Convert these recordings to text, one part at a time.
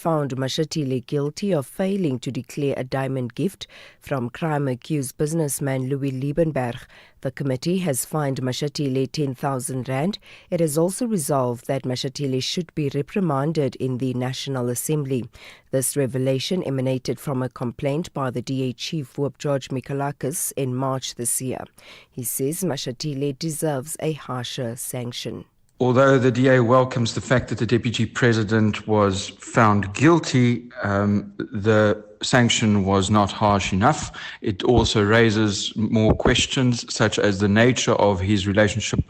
found Mashatile guilty of failing to declare a diamond gift from crime-accused businessman Louis Liebenberg. The committee has fined Mashatile 10,000 rand. It has also resolved that Mashatile should be reprimanded in the National Assembly. This revelation emanated from a complaint by the DA chief Whip George Mikalakis in March this year. He says Mashatile deserves a harsher sanction. Although the DA welcomes the fact that the Deputy President was found guilty, the sanction was not harsh enough. It also raises more questions, such as the nature of his relationship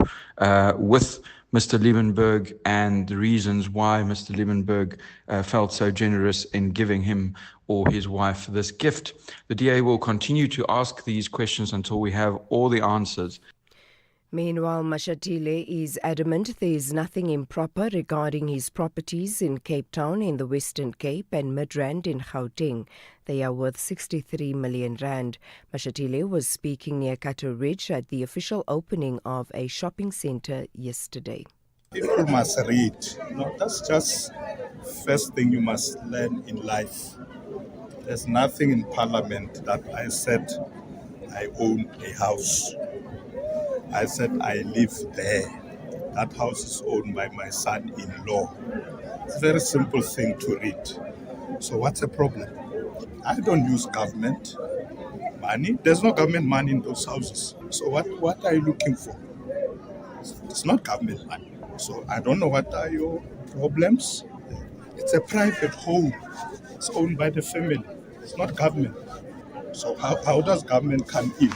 with Mr. Liebenberg and the reasons why Mr. Liebenberg felt so generous in giving him or his wife this gift. The DA will continue to ask these questions until we have all the answers. Meanwhile, Mashatile is adamant there is nothing improper regarding his properties in Cape Town in the Western Cape and Midrand in Gauteng. They are worth 63 million rand. Mashatile was speaking near Kato Ridge at the official opening of a shopping centre yesterday. People must read. That's just first thing you must learn in life. There's nothing in Parliament that I said I own a house. I said I live there. That house is owned by my son-in-law. It's a very simple thing to read. So what's the problem? I don't use government money. There's no government money in those houses. So what are you looking for? It's not government money. So I don't know what are your problems. It's a private home. It's owned by the family. It's not government. So how does government come in?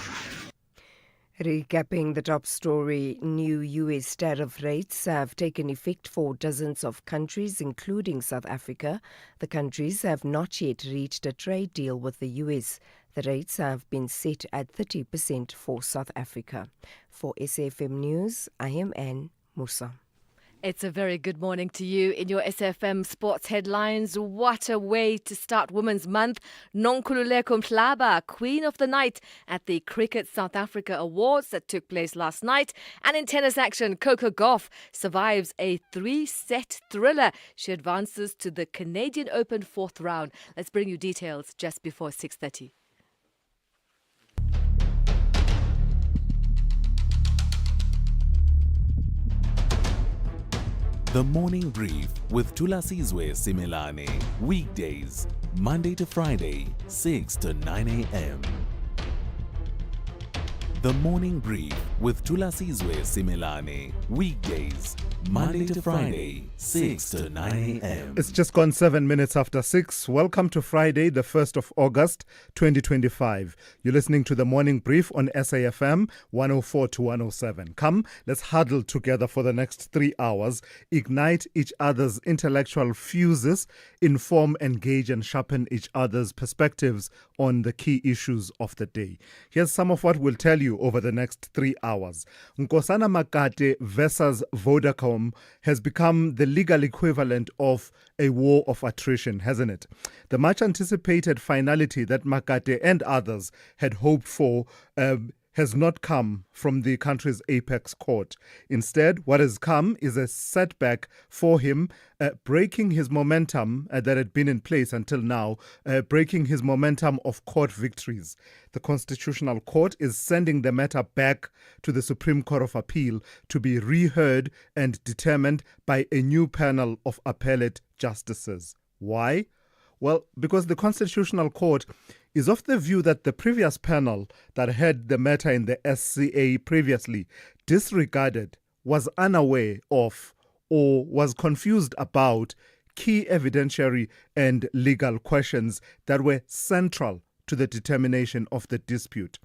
Recapping the top story, new US tariff rates have taken effect for dozens of countries, including South Africa. The countries have not yet reached a trade deal with the US. The rates have been set at 30% for South Africa. For SAFM News, I am Anne Musa. It's a very good morning to you. In your SFM sports headlines, what a way to start Women's Month. Nonkululeko Mhlaba, Queen of the Night at the Cricket South Africa Awards that took place last night. And in tennis action, Coco Gauff survives a 3-set thriller. She advances to the Canadian Open fourth round. Let's bring you details just before 6:30. The Morning Brief with Thulasizwe Simelane. Weekdays, Monday to Friday, 6 to 9 a.m. The Morning Brief with Thulasizwe Simelane. Weekdays, Monday to Friday, 6 to 9 a.m. It's just gone 7 minutes after 6. Welcome to Friday, the 1st of August, 2025. You're listening to the Morning Brief on SAFM 104 to 107. Come, let's huddle together for the next 3 hours, ignite each other's intellectual fuses, inform, engage, and sharpen each other's perspectives on the key issues of the day. Here's some of what we'll tell you over the next 3 hours. Nkosana Makate versus Vodacom has become the legal equivalent of a war of attrition, hasn't it? The much anticipated finality that Makate and others had hoped for has not come from the country's apex court. Instead, what has come is a setback for him, breaking his momentum that had been in place until now, breaking his momentum of court victories. The Constitutional Court is sending the matter back to the Supreme Court of Appeal to be reheard and determined by a new panel of appellate justices. Why? Well, because the Constitutional Court is of the view that the previous panel that had the matter in the SCA previously disregarded, was unaware of, or was confused about key evidentiary and legal questions that were central to the determination of the dispute.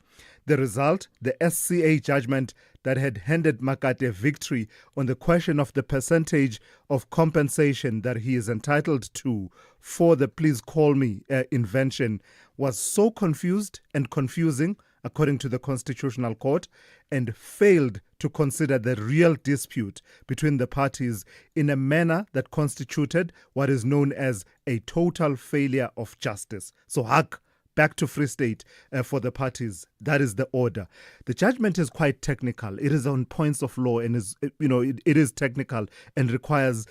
The result, the SCA judgment that had handed Makate victory on the question of the percentage of compensation that he is entitled to for the Please Call Me invention, was so confused and confusing, according to the Constitutional Court, and failed to consider the real dispute between the parties in a manner that constituted what is known as a total failure of justice. So, back to Free State for the parties. That is the order. The judgment is quite technical. It is on points of law and it is technical and requires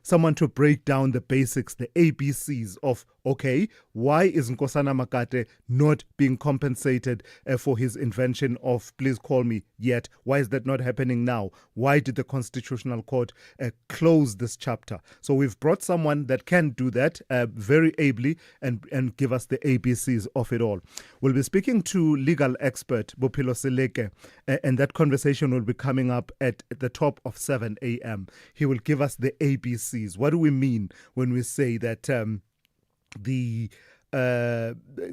someone to break down the basics, the ABCs of, okay, why is Nkosana Makate not being compensated for his invention of Please Call Me yet? Why is that not happening now? Why did the Constitutional Court close this chapter? So we've brought someone that can do that very ably and give us the ABCs of it all. We'll be speaking to legal expert Bophelo Seleke, and that conversation will be coming up at the top of 7 a.m. He will give us the ABCs. What do we mean when we say that the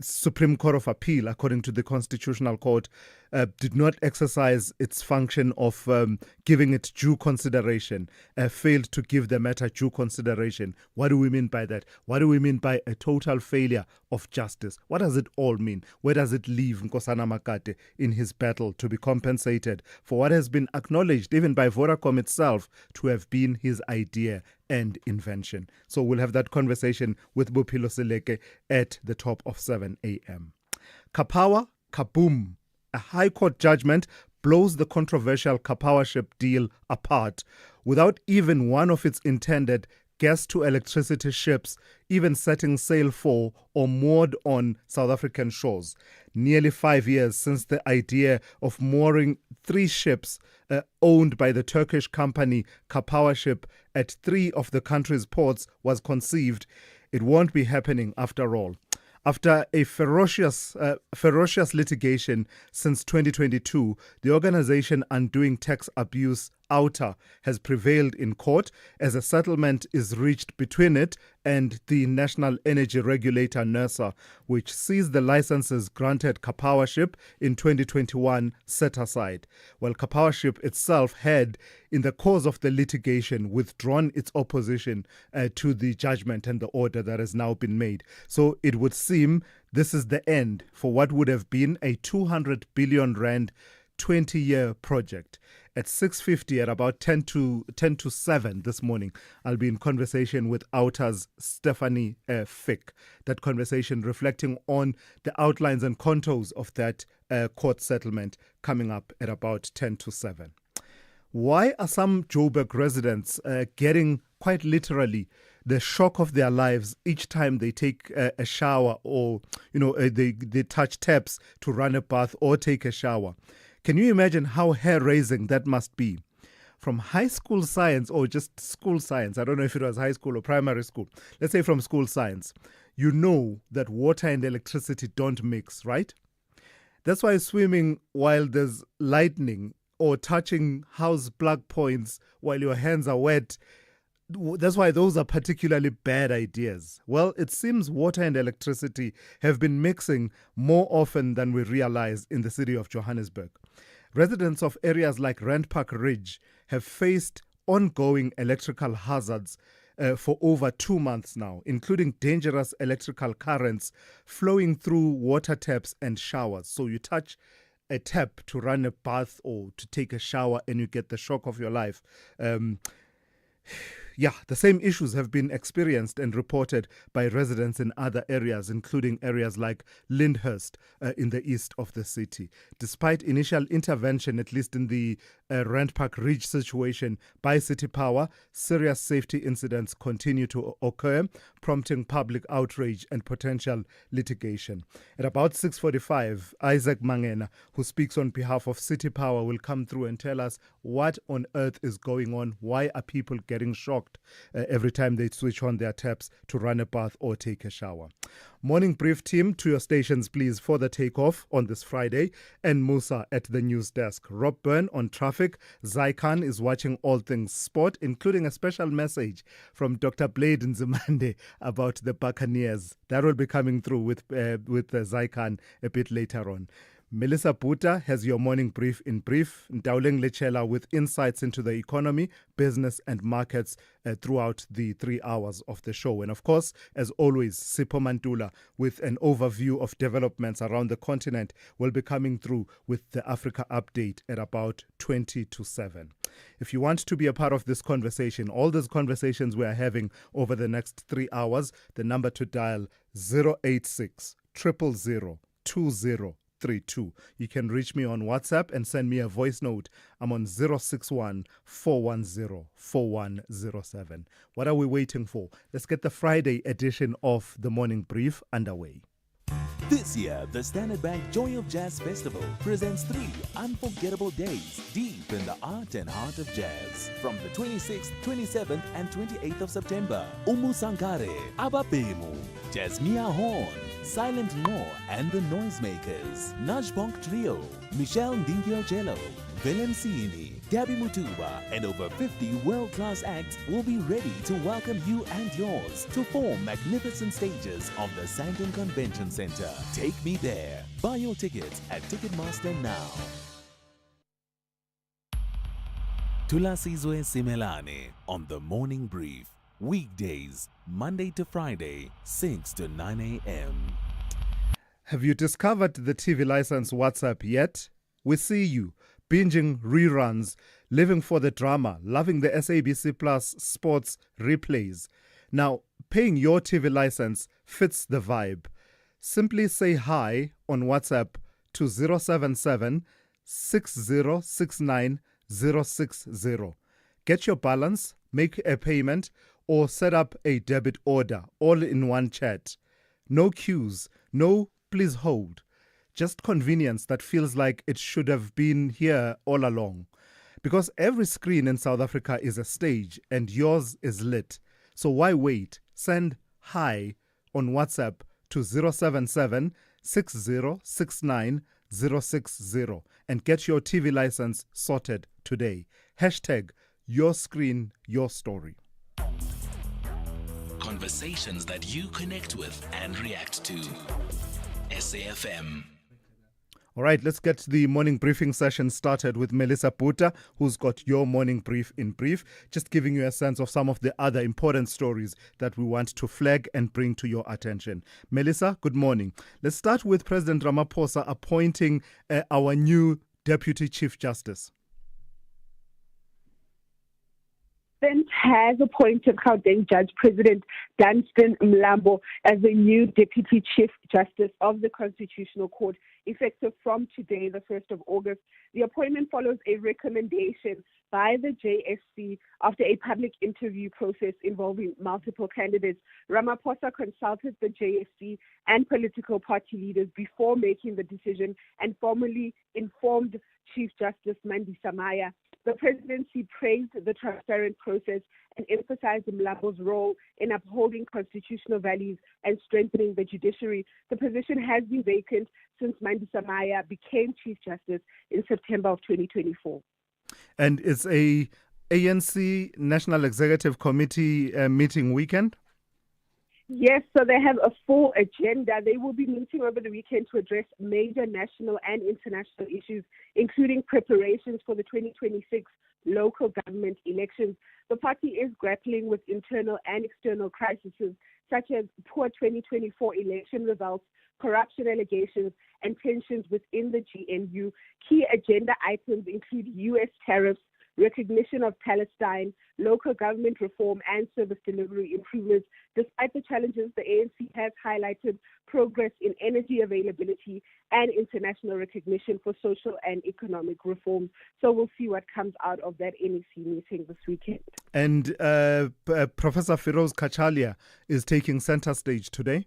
Supreme Court of Appeal, according to the Constitutional Court, did not exercise its function of giving it due consideration, failed to give the matter due consideration? What do we mean by that? What do we mean by a total failure of justice? What does it all mean? Where does it leave Nkosana Makate in his battle to be compensated for what has been acknowledged even by Vodacom itself to have been his idea and invention? So we'll have that conversation with Bophelo Seleke at the top of 7 a.m. Kapower, kaboom. A High Court judgment blows the controversial Karpowership deal apart without even one of its intended gas-to-electricity ships even setting sail for or moored on South African shores. Nearly 5 years since the idea of mooring 3 ships owned by the Turkish company Karpowership at 3 of the country's ports was conceived, it won't be happening after all. After a ferocious litigation since 2022, the organization Undoing Tax Abuse, OUTA, has prevailed in court as a settlement is reached between it and the National Energy Regulator, NERSA, which sees the licenses granted Karpowership in 2021 set aside. Well, Karpowership itself had, in the course of the litigation, withdrawn its opposition to the judgment and the order that has now been made. So it would seem this is the end for what would have been a 200 billion rand 20-year project. At 6:50, at about 10 to 7 this morning, I'll be in conversation with OUTA's Stephanie Fick. That conversation reflecting on the outlines and contours of that court settlement coming up at about 10 to 7. Why are some Joburg residents getting quite literally the shock of their lives each time they take a shower or, they touch taps to run a bath or take a shower? Can you imagine how hair-raising that must be? From high school science or just school science, I don't know if it was high school or primary school, let's say from school science, you know that water and electricity don't mix, right? That's why swimming while there's lightning or touching house plug points while your hands are wet, that's why those are particularly bad ideas. Well, it seems water and electricity have been mixing more often than we realize in the city of Johannesburg. Residents of areas like Randpark Ridge have faced ongoing electrical hazards for over 2 months now, including dangerous electrical currents flowing through water taps and showers. So you touch a tap to run a bath or to take a shower and you get the shock of your life. The same issues have been experienced and reported by residents in other areas, including areas like Lyndhurst in the east of the city. Despite initial intervention, at least in the Randpark Ridge situation by City Power, serious safety incidents continue to occur, prompting public outrage and potential litigation. At about 6:45, Isaac Mangena, who speaks on behalf of City Power, will come through and tell us what on earth is going on. Why are people getting shocked every time they switch on their taps to run a bath or take a shower? Morning Brief team, to your stations please for the takeoff on this Friday, and Musa at the news desk. Rob Byrne on traffic. Zaikan is watching all things sport, including a special message from Dr. Blade Nzimande about the Buccaneers. That will be coming through with Zaikan a bit later on. Melissa Buta has your morning brief in brief. Ndauleng Lechela with insights into the economy, business and markets throughout the 3 hours of the show. And of course, as always, Sipho Mantula with an overview of developments around the continent will be coming through with the Africa update at about 20 to 7. If you want to be a part of this conversation, all these conversations we are having over the next 3 hours, the number to dial 086 000 2032. You can reach me on WhatsApp and send me a voice note. I'm on 061 410 4107. What are we waiting for? Let's get the Friday edition of the Morning Brief underway. This year, the Standard Bank Joy of Jazz Festival presents 3 unforgettable days deep in the art and heart of jazz. From the 26th, 27th and 28th of September, Umu Sankare, Ababemu, Jasmia Horn, Silent No and the Noisemakers, Najbonk Trio, Michelle Ndingio-Jello, Velencini, Gabby Mutuba, and over 50 world-class acts will be ready to welcome you and yours to 4 magnificent stages of the Sandton Convention Center. Take me there. Buy your tickets at Ticketmaster now. Thulasizwe Simelane on the Morning Brief. Weekdays, Monday to Friday, 6 to 9 a.m. Have you discovered the TV license WhatsApp yet? We see you binging reruns, living for the drama, loving the SABC Plus sports replays. Now, paying your TV license fits the vibe. Simply say hi on WhatsApp to 077 6069 060. Get your balance, make a payment, or set up a debit order all in one chat. No queues, no please hold. Just convenience that feels like it should have been here all along. Because every screen in South Africa is a stage and yours is lit. So why wait? Send hi on WhatsApp to 077 6069 060 and get your TV license sorted today. Hashtag your screen, your story. Conversations that you connect with and react to. SAFM. All right, let's get the morning briefing session started with Melissa Puta, who's got your morning brief in brief, just giving you a sense of some of the other important stories that we want to flag and bring to your attention. Melissa, good morning. Let's start with President Ramaphosa appointing our new Deputy Chief Justice. Has appointed Gauteng Judge President Dunstan Mlambo as the new Deputy Chief Justice of the Constitutional Court, effective from today, the 1st of August. The appointment follows a recommendation by the JSC after a public interview process involving multiple candidates. Ramaphosa consulted the JSC and political party leaders before making the decision and formally informed Chief Justice Mandisa Maya. The presidency praised the transparent process and emphasized Mlambo's role in upholding constitutional values and strengthening the judiciary. The position has been vacant since Mandisa Maya became Chief Justice in September of 2024. And it's a ANC National Executive Committee meeting weekend? Yes, so they have a full agenda. They will be meeting over the weekend to address major national and international issues, including preparations for the 2026 local government elections. The party is grappling with internal and external crises, such as poor 2024 election results, corruption allegations, and tensions within the GNU. Key agenda items include U.S. tariffs, recognition of Palestine, local government reform, and service delivery improvements. Despite the challenges, the ANC has highlighted progress in energy availability and international recognition for social and economic reforms. So we'll see what comes out of that NEC meeting this weekend. And Professor Firoz Kachalia is taking center stage today?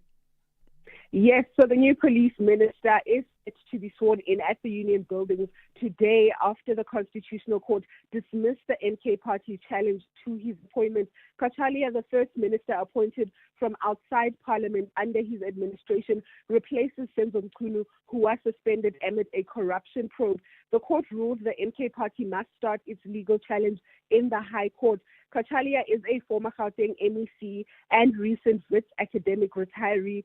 Yes, so the new police minister is set to be sworn in at the Union Buildings today after the Constitutional Court dismissed the MK Party's challenge to his appointment. Kachalia, the first minister appointed from outside Parliament under his administration, replaces Senzo Mchunu, who was suspended amid a corruption probe. The court ruled the MK Party must start its legal challenge in the High Court. Kachalia is a former Gauteng MEC and recent Wits academic retiree.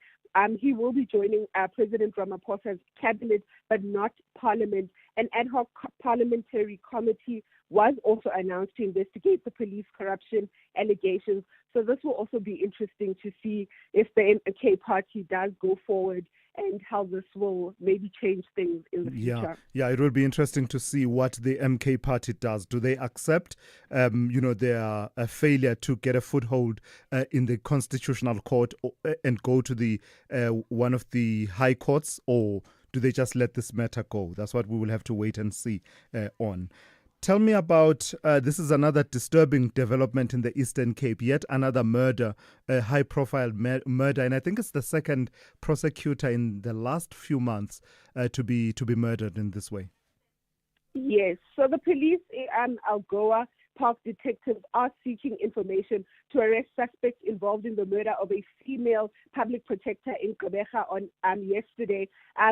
He will be joining President Ramaphosa's cabinet but not parliament. An ad hoc parliamentary committee was also announced to investigate the police corruption allegations. So this will also be interesting to see if the MK party does go forward and how this will maybe change things in the future. Yeah, it will be interesting to see what the MK party does. Do they accept, their failure to get a foothold in the constitutional court and go to the one of the high courts, or do they just let this matter go? That's what we will have to wait and see on. Tell me about, this is another disturbing development in the Eastern Cape, yet another murder, a high-profile murder, and I think it's the second prosecutor in the last few months to be murdered in this way. Yes, so the police in Algoa Park detectives are seeking information to arrest suspects involved in the murder of a female public protector in Gqeberha on yesterday.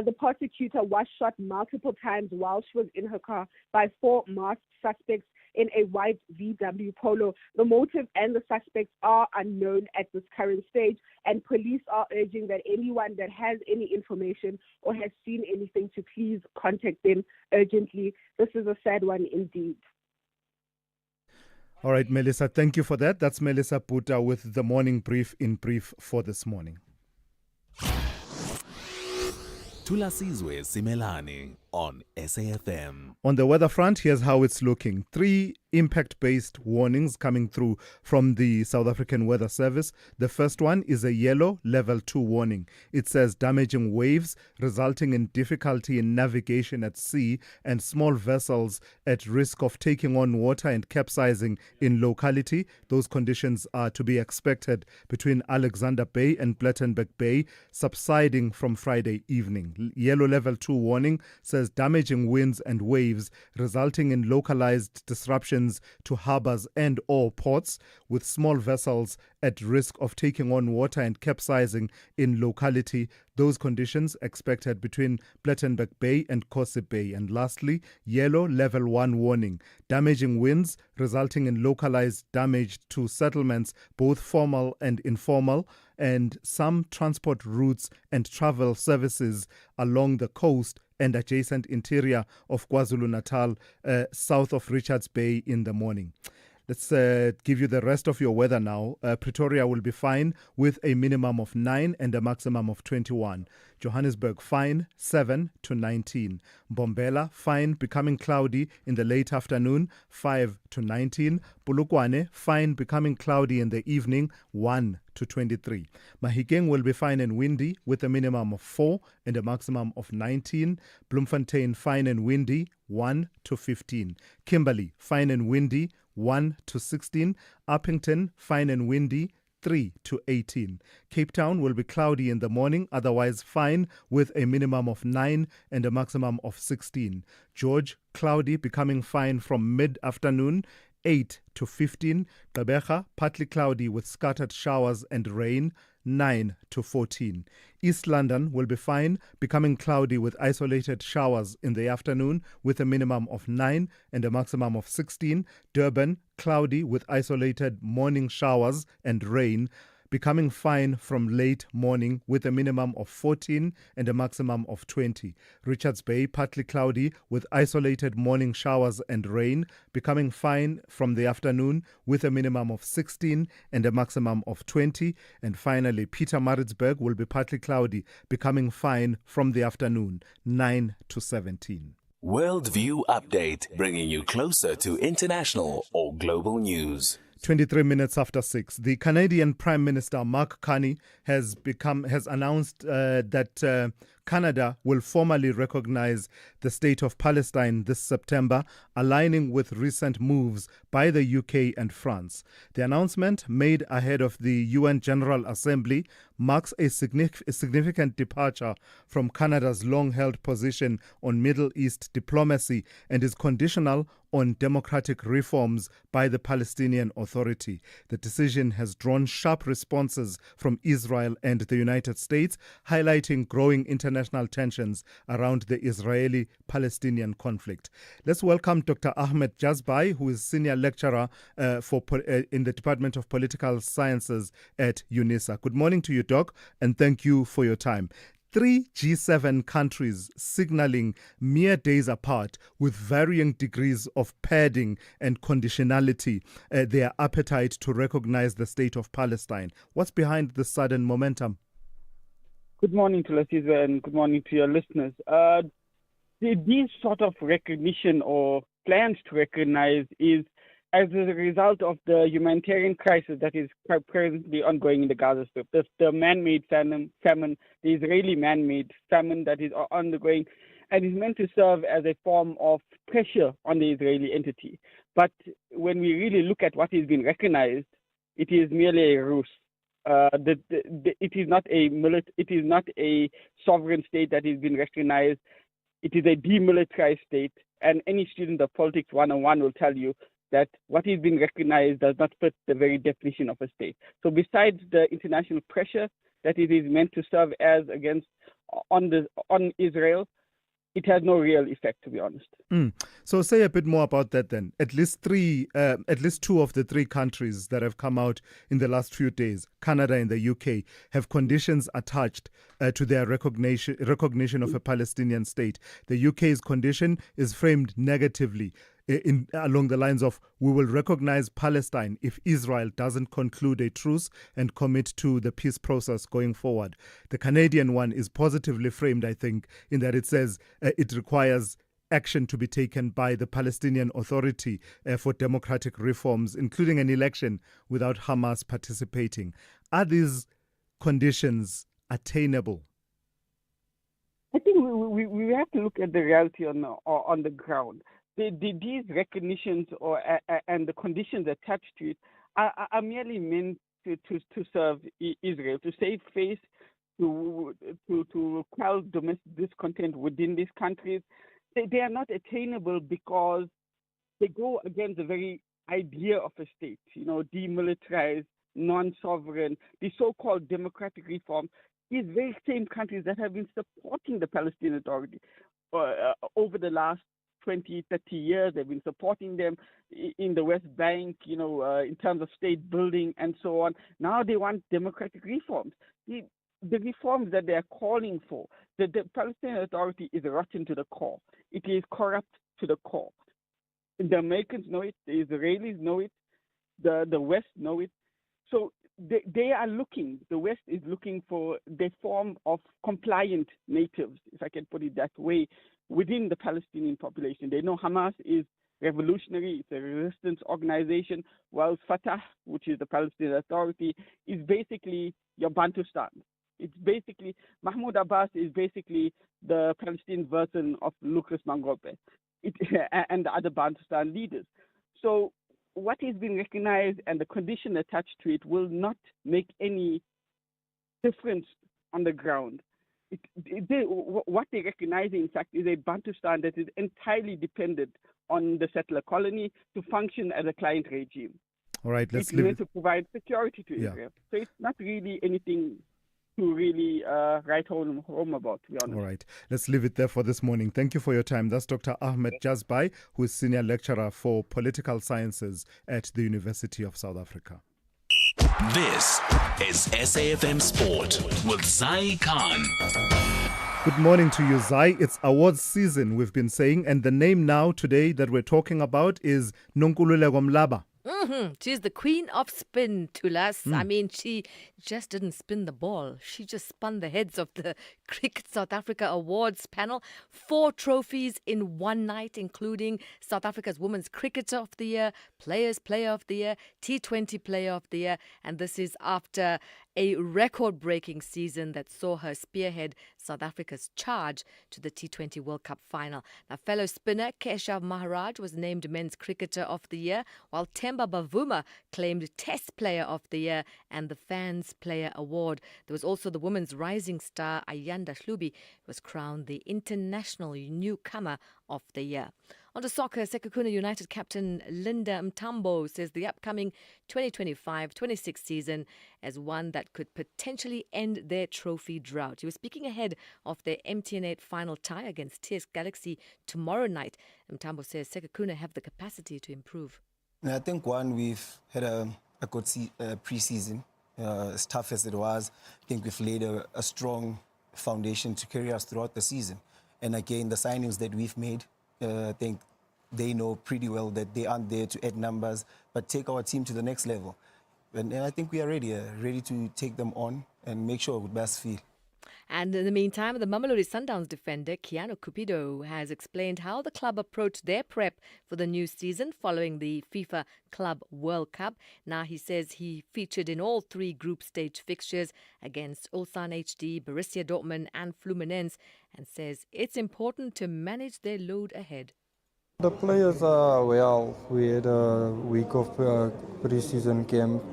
The prosecutor was shot multiple times while she was in her car by 4 masked suspects in a white VW Polo. The motive and the suspects are unknown at this current stage, and police are urging that anyone that has any information or has seen anything to please contact them urgently. This is a sad one indeed. All right, Melissa, thank you for that. That's Melissa Puta with the morning brief in brief for this morning. Thulasizwe Simelane on SAFM. On the weather front, here's how it's looking. 3 impact-based warnings coming through from the South African Weather Service. The first one is a yellow level 2 warning. It says damaging waves resulting in difficulty in navigation at sea and small vessels at risk of taking on water and capsizing in locality. Those conditions are to be expected between Alexander Bay and Plettenberg Bay, subsiding from Friday evening. Yellow level 2 warning says damaging winds and waves resulting in localized disruptions to harbors and or ports, with small vessels at risk of taking on water and capsizing in locality. Those conditions expected between Plettenberg Bay and Kosi Bay. And lastly, yellow level 1 warning. Damaging winds resulting in localized damage to settlements, both formal and informal, and some transport routes and travel services along the coast and adjacent interior of KwaZulu-Natal, south of Richards Bay in the morning. Let's give you the rest of your weather now. Pretoria will be fine with a minimum of 9 and a maximum of 21. Johannesburg fine 7 to 19. Mbombela fine becoming cloudy in the late afternoon 5 to 19. Polokwane fine becoming cloudy in the evening 1 to 23. Mahikeng will be fine and windy with a minimum of 4 and a maximum of 19. Bloemfontein fine and windy 1 to 15. Kimberley fine and windy 1 to 16. Uppington fine and windy 3 to 18. Cape Town will be cloudy in the morning, otherwise fine with a minimum of 9 and a maximum of 16. George cloudy becoming fine from mid-afternoon 8 to 15. Gqeberha partly cloudy with scattered showers and rain 9 to 14. East London will be fine, becoming cloudy with isolated showers in the afternoon with a minimum of 9 and a maximum of 16. Durban cloudy with isolated morning showers and rain, becoming fine from late morning with a minimum of 14 and a maximum of 20. Richards Bay partly cloudy with isolated morning showers and rain, becoming fine from the afternoon with a minimum of 16 and a maximum of 20. And finally, Pietermaritzburg will be partly cloudy, becoming fine from the afternoon 9 to 17. Worldview Update, bringing you closer to international or global news. 23 minutes after 6. The Canadian Prime Minister Mark Carney has announced that Canada will formally recognize the state of Palestine this September, aligning with recent moves by the UK and France. The announcement, made ahead of the UN General Assembly, marks a significant departure from Canada's long-held position on Middle East diplomacy and is conditional on democratic reforms by the Palestinian Authority. The decision has drawn sharp responses from Israel and the United States, highlighting growing international tensions around the Israeli-Palestinian conflict. Let's welcome Dr. Ahmed Jazbai, who is Senior Lecturer in the Department of Political Sciences at UNISA. Good morning to you, Doc, and thank you for your time. Three G7 countries signaling mere days apart with varying degrees of padding and conditionality their appetite to recognize the state of Palestine. What's behind this sudden momentum? Good morning, Thulasizwe, and good morning to your listeners. These sort of recognition or plans to recognize is as a result of the humanitarian crisis that is presently ongoing in the Gaza Strip. The man-made famine, the Israeli man-made famine that is undergoing, and is meant to serve as a form of pressure on the Israeli entity. But when we really look at what is being recognized, it is merely a ruse. It is not a sovereign state that is being recognized. It is a demilitarized state, and any student of politics 101 will tell you that what is being recognized does not fit the very definition of a state. So besides the international pressure that it is meant to serve as on Israel, it has no real effect, to be honest. So say a bit more about that then. At least two of the three countries that have come out in the last few days, Canada and the UK, have conditions attached to their recognition of a Palestinian state. The UK's condition is framed negatively along the lines of, we will recognize Palestine if Israel doesn't conclude a truce and commit to the peace process going forward. The Canadian one is positively framed, I think, in that it says it requires action to be taken by the Palestinian Authority for democratic reforms, including an election without Hamas participating. Are these conditions attainable? I think we have to look at the reality on the ground. These recognitions and the conditions attached to it are merely meant to serve Israel, to save face, to quell domestic discontent within these countries. They are not attainable because they go against the very idea of a state, demilitarized, non-sovereign, the so-called democratic reform. These very same countries that have been supporting the Palestinian Authority over the last 20, 30 years, they've been supporting them in the West Bank, in terms of state building and so on. Now they want democratic reforms. The reforms that they are calling for, the Palestinian Authority is rotten to the core. It is corrupt to the core. The Americans know it, the Israelis know it, the West know it. So they are looking, the West is looking for the form of compliant natives, if I can put it that way, within the Palestinian population. They know Hamas is revolutionary, it's a resistance organization, while Fatah, which is the Palestinian Authority, is basically your Bantustan. It's basically, Mahmoud Abbas is basically the Palestinian version of Lucas Mangope and the other Bantustan leaders. So what is being recognized and the condition attached to it will not make any difference on the ground. What they recognize, in fact, is a Bantustan that is entirely dependent on the settler colony to function as a client regime. All right, it's meant to provide security to Israel. So it's not really anything to really write home about, to be honest. All right, let's leave it there for this morning. Thank you for your time. That's Dr. Ahmed Jazbai, who is Senior Lecturer for Political Sciences at the University of South Africa. This is SAFM Sport with Zai Khan. Good morning to you, Zai. It's awards season, we've been saying, and the name now today that we're talking about is Nonkululeko Mlaba. She's the queen of spin, Thulas. I mean, she just didn't spin the ball. She just spun the heads of the Cricket South Africa Awards panel. 4 trophies in one night, including South Africa's Women's Cricketer of the Year, Players Player of the Year, T20 Player of the Year. And this is after a record-breaking season that saw her spearhead South Africa's charge to the T20 World Cup final. Now, fellow spinner Keshav Maharaj was named Men's Cricketer of the Year, while Themba Bavuma claimed Test Player of the Year and the Fans Player Award. There was also the women's rising star Ayanda Hlubi, who was crowned the International Newcomer of the Year. On to soccer, Sekhukhune United captain Linda Mtambo says the upcoming 2025-26 season as one that could potentially end their trophy drought. He was speaking ahead of their MTN8 final tie against TS Galaxy tomorrow night. Mtambo says Sekhukhune have the capacity to improve. I think, we've had a good pre-season. As tough as it was, I think we've laid a strong foundation to carry us throughout the season. And again, the signings that we've made, I think they know pretty well that they aren't there to add numbers, but take our team to the next level. And I think we are ready to take them on and make sure we best feel. And in the meantime, the Mamelodi Sundowns defender Keanu Cupido has explained how the club approached their prep for the new season following the FIFA Club World Cup. Now he says he featured in all 3 group stage fixtures against Ulsan HD, Borussia Dortmund and Fluminense, and says it's important to manage their load ahead. The players are well. We had a week of pre-season camp.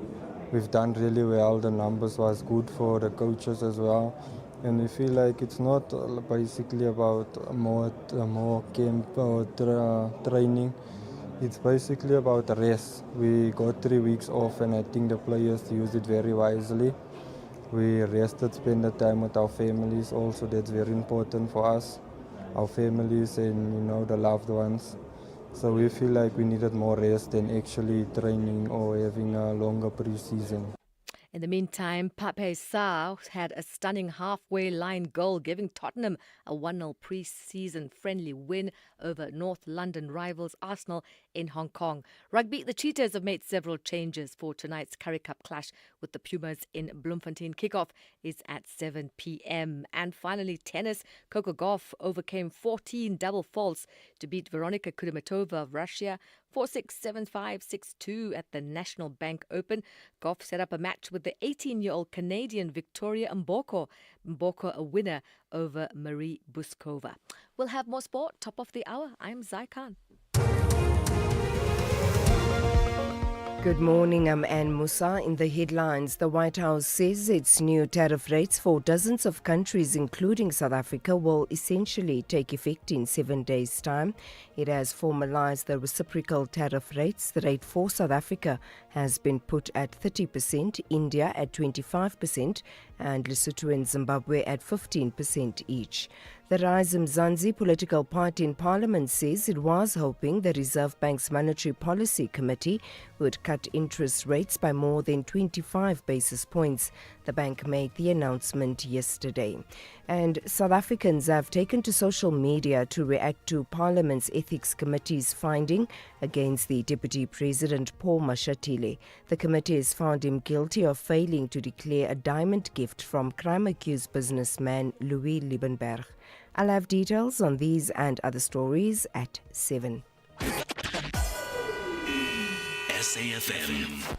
We've done really well. The numbers was good for the coaches as well. And we feel like it's not basically about more camp or training. It's basically about rest. We got 3 weeks off, and I think the players used it very wisely. We rested, spent the time with our families also. That's very important for us, our families and the loved ones. So we feel like we needed more rest than actually training or having a longer pre-season. In the meantime, Pape Sarr had a stunning halfway line goal, giving Tottenham a 1-0 pre-season friendly win over North London rivals Arsenal in Hong Kong. Rugby, the Cheetahs have made several changes for tonight's Currie Cup clash with the Pumas in Bloemfontein. Kickoff is at 7 p.m. And finally, tennis. Coco Gauff overcame 14 double faults to beat Veronika Kudermetova of Russia 4-6, 7-5, 6-2 at the National Bank Open. Gauff set up a match with the 18-year-old Canadian Victoria Mboko. Mboko a winner over Marie Buskova. We'll have more sport, top of the hour. I'm Zai Khan. Good morning, I'm Anne Musa. In the headlines, the White House says its new tariff rates for dozens of countries, including South Africa, will essentially take effect in 7 days' time. It has formalized the reciprocal tariff rates. The rate for South Africa has been put at 30%, India at 25%, and Lesotho and Zimbabwe at 15% each. The Rise Mzansi political party in Parliament says it was hoping the Reserve Bank's Monetary Policy Committee would cut interest rates by more than 25 basis points. The bank made the announcement yesterday. And South Africans have taken to social media to react to Parliament's Ethics Committee's finding against the Deputy President Paul Mashatile. The committee has found him guilty of failing to declare a diamond gift from crime-accused businessman Louis Liebenberg. I'll have details on these and other stories at 7. SAFM,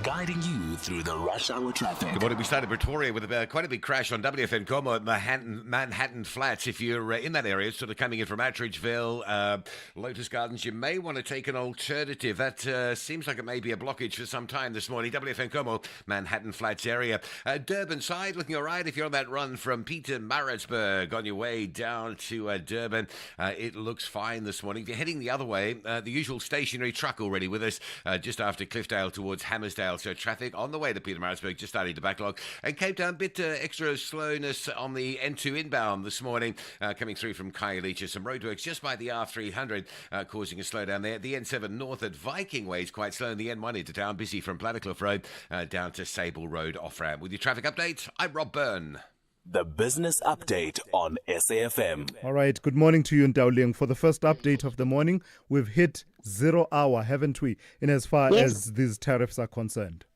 guiding you through the rush hour traffic. Good morning. We started Pretoria with quite a big crash on WFN Como at Manhattan Flats. If you're in that area, sort of coming in from Attridgeville, Lotus Gardens, you may want to take an alternative. That seems like it may be a blockage for some time this morning. WFN Como, Manhattan Flats area. Durban side, looking all right. If you're on that run from Pietermaritzburg on your way down to Durban, it looks fine this morning. If you're heading the other way, the usual stationary truck already with us. Just after Cliffdale towards Hammersdale. So traffic on the way to Pietermaritzburg just starting to backlog. And Cape Town, bit extra slowness on the N2 inbound this morning, coming through from Khayelitsha. Some roadworks just by the R300 causing a slowdown there. The N7 north at Viking Way is quite slow, and the N1 into town busy from Plattercliff Road down to Sable Road off-ramp. With your traffic update, I'm Rob Byrne. The business update on SAFM. All right, good morning to you, Ndauling. For the first update of the morning, we've hit 0 hour, haven't we, in as far as these tariffs are concerned?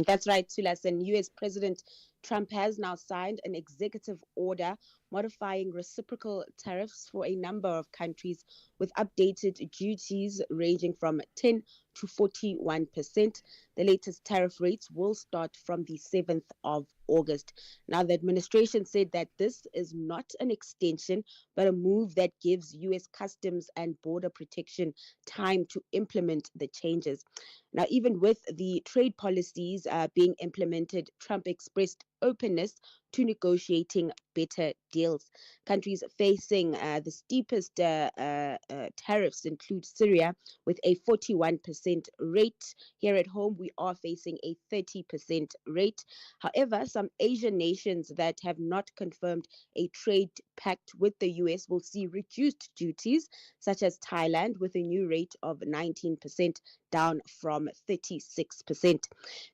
That's right, Thulas. And US President Trump has now signed an executive order modifying reciprocal tariffs for a number of countries with updated duties ranging from 10 to 41%. The latest tariff rates will start from the 7th of August. Now, the administration said that this is not an extension, but a move that gives U.S. Customs and Border Protection time to implement the changes. Now, even with the trade policies being implemented, Trump expressed openness to negotiating better deals. Countries facing the steepest tariffs include Syria with a 41% rate. Here at home, we are facing a 30% rate. However, some Asian nations that have not confirmed a trade pact with the US will see reduced duties, such as Thailand with a new rate of 19%, down from 36%.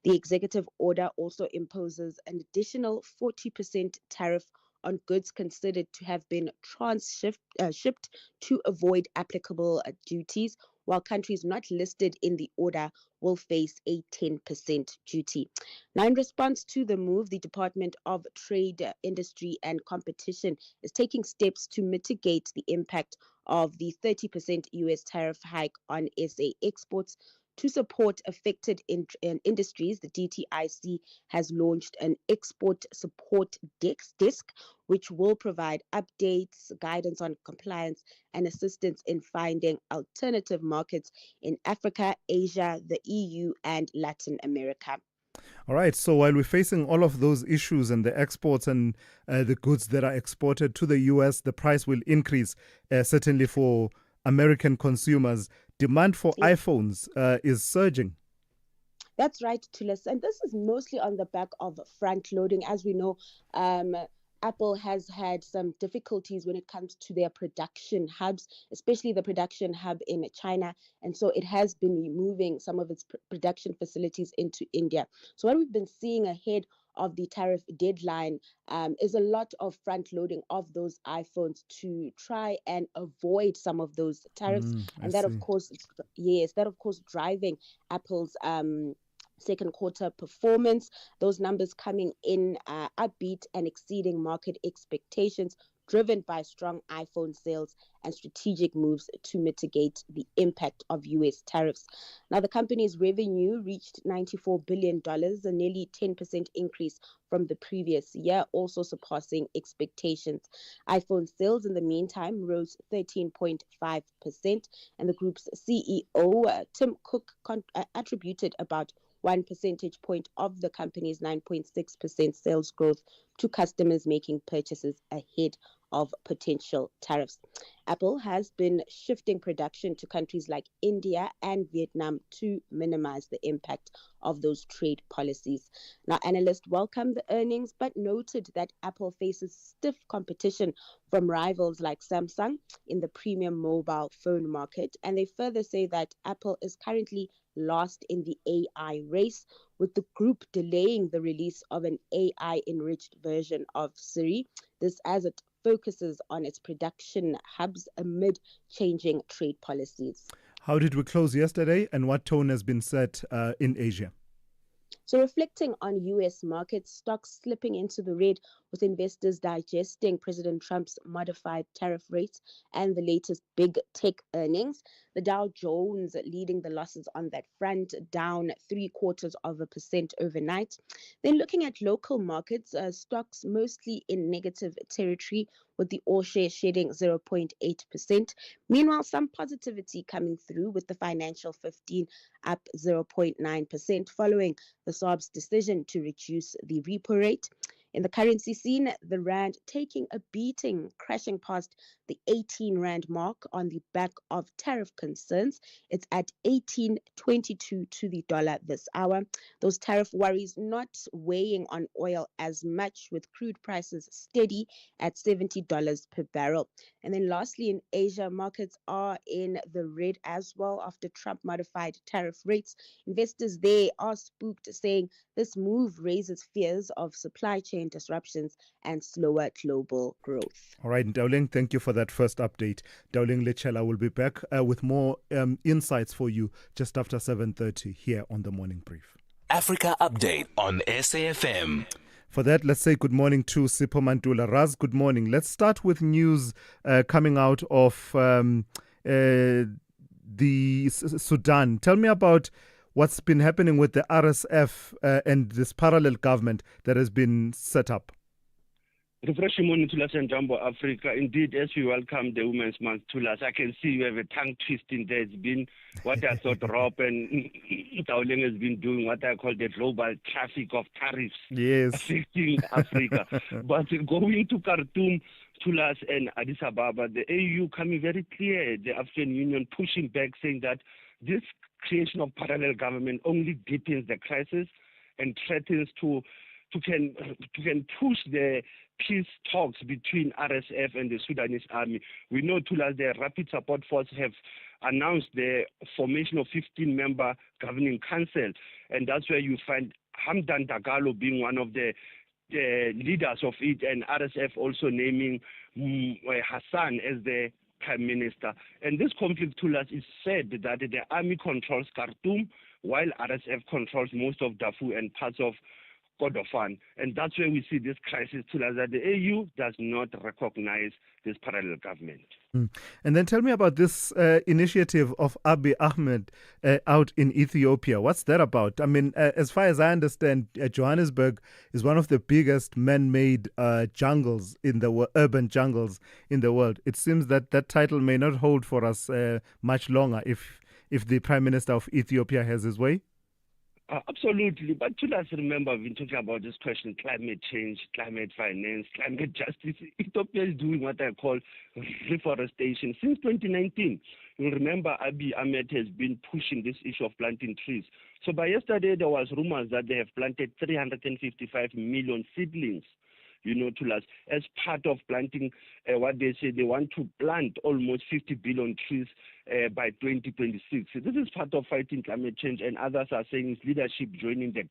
The executive order also imposes an additional 40 40% tariff on goods considered to have been shipped to avoid applicable duties, while countries not listed in the order will face a 10% duty. Now, in response to the move, the Department of Trade, Industry and Competition is taking steps to mitigate the impact of the 30% US tariff hike on SA exports. To support affected industries, the DTIC has launched an export support desk, which will provide updates, guidance on compliance, and assistance in finding alternative markets in Africa, Asia, the EU, and Latin America. All right, so while we're facing all of those issues and the exports and the goods that are exported to the US, the price will increase, certainly for American consumers. Demand for iPhones is surging. That's right, Thulas. And this is mostly on the back of front loading. As we know, Apple has had some difficulties when it comes to their production hubs, especially the production hub in China. And so it has been moving some of its production facilities into India. So what we've been seeing ahead of the tariff deadline is a lot of front loading of those iPhones to try and avoid some of those tariffs. And that, of course, driving Apple's second quarter performance. Those numbers coming in upbeat and exceeding market expectations, driven by strong iPhone sales and strategic moves to mitigate the impact of US tariffs. Now, the company's revenue reached $94 billion, a nearly 10% increase from the previous year, also surpassing expectations. iPhone sales, in the meantime, rose 13.5%, and the group's CEO, Tim Cook, attributed about 1 percentage point of the company's 9.6% sales growth to customers making purchases ahead of potential tariffs. Apple has been shifting production to countries like India and Vietnam to minimize the impact of those trade policies. Now, analysts welcomed the earnings, but noted that Apple faces stiff competition from rivals like Samsung in the premium mobile phone market. And they further say that Apple is currently lost in the AI race, with the group delaying the release of an AI-enriched version of Siri. This as it focuses on its production hubs amid changing trade policies. How did we close yesterday, and what tone has been set in Asia? So reflecting on U.S. markets, stocks slipping into the red with investors digesting President Trump's modified tariff rates and the latest big tech earnings. The Dow Jones leading the losses on that front, down 0.75% overnight. Then looking at local markets, stocks mostly in negative territory, with the All Share shedding 0.8%. Meanwhile, some positivity coming through with the Financial 15 up 0.9% following the SARB's decision to reduce the repo rate. In the currency scene, the rand taking a beating, crashing past the 18 rand mark on the back of tariff concerns. It's at 18.22 to the dollar this hour. Those tariff worries not weighing on oil as much, with crude prices steady at $70 per barrel. And then lastly, in Asia, markets are in the red as well after Trump modified tariff rates. Investors there are spooked, saying this move raises fears of supply chain disruptions and slower global growth. All right, Dowling, thank you for that first update. Dowling Lechela will be back with more insights for you just after 7:30 here on The Morning Brief. Africa Update on SAFM. For that, let's say good morning to Sipho Mantula. Raz, good morning. Let's start with news coming out of the Sudan. Tell me about what's been happening with the RSF and this parallel government that has been set up. Refreshing morning, Thulas and Jumbo Africa. Indeed, as we welcome the Women's Month, Thulas, I can see you have a tongue twisting there. It's been what I thought Rob and Dowling has been doing, what I call the global traffic of tariffs affecting Africa. But going to Khartoum, Thulas and Addis Ababa, the AU coming very clear, the African Union pushing back, saying that this creation of parallel government only deepens the crisis and threatens to push the peace talks between RSF and the Sudanese army. We know, Thulas, the Rapid Support Force have announced the formation of 15-member governing council, and that's where you find Hamdan Dagalo being one of the leaders of it, and RSF also naming Hassan as the Prime Minister. And this conflict, to us, is said that the army controls Khartoum, while RSF controls most of Darfur and parts of Kordofan. And that's where we see this crisis, to us, that the AU does not recognize this parallel government. And then tell me about this initiative of Abiy Ahmed out in Ethiopia. What's that about? I mean, as far as I understand, Johannesburg is one of the biggest man-made jungles in the urban jungles in the world. It seems that that title may not hold for us much longer if the Prime Minister of Ethiopia has his way. Absolutely, but to us remember, we've been talking about this question: climate change, climate finance, climate justice. Ethiopia is doing what I call reforestation since 2019. You'll remember Abiy Ahmed has been pushing this issue of planting trees. So by yesterday, there was rumors that they have planted 355 million seedlings, to us, as part of planting what they say they want to plant almost 50 billion trees by 2026. So this is part of fighting climate change, and others are saying it's leadership joining the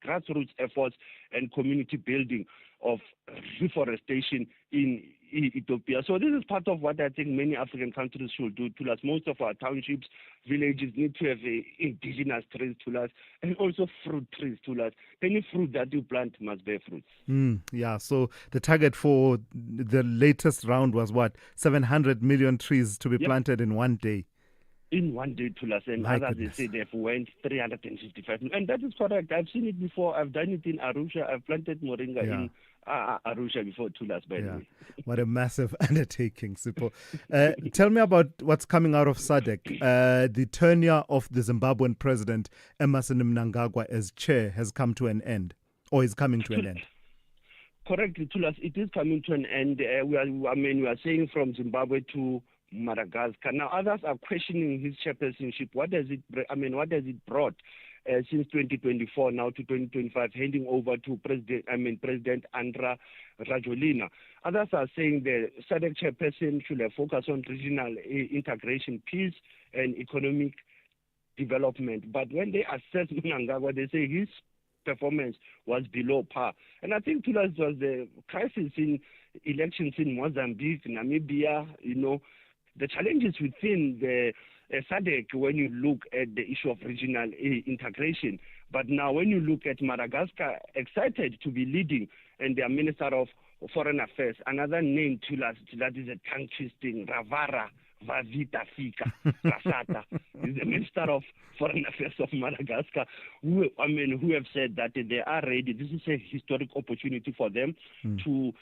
grassroots efforts and community building of reforestation in Ethiopia. So this is part of what I think many African countries should do. To us, most of our townships, villages need to have indigenous trees to us, and also fruit trees to us. Any fruit that you plant must bear fruits. Yeah, so the target for the latest round was what? 700 million trees to be planted in one day. In one day, to us, and others they say they've went 355, and that is correct. I've seen it before. I've done it in Arusha. I've planted moringa in Arusha before, Thulas, by the way. What a massive undertaking, Sipho. Tell me about what's coming out of SADC. The tenure of the Zimbabwean president, Emmerson Mnangagwa, as chair has come to an end, or is coming to an end. Correctly, Thulas, it is coming to an end. We are saying from Zimbabwe to Madagascar. Now, others are questioning his chairpersonship. What has it brought since 2024 now to 2025, handing over to President Andra Rajolina? Others are saying the SADC chairperson should have focused on regional integration, peace, and economic development. But when they assess Mnangagwa, they say his performance was below par. And I think Thulas was the crisis in elections in Mozambique, Namibia, the challenges within the SADC when you look at the issue of regional integration. But now when you look at Madagascar, excited to be leading, and their Minister of Foreign Affairs, another name to us that is a tongue-twisting, Ravara Vavita Fika Rasata, is the Minister of Foreign Affairs of Madagascar, who have said that they are ready. This is a historic opportunity for them to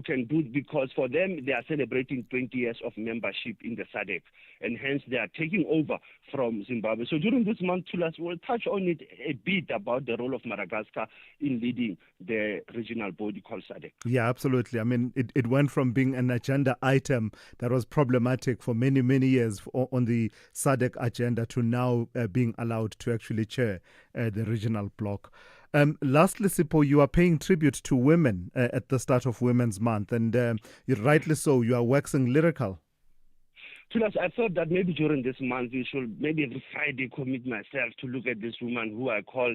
can do, because for them they are celebrating 20 years of membership in the SADC, and hence they are taking over from Zimbabwe. So during this month, Thulas, we'll touch on it a bit about the role of Madagascar in leading the regional body called SADC. Yeah, absolutely. I mean, it went from being an agenda item that was problematic for many, many years on the SADC agenda to now being allowed to actually chair the regional bloc. Lastly, Sipho, you are paying tribute to women at the start of Women's Month, and you're rightly so. You are waxing lyrical. Thulas, I thought that maybe during this month we should maybe every Friday commit myself to look at this woman who I call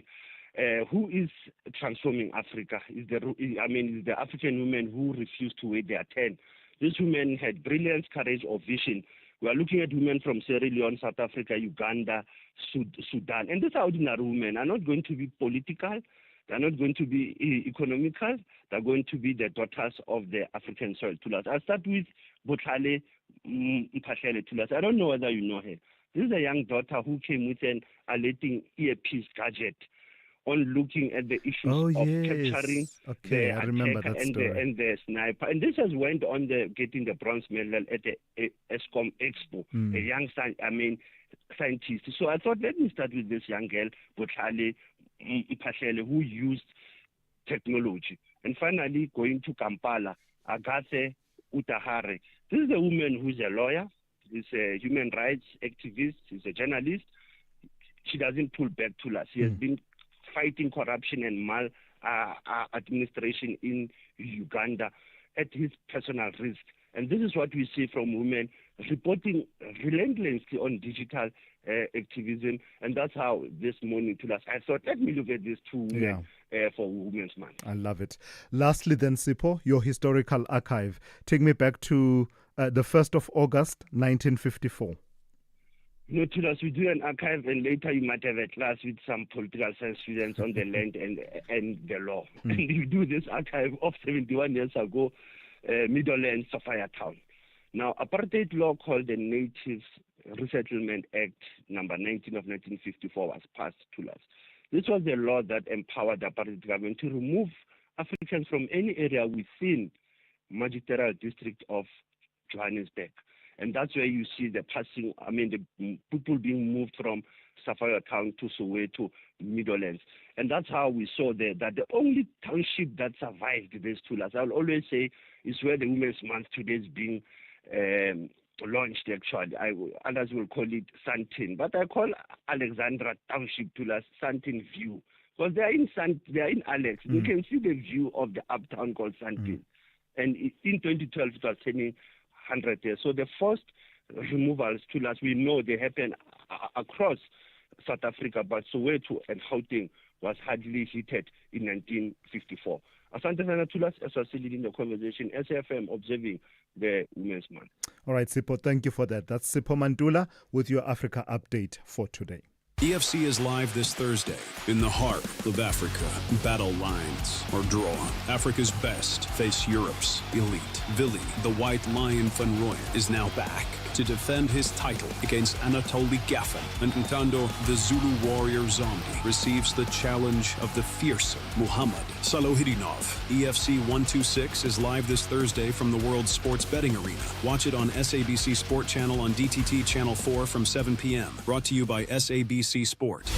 who is transforming Africa. Is the African women who refuse to wait their turn. This woman had brilliance, courage, or vision. We are looking at women from Sierra Leone, South Africa, Uganda, Sudan. And these are ordinary women. Are not going to be political. They're not going to be economical. They're going to be the daughters of the African soil. Thulas. I'll start with Botlhale Mpahlele Thulas. I don't know whether you know her. This is a young daughter who came with an alerting earpiece gadget on looking at the issues of capturing the attacker and the sniper. And this has went on getting the bronze medal at the ESCOM Expo, a young scientist. So I thought, let me start with this young girl, Botlhale Mpahlele, who used technology. And finally, going to Kampala, Agathe Utahare. This is a woman who's a lawyer, is a human rights activist, is a journalist. She doesn't pull back to us. She has been fighting corruption and administration in Uganda at his personal risk. And this is what we see from women reporting relentlessly on digital activism. And that's how this morning, I thought, let me look at these two women for Women's Month. I love it. Lastly, then, Sipho, your historical archive. Take me back to the 1st of August, 1954. No, Tulas, we do an archive, and later you might have a class with some political science students on the land and the law. And we do this archive of 71 years ago, Midday, Sophia Town. Now, apartheid law called the Natives Resettlement Act number 19 of 1954 was passed, Tulas. This was the law that empowered the apartheid government to remove Africans from any area within magisterial district of Johannesburg. And that's where you see the passing, the people being moved from Sapphire Town to Soweto, Midlands. And that's how we saw there that the only township that survived these two, as I'll always say, is where the Women's Month today is being launched, actually. Others will call it Santin. But I call Alexandra Township to Santin View. Because they are in Alex. You can see the view of the uptown called Santin. And in 2012, it was turning 100 years. So the first removals to us, we know they happen across South Africa, but Soweto and Gauteng was hardly heated in 1954. Asante sana Thulas, as I was leading the conversation, SAFM observing the Women's Month. All right, Sipho, thank you for that. That's Sipho Mantula with your Africa update for today. EFC is live this Thursday in the heart of Africa. Battle lines are drawn. Africa's best face Europe's elite. Vili, the White Lion van Rooyen, is now back to defend his title against Anatoly Gaffin. And Ntando, the Zulu warrior zombie, receives the challenge of the fearsome Muhammad Salohidinov. EFC 126 is live this Thursday from the World Sports Betting Arena. Watch it on SABC Sport Channel on DTT Channel 4 from 7 p.m. Brought to you by SABC Sport.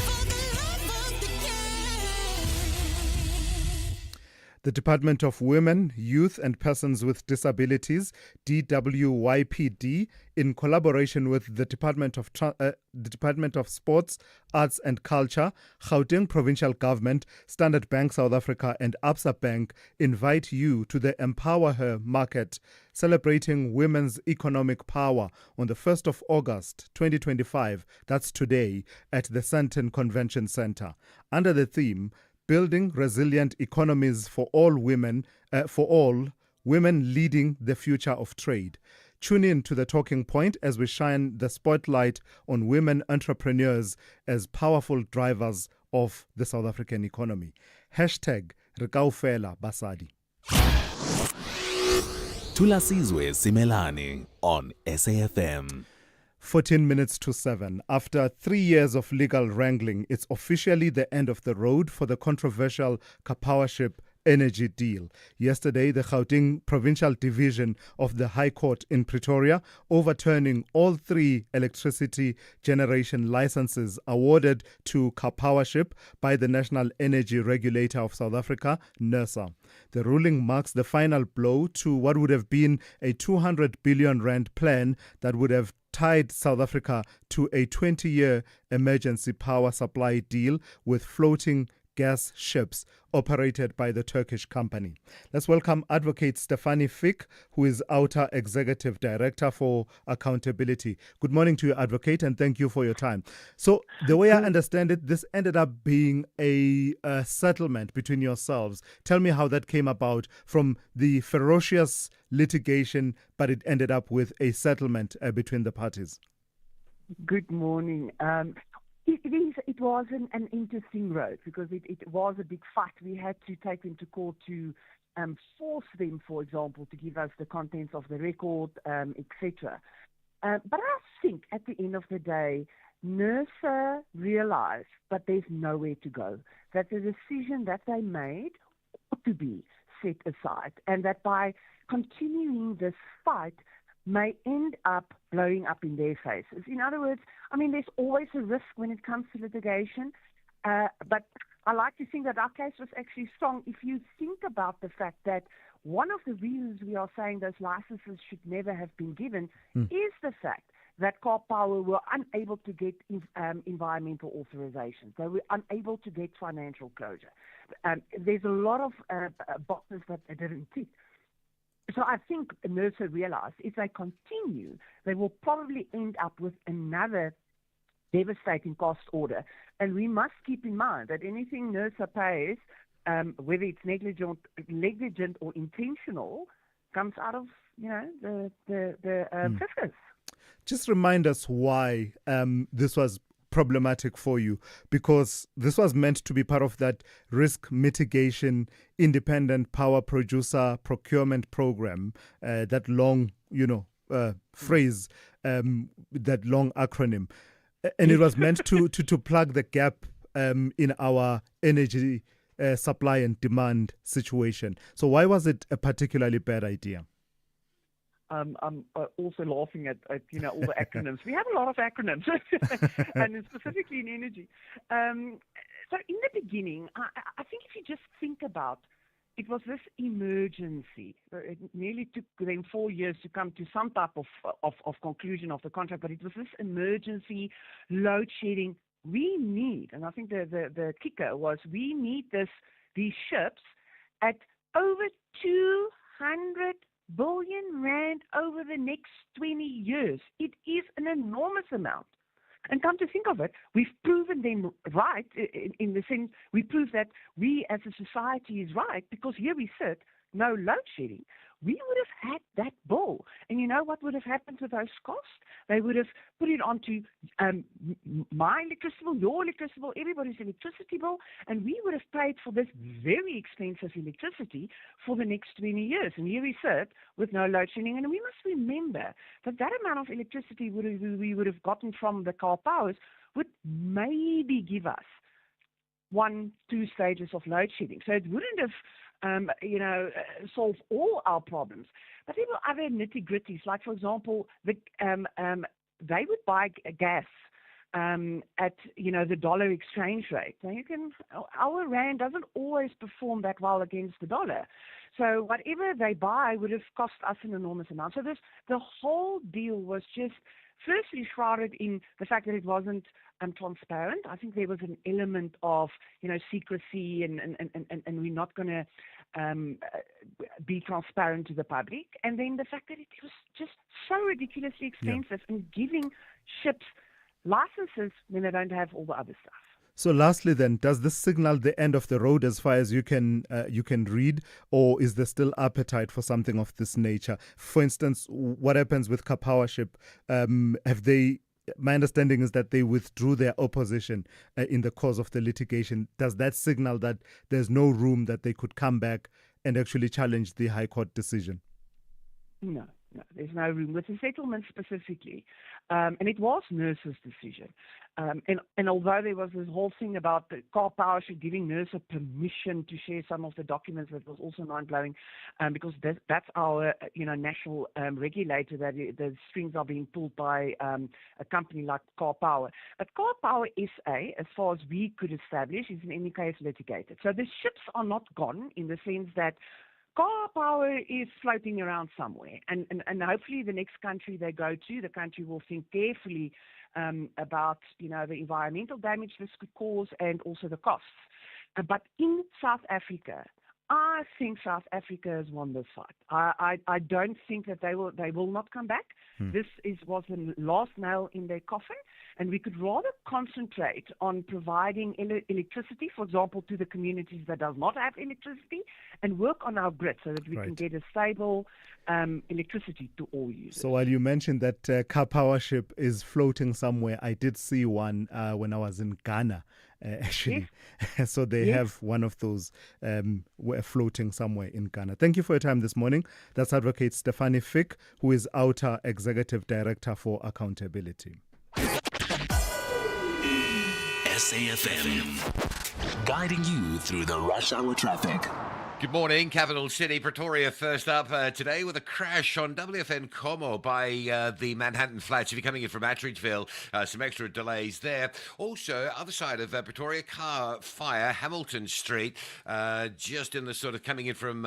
The Department of Women, Youth and Persons with Disabilities, DWYPD, in collaboration with the Department of Sports, Arts and Culture, Gauteng Provincial Government, Standard Bank South Africa and Absa Bank invite you to the Empower Her Market, celebrating women's economic power on the 1st of August 2025, that's today, at the Sandton Convention Center, under the theme, Building Resilient Economies for all women leading the future of trade. Tune in to the talking point as we shine the spotlight on women entrepreneurs as powerful drivers of the South African economy. Hashtag Rekaufela Basadi. Thulasizwe Simelane on SAFM. 14 minutes to 7. After 3 years of legal wrangling, it's officially the end of the road for the controversial Karpowership energy deal. Yesterday, the Gauteng Provincial Division of the High Court in Pretoria overturning all 3 electricity generation licenses awarded to Karpowership by the National Energy Regulator of South Africa, NERSA. The ruling marks the final blow to what would have been a 200 billion rand plan that would have tied South Africa to a 20-year emergency power supply deal with floating gas ships operated by the Turkish company. Let's welcome Advocate Stefanie Fick, who is Outer Executive Director for Accountability. Good morning to you, Advocate, and thank you for your time. So the way I understand it, this ended up being a settlement between yourselves. Tell me how that came about from the ferocious litigation, but it ended up with a settlement between the parties. Good morning. It was an interesting road because it was a big fight. We had to take them to court to force them, for example, to give us the contents of the record, etc. But I think at the end of the day, NERSA realized that there's nowhere to go, that the decision that they made ought to be set aside, and that by continuing this fight, may end up blowing up in their faces. In other words, there's always a risk when it comes to litigation, but I like to think that our case was actually strong. If you think about the fact that one of the reasons we are saying those licenses should never have been given is the fact that Karpower were unable to get environmental authorization. They were unable to get financial closure. There's a lot of boxes that they didn't tick. So I think NERSA realized if they continue, they will probably end up with another devastating cost order. And we must keep in mind that anything NERSA pays, whether it's negligent or intentional, comes out of the fiscus. Just remind us why this was problematic for you, because this was meant to be part of that risk mitigation independent power producer procurement program, that long phrase, that long acronym, and it was meant to plug the gap in our energy supply and demand situation. So why was it a particularly bad idea? I'm also laughing at all the acronyms. We have a lot of acronyms, and specifically in energy. So in the beginning, I think if you just think about, it was this emergency. It nearly took them 4 years to come to some type of conclusion of the contract, but it was this emergency load shedding. We need, and I think the kicker was, we need these ships at over 200 billion rand over the next 20 years. It is an enormous amount. And come to think of it, we've proven them right in the sense we prove that we as a society is right, because here we sit, no load shedding. We would have had that bill. And you know what would have happened to those costs? They would have put it onto my electricity bill, your electricity bill, everybody's electricity bill, and we would have paid for this very expensive electricity for the next 20 years. And here we sit with no load shedding. And we must remember that amount of electricity we would have gotten from the Karpowers would maybe give us 1-2 stages of load shedding. So it wouldn't have solve all our problems. But there were other nitty-gritties, like, for example, they would buy gas at, the dollar exchange rate. Now, our rand doesn't always perform that well against the dollar. So whatever they buy would have cost us an enormous amount. So the whole deal was just firstly shrouded in the fact that it wasn't transparent. I think there was an element of secrecy, and we're not going to be transparent to the public. And then the fact that it was just so ridiculously expensive, and giving ships licenses when they don't have all the other stuff. So lastly then, does this signal the end of the road as far as you can read, or is there still appetite for something of this nature? For instance, what happens with Karpowership? My understanding is that they withdrew their opposition in the course of the litigation. Does that signal that there's no room that they could come back and actually challenge the High Court decision? No, there's no room. With the settlement specifically, and it was NERSA's decision. And although there was this whole thing about the Karpowership giving NERSA permission to share some of the documents, that was also mind-blowing, because that's our national regulator, that the strings are being pulled by a company like Karpower. But Karpower SA, as far as we could establish, is in any case litigated. So the ships are not gone, in the sense that Karpower is floating around somewhere, and hopefully the next country they go to, the country will think carefully about the environmental damage this could cause, and also the costs. But in South Africa, I think South Africa has won this fight. I don't think that they will not come back. This was the last nail in their coffin, and we could rather concentrate on providing electricity, for example, to the communities that does not have electricity, and work on our grid so that we can get a stable electricity to all users. So while you mentioned that Karpowership is floating somewhere, I did see one when I was in Ghana. Actually, yes. So they have one of those floating somewhere in Ghana. Thank you for your time this morning. That's Advocate Stephanie Fick, who is Outer Executive Director for Accountability. SAFM, guiding you through the rush hour traffic. Good morning, capital city Pretoria. First up today with a crash on WFN Como by the Manhattan Flats. If you're coming in from Attridgeville, some extra delays there. Also, other side of Pretoria, car fire, Hamilton Street, just in the sort of coming in from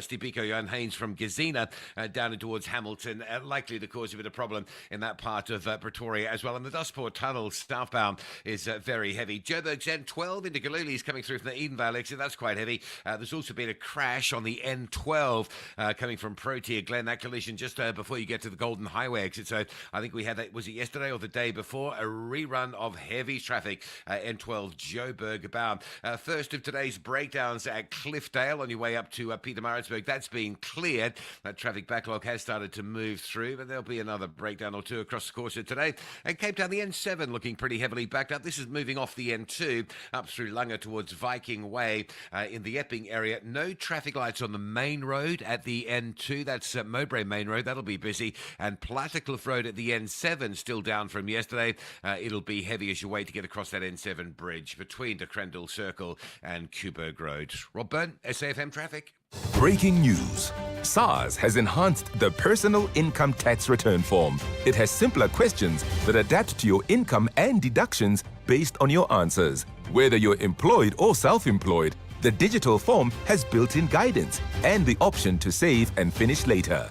Steve Biko, Johan Haynes from Gezina down in towards Hamilton, likely to cause a bit of problem in that part of Pretoria as well. And the Dustport Tunnel southbound is very heavy. Joburg's N12 into Galilee's coming through from the Edenvale exit. That's quite heavy. There's also been a crash on the N12 coming from Protea Glen. That collision just before you get to the Golden Highway exit. So I think we had that, was it yesterday or the day before? A rerun of heavy traffic, N12 Joburg bound. First of today's breakdowns at Cliffdale on your way up to Pietermaritzburg. That's been cleared. That traffic backlog has started to move through, but there'll be another breakdown or two across the course of today. And Cape Town, the N7 looking pretty heavily backed up. This is moving off the N2 up through Langa towards Viking Way in the Epping area. No traffic lights on the main road at the N2. That's Mowbray Main Road. That'll be busy. And Plattercliff Road at the N7 still down from yesterday. It'll be heavy as you wait to get across that N7 bridge between De Crendel Circle and Kuberg Road. Rob Byrne, SAFM Traffic. Breaking news. SARS has enhanced the personal income tax return form. It has simpler questions that adapt to your income and deductions based on your answers. Whether you're employed or self-employed, the digital form has built-in guidance and the option to save and finish later.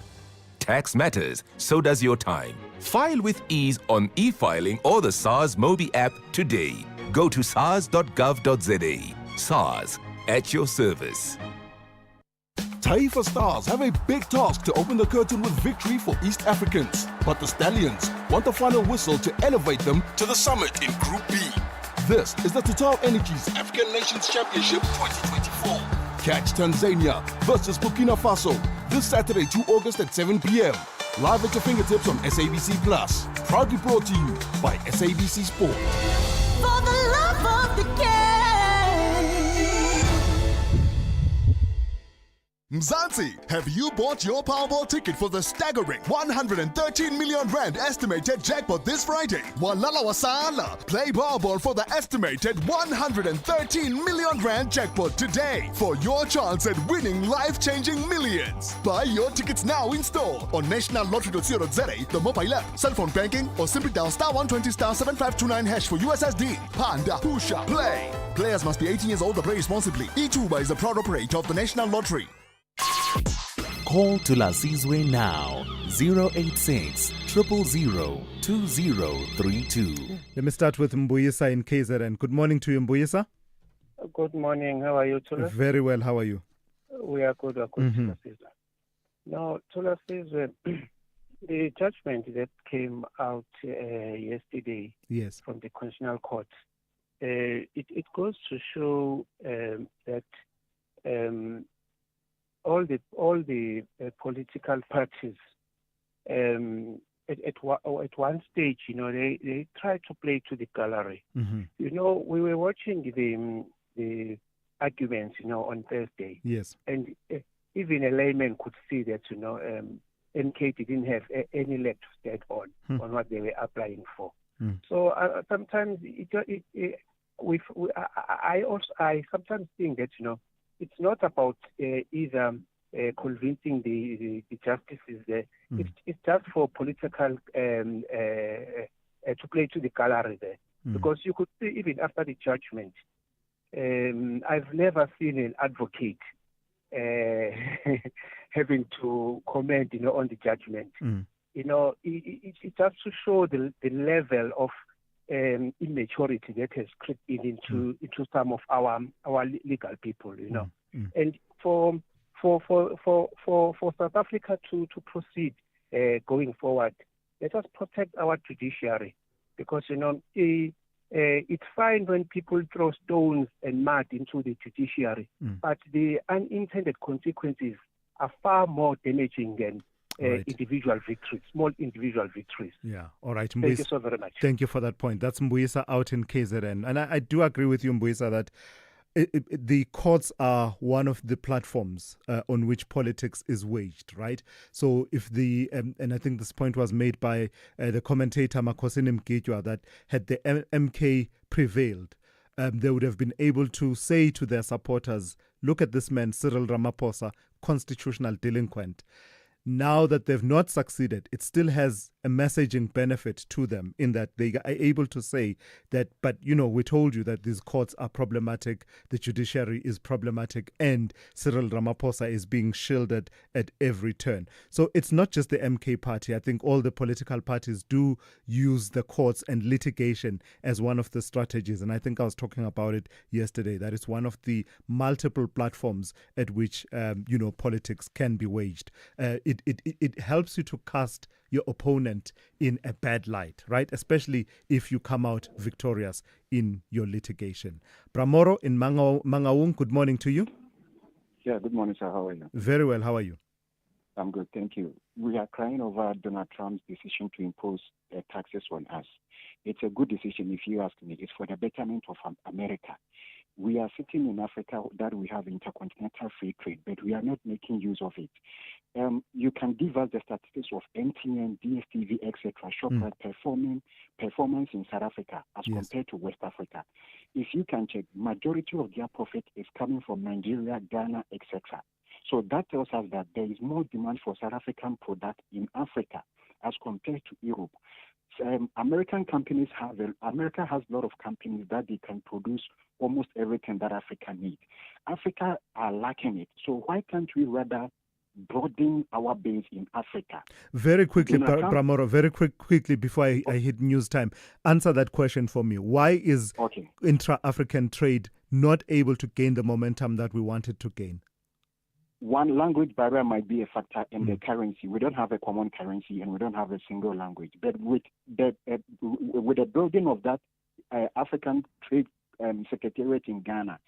Tax matters, so does your time. File with ease on e-filing or the SARS Mobi app today. Go to sars.gov.za. SARS, at your service. Taifa Stars have a big task to open the curtain with victory for East Africans. But the Stallions want the final whistle to elevate them to the summit in Group B. This is the Total Energies African Nations Championship 2024. Catch Tanzania versus Burkina Faso this Saturday, 2 August at 7 p.m. Live at your fingertips on SABC Plus. Proudly brought to you by SABC Sport. For the love of the game. Mzansi, have you bought your Powerball ticket for the staggering 113 million rand estimated jackpot this Friday? Walala wasala. Play Powerball for the estimated 113 million rand jackpot today for your chance at winning life-changing millions. Buy your tickets now in store on nationallottery.co.za, the mobile app, cell phone banking, or simply dial *120 *7529 hash for USSD. Panda, Pusha, play. Players must be 18 years old or play responsibly. E2 is a proud operator of the National Lottery. Call Thulasizwe now. 086 000 2032. Let me start with Mbuyisa in KZN. Good morning to you, Mbuyisa. Good morning. How are you, Tula? Very well. How are you? We are good. Thulasizwe. Now, Thulasizwe, the judgment that came out yesterday from the Constitutional Court, it goes to show that all the political parties at one stage, they try to play to the gallery. Mm-hmm. We were watching the arguments, on Thursday. Yes. And even a layman could see that, MK didn't have any leg to stand on what they were applying for. So sometimes I sometimes think that, it's not about either convincing the justices there. It's just for political to play to the gallery there. Because you could see even after the judgment, I've never seen an advocate having to comment, on the judgment. It's just to show the level of immaturity that has crept into some of our legal people, And for South Africa to proceed going forward, let us protect our judiciary, because it's fine when people throw stones and mud into the judiciary, but the unintended consequences are far more damaging than individual victories, small individual victories. Yeah, all right. Thank you so very much. Thank you for that point. That's Mbuyisa out in KZN. And I do agree with you, Mbuyisa, that the courts are one of the platforms on which politics is waged, right? So if and I think this point was made by the commentator Makosini Mkitjwa, that had the MK prevailed, they would have been able to say to their supporters, look at this man, Cyril Ramaphosa, constitutional delinquent. Now that they've not succeeded, it still has a messaging benefit to them in that they are able to say that, but we told you that these courts are problematic, the judiciary is problematic, and Cyril Ramaphosa is being shielded at every turn. So it's not just the MK party. I think all the political parties do use the courts and litigation as one of the strategies. And I think I was talking about it yesterday, that it's one of the multiple platforms at which, politics can be waged. It helps you to cast your opponent in a bad light, right? Especially if you come out victorious in your litigation. Bramoro in Mangaung, good morning to you. Yeah, good morning, sir. How are you? Very well. How are you? I'm good, thank you. We are crying over Donald Trump's decision to impose taxes on us. It's a good decision, if you ask me. It's for the betterment of America. We are sitting in Africa that we have intercontinental free trade, but we are not making use of it. You can give us the statistics of MTN, DSTV, etc., Shoprite performance in South Africa as compared to West Africa. If you can check, majority of their profit is coming from Nigeria, Ghana, etc. So that tells us that there is more demand for South African product in Africa as compared to Europe. America has a lot of companies that they can produce almost everything that Africa needs. Africa are lacking it. So why can't we rather broaden our base in Africa? Very quickly, Bramoro, very quickly before I hit news time, answer that question for me. Why is intra-African trade not able to gain the momentum that we wanted to gain? One, language barrier might be a factor in the currency. We don't have a common currency and we don't have a single language. But with the building of that African Trade Secretariat in Ghana,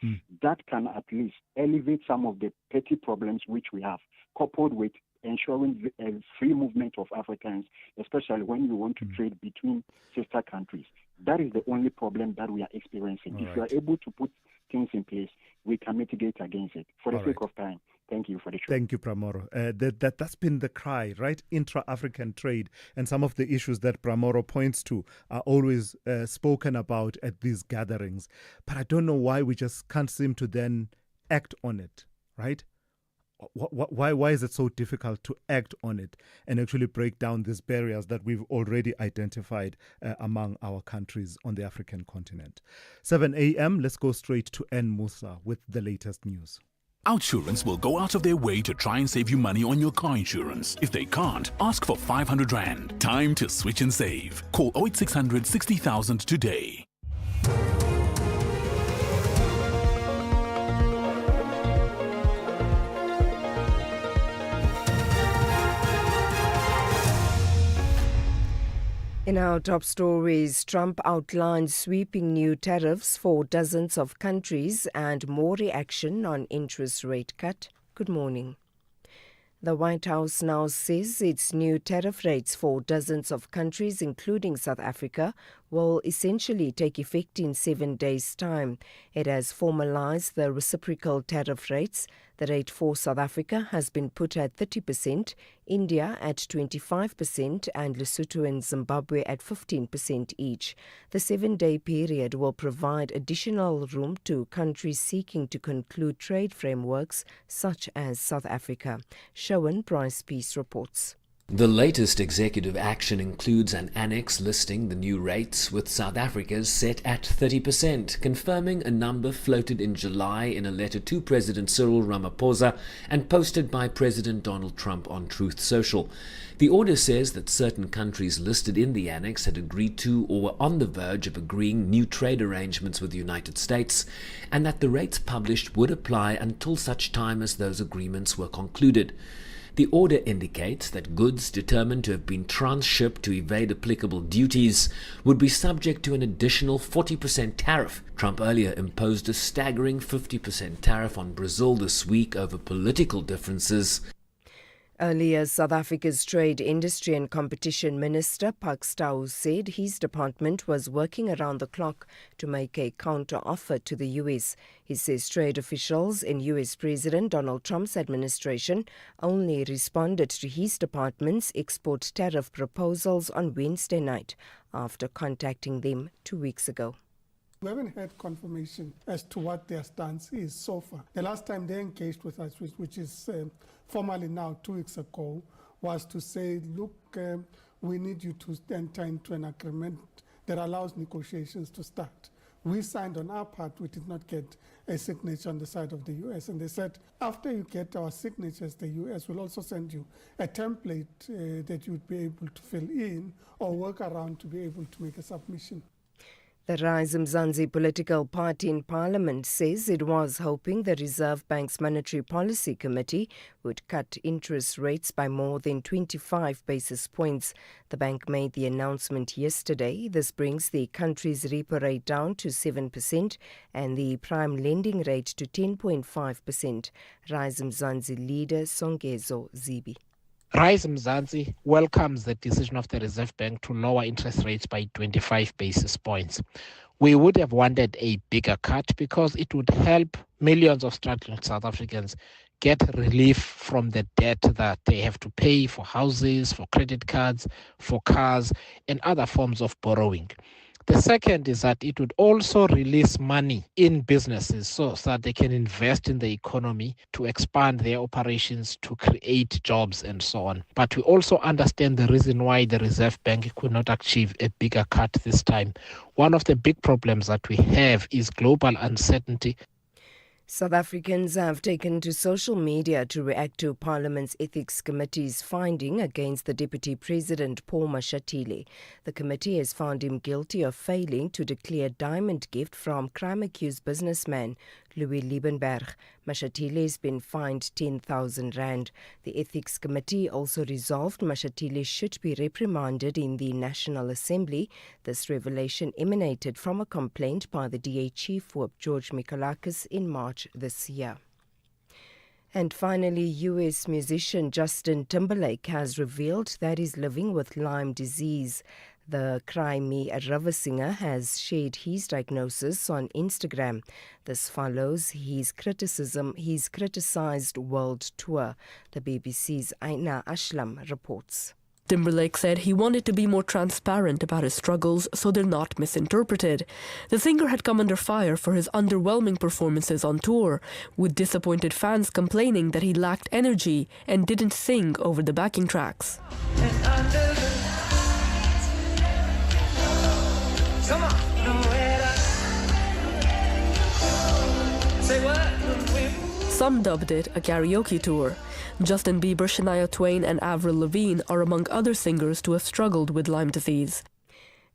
that can at least elevate some of the petty problems which we have, coupled with ensuring free movement of Africans, especially when we want to trade between sister countries. That is the only problem that we are experiencing. If we are able to put things in place, we can mitigate against it. For the sake of time, thank you for the show. Thank you, Bramoro. That's been the cry, right? Intra-African trade, and some of the issues that Bramoro points to are always spoken about at these gatherings. But I don't know why we just can't seem to then act on it, right? Why is it so difficult to act on it and actually break down these barriers that we've already identified among our countries on the African continent? 7 a.m., let's go straight to N. Musa with the latest news. Outsurance will go out of their way to try and save you money on your car insurance. If they can't, ask for 500 Rand. Time to switch and save. Call 08600 60,000 today. In our top stories, Trump outlines sweeping new tariffs for dozens of countries and more reaction on interest rate cut. Good morning. The White House now says its new tariff rates for dozens of countries, including South Africa, will essentially take effect in 7 days' time. It has formalized the reciprocal tariff rates. The rate for South Africa has been put at 30%, India at 25%, and Lesotho and Zimbabwe at 15% each. The 7-day period will provide additional room to countries seeking to conclude trade frameworks such as South Africa. Showan Bryce Peace reports. The latest executive action includes an annex listing the new rates, with South Africa's set at 30%, confirming a number floated in July in a letter to President Cyril Ramaphosa and posted by President Donald Trump on Truth Social. The order says that certain countries listed in the annex had agreed to or were on the verge of agreeing new trade arrangements with the United States, and that the rates published would apply until such time as those agreements were concluded. The order indicates that goods determined to have been transshipped to evade applicable duties would be subject to an additional 40% tariff. Trump earlier imposed a staggering 50% tariff on Brazil this week over political differences. Earlier, South Africa's Trade, Industry and Competition Minister, Pak Stau, said his department was working around the clock to make a counter-offer to the U.S. He says trade officials in U.S. President Donald Trump's administration only responded to his department's export tariff proposals on Wednesday night after contacting them 2 weeks ago. We haven't had confirmation as to what their stance is so far. The last time they engaged with us, which is formally now 2 weeks ago, was to say, look, we need you to enter into an agreement that allows negotiations to start. We signed on our part, we did not get a signature on the side of the US. And they said, after you get our signatures, the US will also send you a template that you'd be able to fill in or work around to be able to make a submission. The Rise Mzansi political party in Parliament says it was hoping the Reserve Bank's Monetary Policy Committee would cut interest rates by more than 25 basis points. The bank made the announcement yesterday. This brings the country's repo rate down to 7% and the prime lending rate to 10.5%. Rise Mzansi leader Songezo Zibi. Rise Mzansi welcomes the decision of the Reserve Bank to lower interest rates by 25 basis points. We would have wanted a bigger cut because it would help millions of struggling South Africans get relief from the debt that they have to pay for houses, for credit cards, for cars, and other forms of borrowing. The second is that it would also release money in businesses so that they can invest in the economy to expand their operations, to create jobs and so on. But we also understand the reason why the Reserve Bank could not achieve a bigger cut this time. One of the big problems that we have is global uncertainty. South Africans have taken to social media to react to Parliament's Ethics Committee's finding against the Deputy President Paul Mashatile. The committee has found him guilty of failing to declare diamond gift from crime-accused businessman Louis Liebenberg. Mashatile has been fined 10,000 rand. The Ethics Committee also resolved Mashatile should be reprimanded in the National Assembly. This revelation emanated from a complaint by the DA Chief Whip George Mikalakis in March this year. And finally, US musician Justin Timberlake has revealed that he's living with Lyme disease. The Cry Me a River singer has shared his diagnosis on Instagram. This follows his criticized world tour. The BBC's Aina Ashlam reports. Timberlake said he wanted to be more transparent about his struggles so they're not misinterpreted. The singer had come under fire for his underwhelming performances on tour, with disappointed fans complaining that he lacked energy and didn't sing over the backing tracks. Some dubbed it a karaoke tour. Justin Bieber, Shania Twain and Avril Lavigne are among other singers to have struggled with Lyme disease.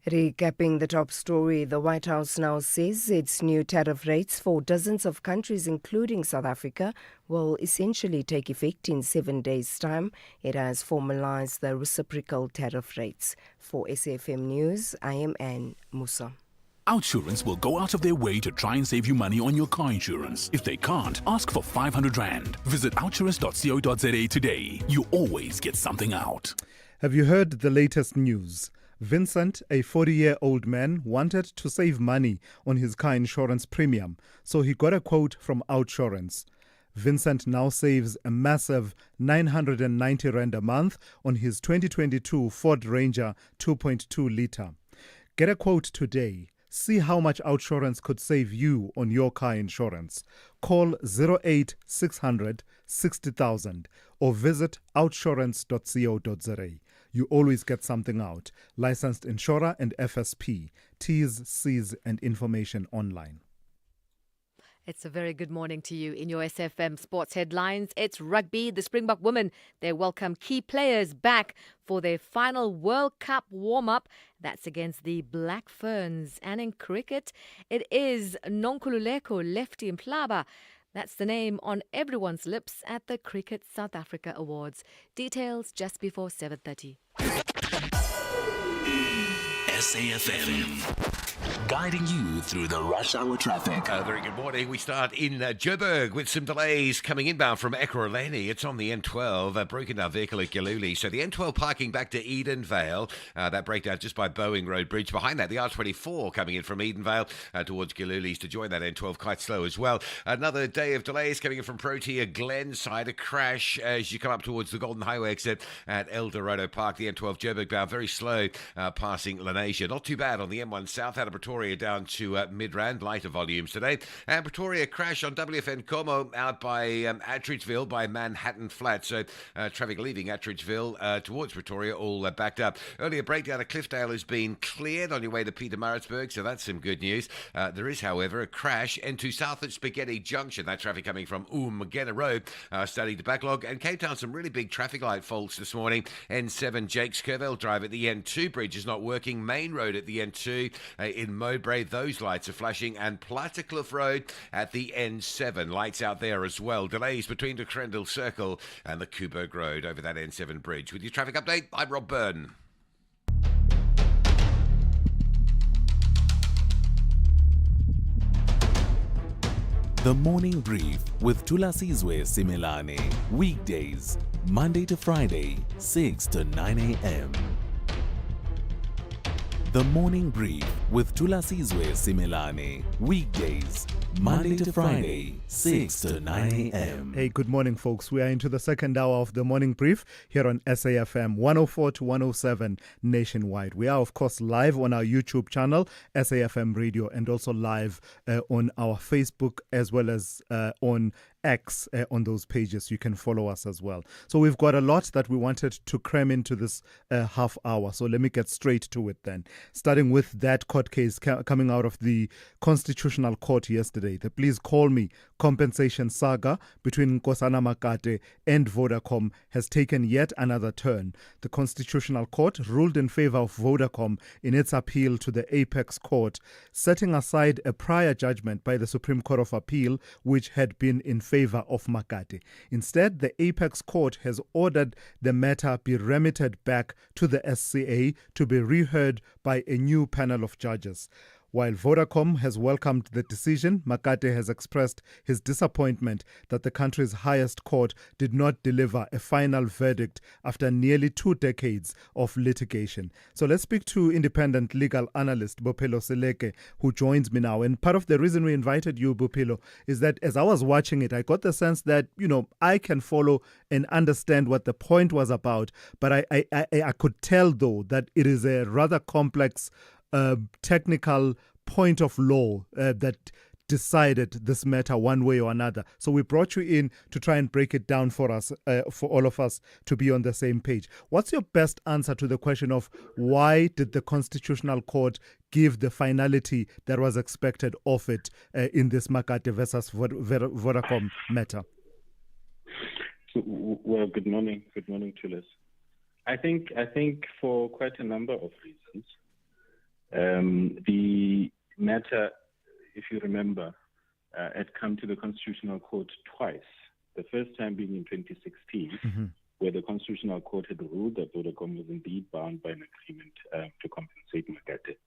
Recapping the top story, the White House now says its new tariff rates for dozens of countries, including South Africa, will essentially take effect in 7 days' time. It has formalized the reciprocal tariff rates. For SAFM News, I am Anne Musa. Outsurance will go out of their way to try and save you money on your car insurance. If they can't, ask for 500 Rand. Visit outsurance.co.za today. You always get something out. Have you heard the latest news? Vincent, a 40-year-old man, wanted to save money on his car insurance premium, so he got a quote from Outsurance. Vincent now saves a massive 990 Rand a month on his 2022 Ford Ranger 2.2 litre. Get a quote today. See how much Outsurance could save you on your car insurance. Call 08600 60,000 or visit outsurance.co.za. You always get something out. Licensed insurer and FSP. T's, C's and information online. It's a very good morning to you in your SFM Sports Headlines. It's rugby. The Springbok women, they welcome key players back for their final World Cup warm-up. That's against the Black Ferns. And in cricket, it is Nonkululeko Lefty Mhlaba. That's the name on everyone's lips at the Cricket South Africa Awards. Details just before 7:30. SAFM. Guiding you through the rush hour traffic. Very good morning. We start in Joburg with some delays coming inbound from Ekurhuleni. It's on the N12, a broken down vehicle at Giluli. So the N12 parking back to Edenvale. That breakdown just by Boeing Road Bridge. Behind that, the R24 coming in from Edenvale towards Giluli's to join that N12 quite slow as well. Another day of delays coming in from Protea Glenside. A crash as you come up towards the Golden Highway exit at El Dorado Park. The N12 Joburg bound very slow passing Lenasia. Not too bad on the M1 South out of Pretoria Pretoria down to Midrand, lighter volumes today. And Pretoria crash on WFN Como out by Attridgeville by Manhattan Flat. So traffic leaving Attridgeville towards Pretoria all backed up. Earlier breakdown at Cliffdale has been cleared on your way to Pietermaritzburg, so that's some good news. There is, however, a crash into south at Spaghetti Junction. That traffic coming from Umgena Road, starting to backlog. And Cape Town, some really big traffic light faults this morning. N7 Jakes Curville Drive at the N2 bridge is not working. Main Road at the N2 in Mowbray, those lights are flashing. And Plattekloof Road at the N7, lights out there as well. Delays between the Crendell Circle and the Kuburg Road over that N7 bridge. With your traffic update, I'm Rob Byrne. The Morning Brief with Thulasizwe Simelane. Weekdays, Monday to Friday, 6 to 9 a.m. The Morning Brief with Thulasizwe Simelane. Weekdays, Monday to Friday, 6 to 9 a.m. Hey, good morning, folks. We are into the second hour of the Morning Brief here on SAFM 104 to 107 nationwide. We are, of course, live on our YouTube channel, SAFM Radio, and also live on our Facebook as well as on X on those pages. You can follow us as well. So we've got a lot that we wanted to cram into this half hour. So let me get straight to it then. Starting with that court case coming out of the Constitutional Court yesterday. The Please Call Me compensation saga between Nkosana Makate and Vodacom has taken yet another turn. The Constitutional Court ruled in favor of Vodacom in its appeal to the Apex Court, setting aside a prior judgment by the Supreme Court of Appeal which had been in favor of Makate. Instead, the Apex Court has ordered the matter be remitted back to the SCA to be reheard by a new panel of judges. While Vodacom has welcomed the decision, Makate has expressed his disappointment that the country's highest court did not deliver a final verdict after nearly 2 decades of litigation. So let's speak to independent legal analyst Bophelo Seleke, who joins me now. And part of the reason we invited you, Bophelo, is that as I was watching it, I got the sense that, I can follow and understand what the point was about. But I could tell, though, that it is a rather complex technical point of law that decided this matter one way or another. So we brought you in to try and break it down for us, for all of us to be on the same page. What's your best answer to the question of why did the Constitutional Court give the finality that was expected of it in this Makate versus Vodacom matter? Well, good morning. Good morning, Thulas. I think for quite a number of reasons, the matter, if you remember, had come to the Constitutional Court twice. The first time being in 2016, where the Constitutional Court had ruled that Vodacom was indeed bound by an agreement to compensate Makate.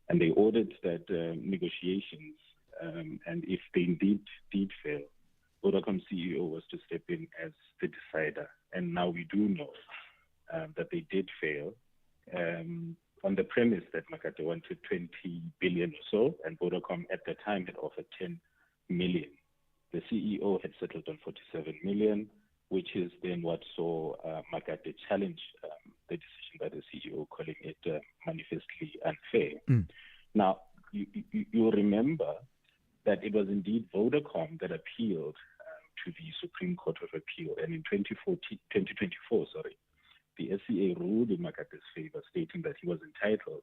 And they ordered that negotiations, and if they indeed did fail, Vodacom CEO was to step in as the decider. And now we do know that they did fail. On the premise that Makate wanted 20 billion or so, and Vodacom at the time had offered 10 million. The CEO had settled on 47 million, which is then what saw Makate challenge the decision by the CEO, calling it manifestly unfair. Now, you'll remember that it was indeed Vodacom that appealed to the Supreme Court of Appeal, and in 2024, the SCA ruled in Makate's favor, stating that he was entitled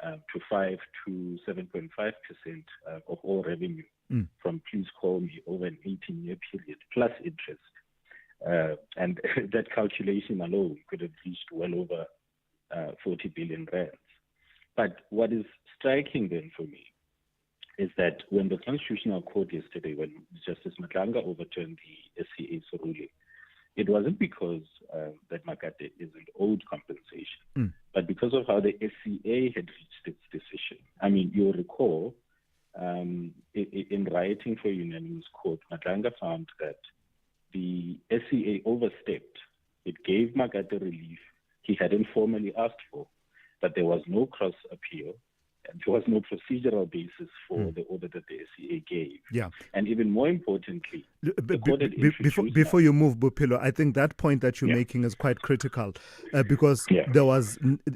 to 5 to 7.5% of all revenue from Please Call Me over an 18-year period, plus interest. And that calculation alone could have reached well over 40 billion rands. But what is striking then for me is that when the Constitutional Court yesterday, when Justice Matlanga overturned the SCA's ruling, it wasn't because that Makate isn't owed compensation, but because of how the SCA had reached its decision. I mean, you'll recall, in writing for a unanimous court, Matlanga found that the SCA overstepped. It gave Makate relief he hadn't formally asked for, but there was no cross appeal, There was no procedural basis for the order that the SCA gave. Yeah. And even more importantly, the court had before you move, Bophelo, I think that point that you're making is quite critical because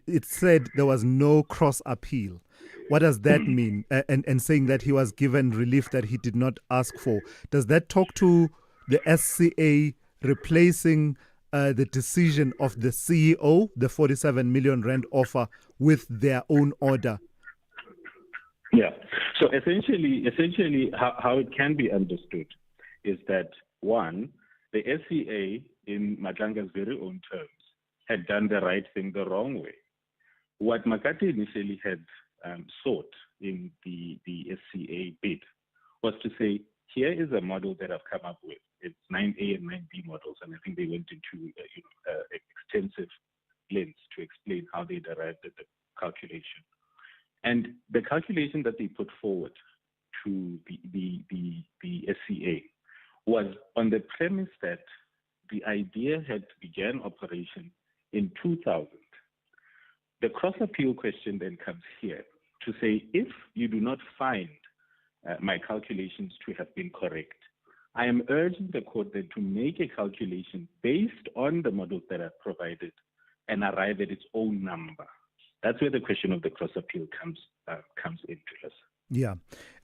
it said there was no cross appeal. What does that mean? And saying that he was given relief that he did not ask for. Does that talk to the SCA replacing the decision of the CEO, the 47 million rand offer, with their own order? Yeah. So essentially how it can be understood is that, one, the SCA, in Matlanga's very own terms, had done the right thing the wrong way. What Makate initially had sought in the SCA bid was to say, here is a model that I've come up with. It's 9A and 9B models, and I think they went into extensive lengths to explain how they derived the calculation. And the calculation that they put forward to the SCA was on the premise that the idea had began operation in 2000. The cross-appeal question then comes here to say, if you do not find my calculations to have been correct, I am urging the court then to make a calculation based on the models that I've provided and arrive at its own number. That's where the question of the cross-appeal comes into us. Yeah.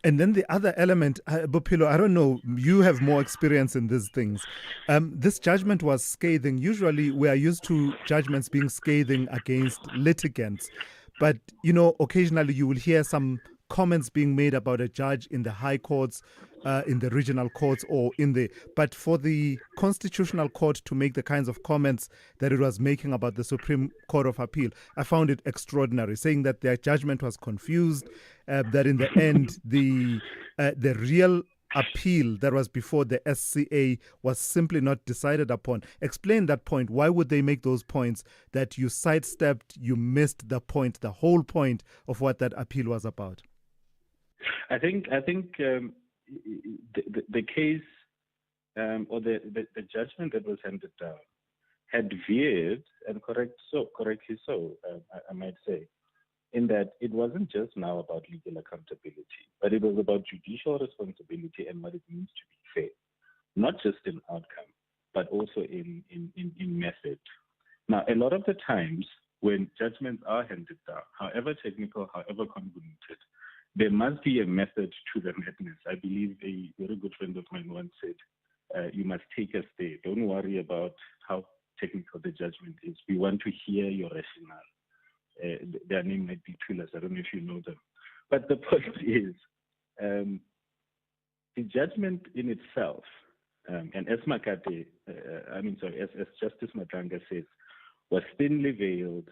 And then the other element, Bophelo, I don't know, you have more experience in these things. This judgment was scathing. Usually we are used to judgments being scathing against litigants. But, occasionally you will hear some comments being made about a judge in the high courts, in the regional courts, but for the Constitutional Court to make the kinds of comments that it was making about the Supreme Court of Appeal, I found it extraordinary, saying that their judgment was confused, that in the end the real appeal that was before the SCA was simply not decided upon. Explain that point. Why would they make those points that you sidestepped, you missed the point, the whole point of what that appeal was about? I think the case or the judgment that was handed down had veered, and correctly so, I might say, in that it wasn't just now about legal accountability, but it was about judicial responsibility and what it means to be fair, not just in outcome, but also in method. Now, a lot of the times when judgments are handed down, however technical, however convoluted, there must be a method to the madness. I believe a very good friend of mine once said, you must take us there. Don't worry about how technical the judgment is. We want to hear your rationale. Their name might be Thulasizwe. I don't know if you know them. But the point is, the judgment in itself, and as Makate, as Justice Matlanga says, was thinly veiled,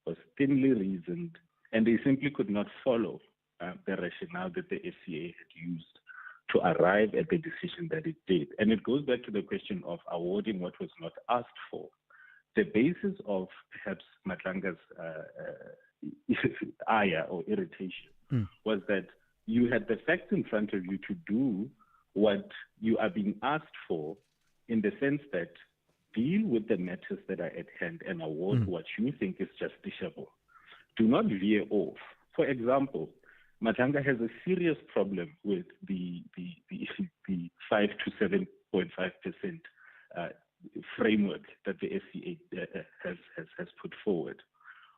was thinly reasoned, and they simply could not follow the rationale that the SCA had used to arrive at the decision that it did. And it goes back to the question of awarding what was not asked for. The basis of perhaps Matlanga's ire or irritation was that you had the facts in front of you to do what you are being asked for, in the sense that deal with the matters that are at hand and award what you think is justiciable. Do not veer off. For example, Matlanga has a serious problem with the 5 to 7.5% framework that the SCA has put forward.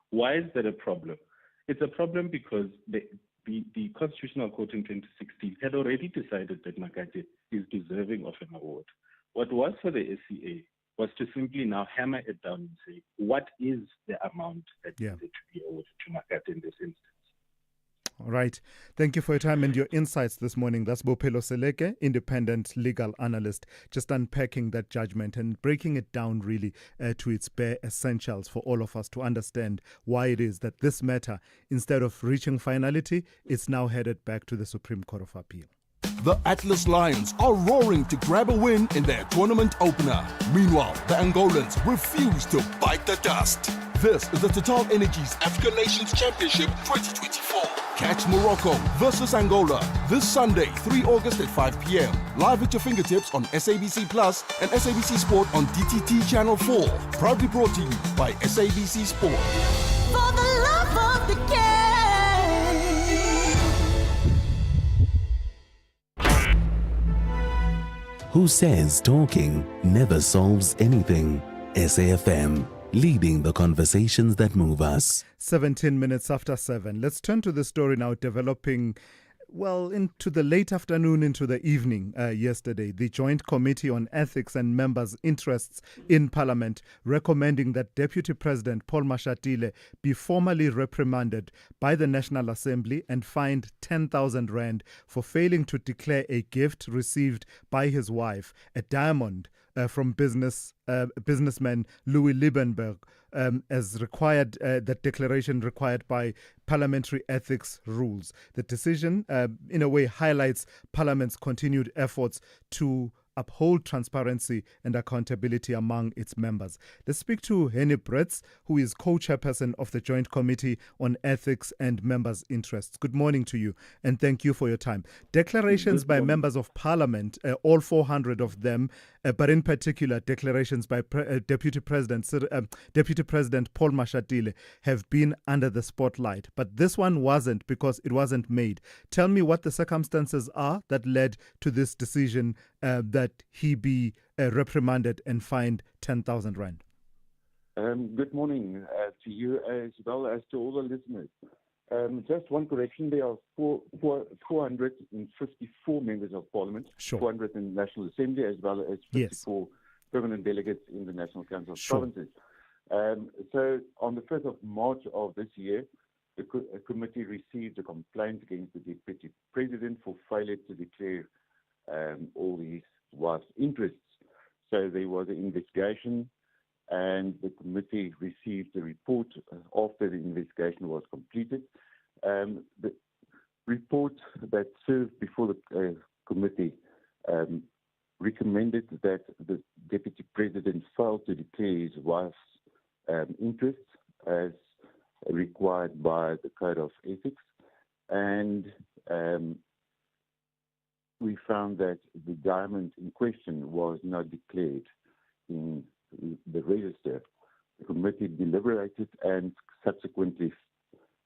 Why is that a problem? It's a problem because the Constitutional Court in 2016 had already decided that Makate is deserving of an award. What was for the SCA was to simply now hammer it down and say, what is the amount that needed to be awarded to Makate in this instance? All right. Thank you for your time and your insights this morning. That's Bophelo Seleke, independent legal analyst, just unpacking that judgment and breaking it down really to its bare essentials for all of us to understand why it is that this matter, instead of reaching finality, is now headed back to the Supreme Court of Appeal. The Atlas Lions are roaring to grab a win in their tournament opener. Meanwhile, the Angolans refuse to bite the dust. This is the Total Energies African Nations Championship 2024. Catch Morocco versus Angola this Sunday, 3 August at 5 p.m. Live at your fingertips on SABC Plus and SABC Sport on DTT Channel 4. Proudly brought to you by SABC Sport. For the love of the game. who says talking never solves anything. SAFM, leading the conversations that move us. 17 minutes after 7. Let's turn to the story now developing, well, into the late afternoon, into the evening yesterday. The Joint Committee on Ethics and Members' Interests in Parliament recommending that Deputy President Paul Mashatile be formally reprimanded by the National Assembly and fined 10,000 rand for failing to declare a gift received by his wife, a diamond, from businessman Louis Liebenberg, as required, that declaration required by parliamentary ethics rules. The decision, in a way, highlights Parliament's continued efforts to uphold transparency and accountability among its members. Let's speak to Henny Bretz, who is co-chairperson of the Joint Committee on Ethics and Members' Interests. Good morning to you, and thank you for your time. Declarations by members of Parliament, all 400 of them, but in particular declarations by Deputy President Paul Mashatile have been under the spotlight. But this one wasn't, because it wasn't made. Tell me what the circumstances are that led to this decision that he be reprimanded and fined 10,000 rand. Good morning to you as well as to all the listeners. Just one correction, there are 454 members of Parliament, sure. 400 in the National Assembly, as well as 54 permanent delegates in the National Council of Provinces. So on the 1st of March of this year, the committee received a complaint against the Deputy President for failure to declare all his wife's interests. So there was an investigation, and the committee received a report after the investigation was completed. The report that served before the committee recommended that the Deputy President failed to declare his wife's interests as required by the Code of Ethics, and we found that the diamond in question was not declared in the register. The committee deliberated and subsequently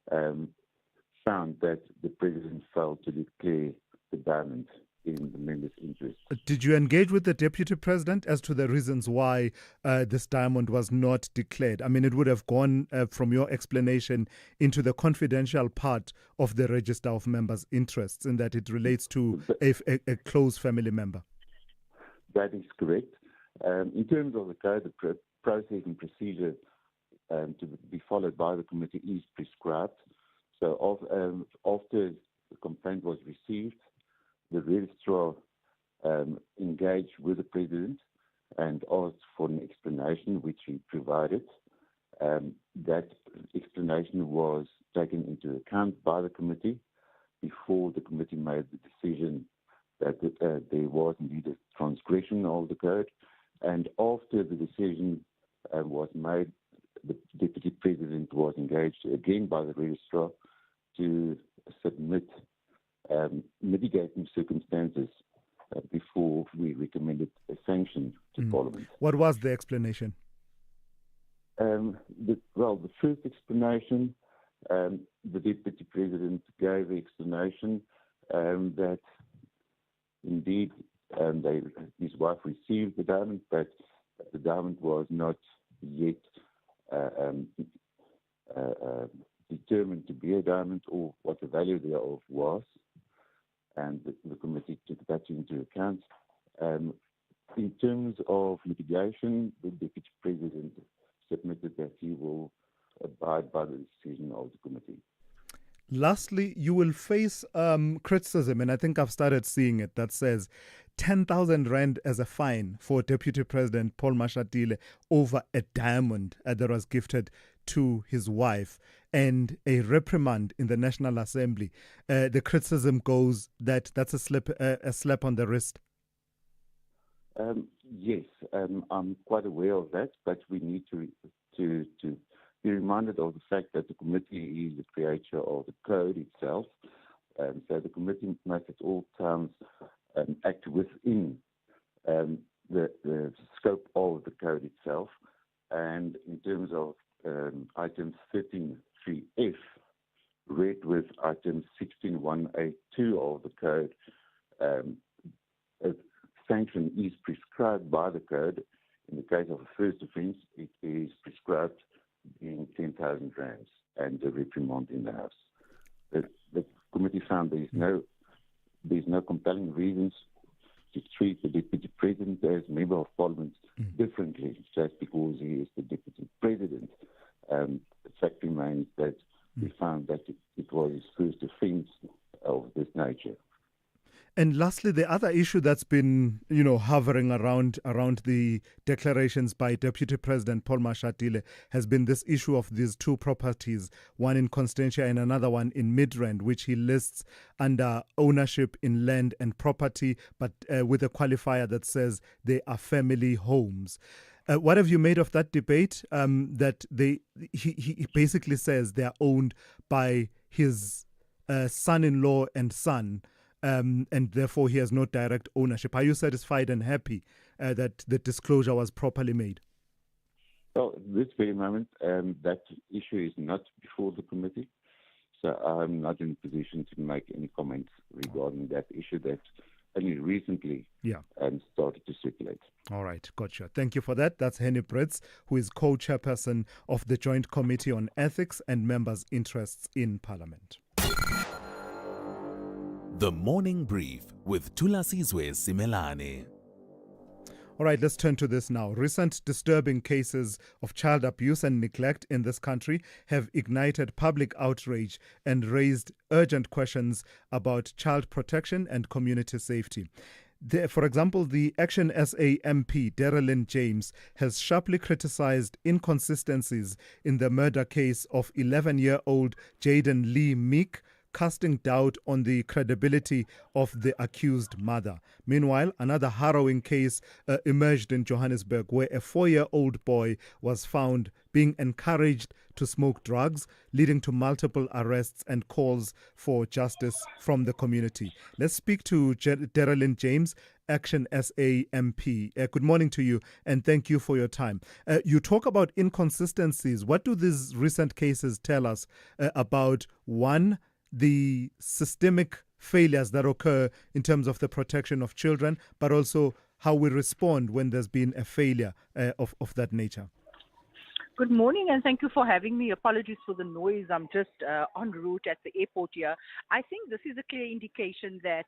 found that the President failed to declare the diamond in the members' interest. Did you engage with the Deputy President as to the reasons why this diamond was not declared? I mean, it would have gone, from your explanation, into the confidential part of the Register of Members' Interests, in that it relates to a close family member. That is correct. In terms of the code, the process and procedure to be followed by the committee is prescribed. So after the complaint was received, the registrar engaged with the President and asked for an explanation, which he provided. That explanation was taken into account by the committee before the committee made the decision that there was indeed a transgression of the code. And after the decision was made, the Deputy President was engaged again by the registrar to submit mitigating circumstances before we recommended a sanction to Parliament. What was the explanation? The first explanation, the Deputy President gave the explanation that indeed his wife received the diamond, but the diamond was not yet determined to be a diamond or what the value thereof was. And the committee took that into account. In terms of litigation, the Deputy President submitted that he will abide by the decision of the committee. Lastly, you will face criticism, and I think I've started seeing it, that says 10,000 rand as a fine for Deputy President Paul Mashatile over a diamond that was gifted to his wife, and a reprimand in the National Assembly. The criticism goes that that's a slap on the wrist. Yes, I'm quite aware of that, but we need to be reminded of the fact that the committee is the creator of the code itself. So the committee must at all times act within the scope of the code itself. And in terms of item 13.3f, read with item 16.182 of the code, sanction is prescribed by the code. In the case of a first offence, it is prescribed being 10,000 rands and a reprimand in the house. The committee found there's no compelling reasons to treat the Deputy President as Member of Parliament differently just because he is the Deputy President. The fact remains that we found that it was his first offence of this nature. And lastly, the other issue that's been, hovering around the declarations by Deputy President Paul Mashatile has been this issue of these two properties, one in Constantia and another one in Midrand, which he lists under ownership in land and property, but with a qualifier that says they are family homes. What have you made of that debate? That he basically says they are owned by his son-in-law and son. And therefore he has no direct ownership. Are you satisfied and happy that the disclosure was properly made? Well, at this very moment, that issue is not before the committee, so I'm not in a position to make any comments regarding that issue that only recently started to circulate. All right, gotcha. Thank you for that. That's Henny Brits, who is co-chairperson of the Joint Committee on Ethics and Members' Interests in Parliament. The Morning Brief with Thulasizwe Simelane. All right, let's turn to this now. Recent disturbing cases of child abuse and neglect in this country have ignited public outrage and raised urgent questions about child protection and community safety. For example, the Action SA MP, Darylyn James, has sharply criticized inconsistencies in the murder case of 11-year-old Jaden Lee Meek, casting doubt on the credibility of the accused mother. Meanwhile, another harrowing case emerged in Johannesburg where a 4-year-old boy was found being encouraged to smoke drugs, leading to multiple arrests and calls for justice from the community. Let's speak to Darylyn James, Action SA MP. Good morning to you and thank you for your time. You talk about inconsistencies. What do these recent cases tell us about, one, the systemic failures that occur in terms of the protection of children, but also how we respond when there's been a failure of that nature? Good morning and thank you for having me. Apologies for the noise. I'm just en route at the airport here. I think this is a clear indication that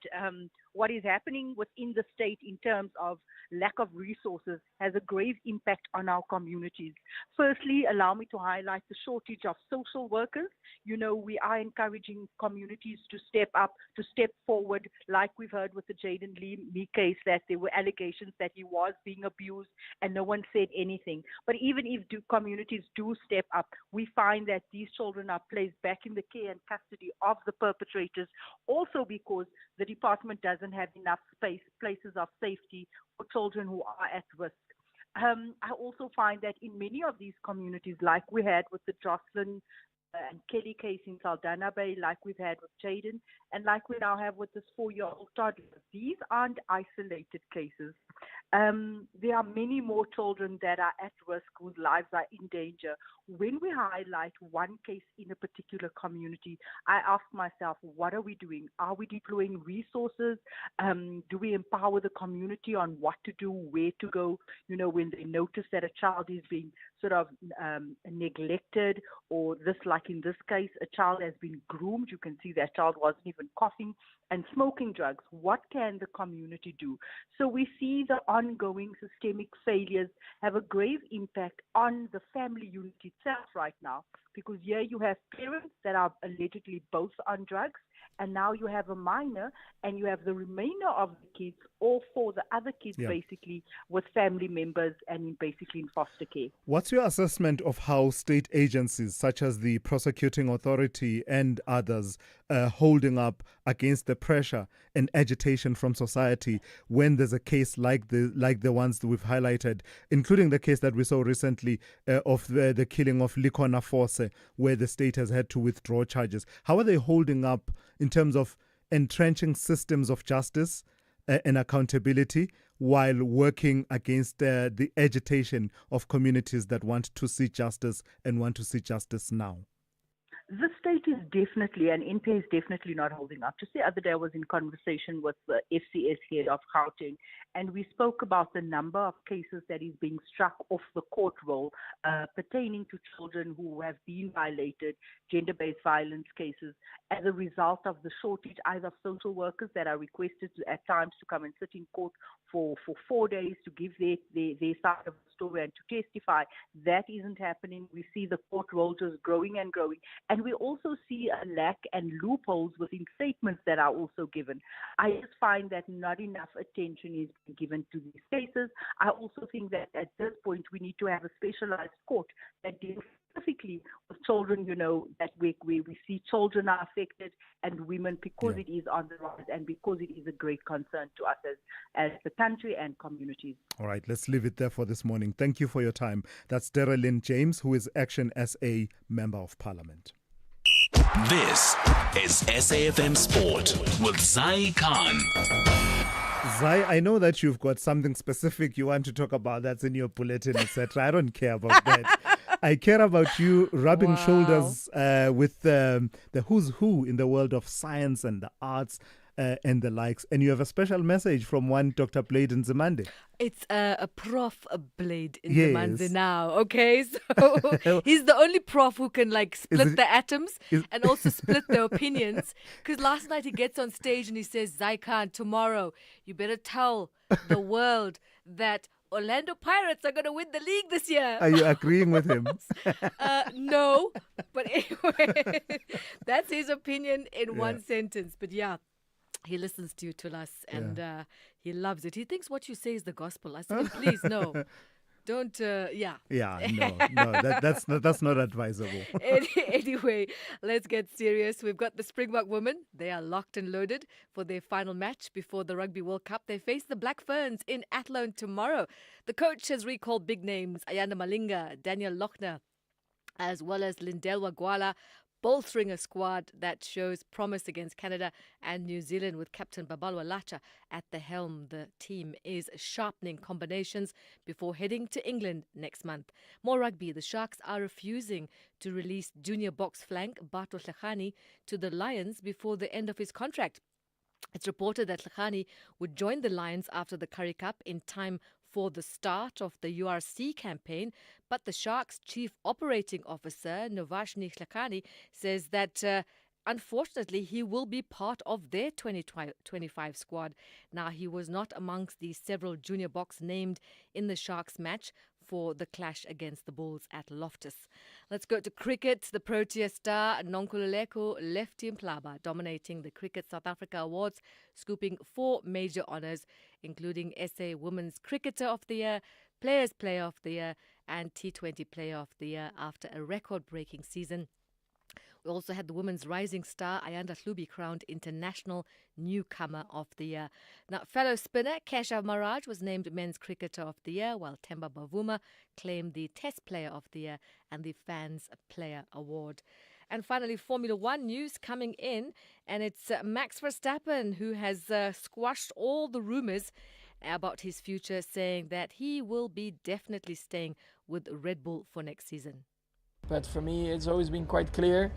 what is happening within the state in terms of lack of resources has a grave impact on our communities. Firstly, allow me to highlight the shortage of social workers. We are encouraging communities to step up, to step forward, like we've heard with the Jaden Lee case, that there were allegations that he was being abused and no one said anything. But even if communities do step up, we find that these children are placed back in the care and custody of the perpetrators, also because the department doesn't have enough places of safety for children who are at risk. I also find that in many of these communities, like we had with the Jocelyn and Kelly case in Saldanha Bay, like we've had with Jaden, and like we now have with this 4-year-old toddler, these aren't isolated cases. There are many more children that are at risk whose lives are in danger. When we highlight one case in a particular community, I ask myself, what are we doing? Are we deploying resources? Do we empower the community on what to do, where to go? When they notice that a child is being sort of neglected, or this, like in this case, a child has been groomed. You can see that child wasn't even coughing and smoking drugs. What can the community do? So we see the ongoing systemic failures have a grave impact on the family unit itself right now, because here you have parents that are allegedly both on drugs, and now you have a minor, and you have the remainder of the kids, all four the other kids basically with family members and basically in foster care. What's your assessment of how state agencies such as the prosecuting authority and others holding up against the pressure and agitation from society when there's a case like the ones that we've highlighted, including the case that we saw recently of the killing of Likona Force, where the state has had to withdraw charges? How are they holding up in terms of entrenching systems of justice and accountability while working against the agitation of communities that want to see justice and want to see justice now? The state is definitely, and NPA is definitely not holding up. Just the other day, I was in conversation with the FCS head of Gauteng, and we spoke about the number of cases that is being struck off the court roll pertaining to children who have been violated, gender-based violence cases, as a result of the shortage either of social workers that are requested at times to come and sit in court for 4 days to give their side of the story and to testify. That isn't happening. We see the court roll just growing and growing. And we also see a lack and loopholes within statements that are also given. I just find that not enough attention is being given to these cases. I also think that at this point we need to have a specialized court that deals specifically with children, that we see children are affected and women because it is on the rise and because it is a great concern to us as the country and communities. All right, let's leave it there for this morning. Thank you for your time. That's Darylyn James, who is Action SA Member of Parliament. This is SAFM Sport with Zai Khan. Zai, I know that you've got something specific you want to talk about that's in your bulletin, etc. I don't care about that. I care about you rubbing shoulders with the who's who in the world of science and the arts and the likes. And you have a special message from one Dr. Blade Nzimande. It's a Prof. Blade Nzimande now, okay? So he's the only prof who can split the atoms and also split the opinions. Because last night he gets on stage and he says, Zai Khan, tomorrow you better tell the world that Orlando Pirates are going to win the league this year. Are you agreeing with him? No, but anyway, that's his opinion in one sentence. But yeah, he listens to you, Thulas, and he loves it. He thinks what you say is the gospel. I said, please, no. Don't, Yeah, no, that's not advisable. Anyway, let's get serious. We've got the Springbok women. They are locked and loaded for their final match before the Rugby World Cup. They face the Black Ferns in Athlone tomorrow. The coach has recalled big names, Ayanda Malinga, Daniel Lochner, as well as Lindelwa Gwala, bolstering a squad that shows promise against Canada and New Zealand with Captain Babalwa Lacha at the helm. The team is sharpening combinations before heading to England next month. More rugby. The Sharks are refusing to release junior box flank Bato Hlachani to the Lions before the end of his contract. It's reported that Hlachani would join the Lions after the Currie Cup in time for the start of the URC campaign, but the Sharks' chief operating officer, Novashni Hlachani, says that unfortunately he will be part of their 2025 squad. Now, he was not amongst the several junior box named in the Sharks match for the clash against the Bulls at Loftus. Let's go to cricket. The Protea star Nonkululeko left Team Mhlaba, dominating the Cricket South Africa Awards, scooping 4 major honours, including SA Women's Cricketer of the Year, Players Player of the Year, and T20 Player of the Year after a record-breaking season. We also had the women's rising star, Ayanda Hlubi, crowned International Newcomer of the Year. Now, fellow spinner Keshav Maharaj was named Men's Cricketer of the Year, while Themba Bavuma claimed the Test Player of the Year and the Fans Player Award. And finally, Formula One news coming in, and it's Max Verstappen who has squashed all the rumours about his future, saying that he will be definitely staying with Red Bull for next season. But for me, it's always been quite clear,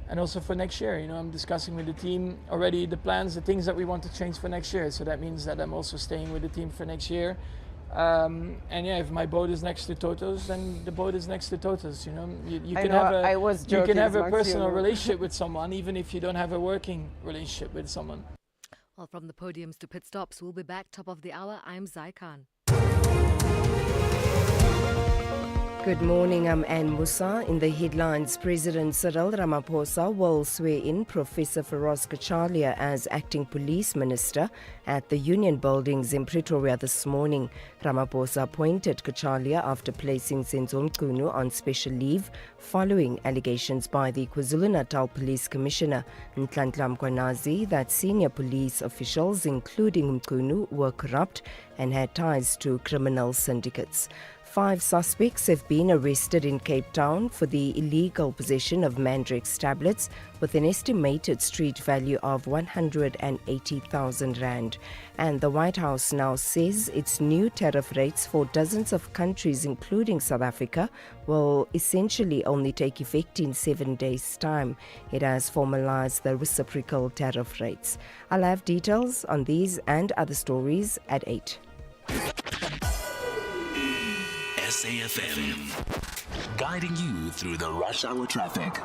and also for next year. I'm discussing with the team already the plans, the things that we want to change for next year. So that means that I'm also staying with the team for next year. And if my boat is next to Toto's, then the boat is next to Toto's. You can have a personal relationship with someone, even if you don't have a working relationship with someone. Well, from the podiums to pit stops, we'll be back top of the hour. I'm Zai Khan. Good morning, I'm Anne Musa. In the headlines, President Cyril Ramaphosa will swear in Professor Feroz Kachalia as acting police minister at the Union Buildings in Pretoria this morning. Ramaphosa appointed Kachalia after placing Senzo Mchunu on special leave following allegations by the KwaZulu-Natal Police Commissioner Nhlanhla Mkhwanazi that senior police officials, including Mchunu, were corrupt and had ties to criminal syndicates. 5 suspects have been arrested in Cape Town for the illegal possession of Mandrix tablets with an estimated street value of 180,000 rand. And the White House now says its new tariff rates for dozens of countries, including South Africa, will essentially only take effect in 7 days' time. It has formalized the reciprocal tariff rates. I'll have details on these and other stories at 8. SAFM, guiding you through the rush hour traffic.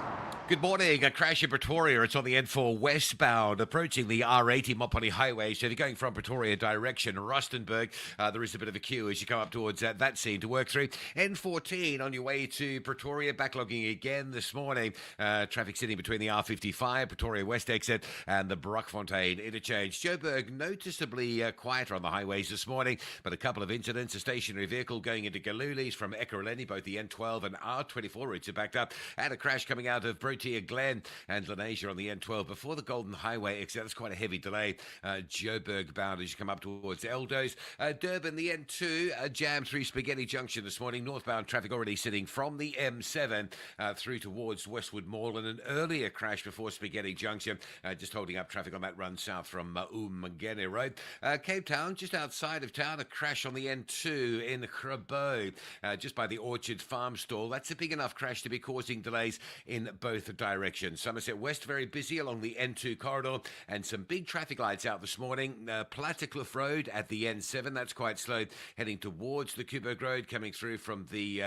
Good morning. A crash in Pretoria. It's on the N4 westbound, approaching the R80 Mopani Highway. So if you're going from Pretoria direction, Rustenburg, there is a bit of a queue as you come up towards that scene to work through. N14 on your way to Pretoria, backlogging again this morning. Traffic sitting between the R55, Pretoria West exit, and the Brockfontein interchange. Joburg noticeably quieter on the highways this morning, but a couple of incidents. A stationary vehicle going into Galulis from Ekurhuleni, both the N12 and R24 routes are backed up, and a crash coming out of Protea Glen and Lenasia on the N12 before the Golden Highway exit. That's quite a heavy delay. Joburg bound as you come up towards Eldos. Durban, the N2, jam through Spaghetti Junction this morning. Northbound traffic already sitting from the M7 through towards Westwood Mall, and an earlier crash before Spaghetti Junction, just holding up traffic on that run south from Umangene Road. Cape Town, just outside of town, a crash on the N2 in Grabo, just by the Orchard Farm Stall. That's a big enough crash to be causing delays in both directions. Somerset West very busy along the N2 corridor, and some big traffic lights out this morning. Plattercliff Road at the N7, that's quite slow, heading towards the Kuberg Road, coming through from the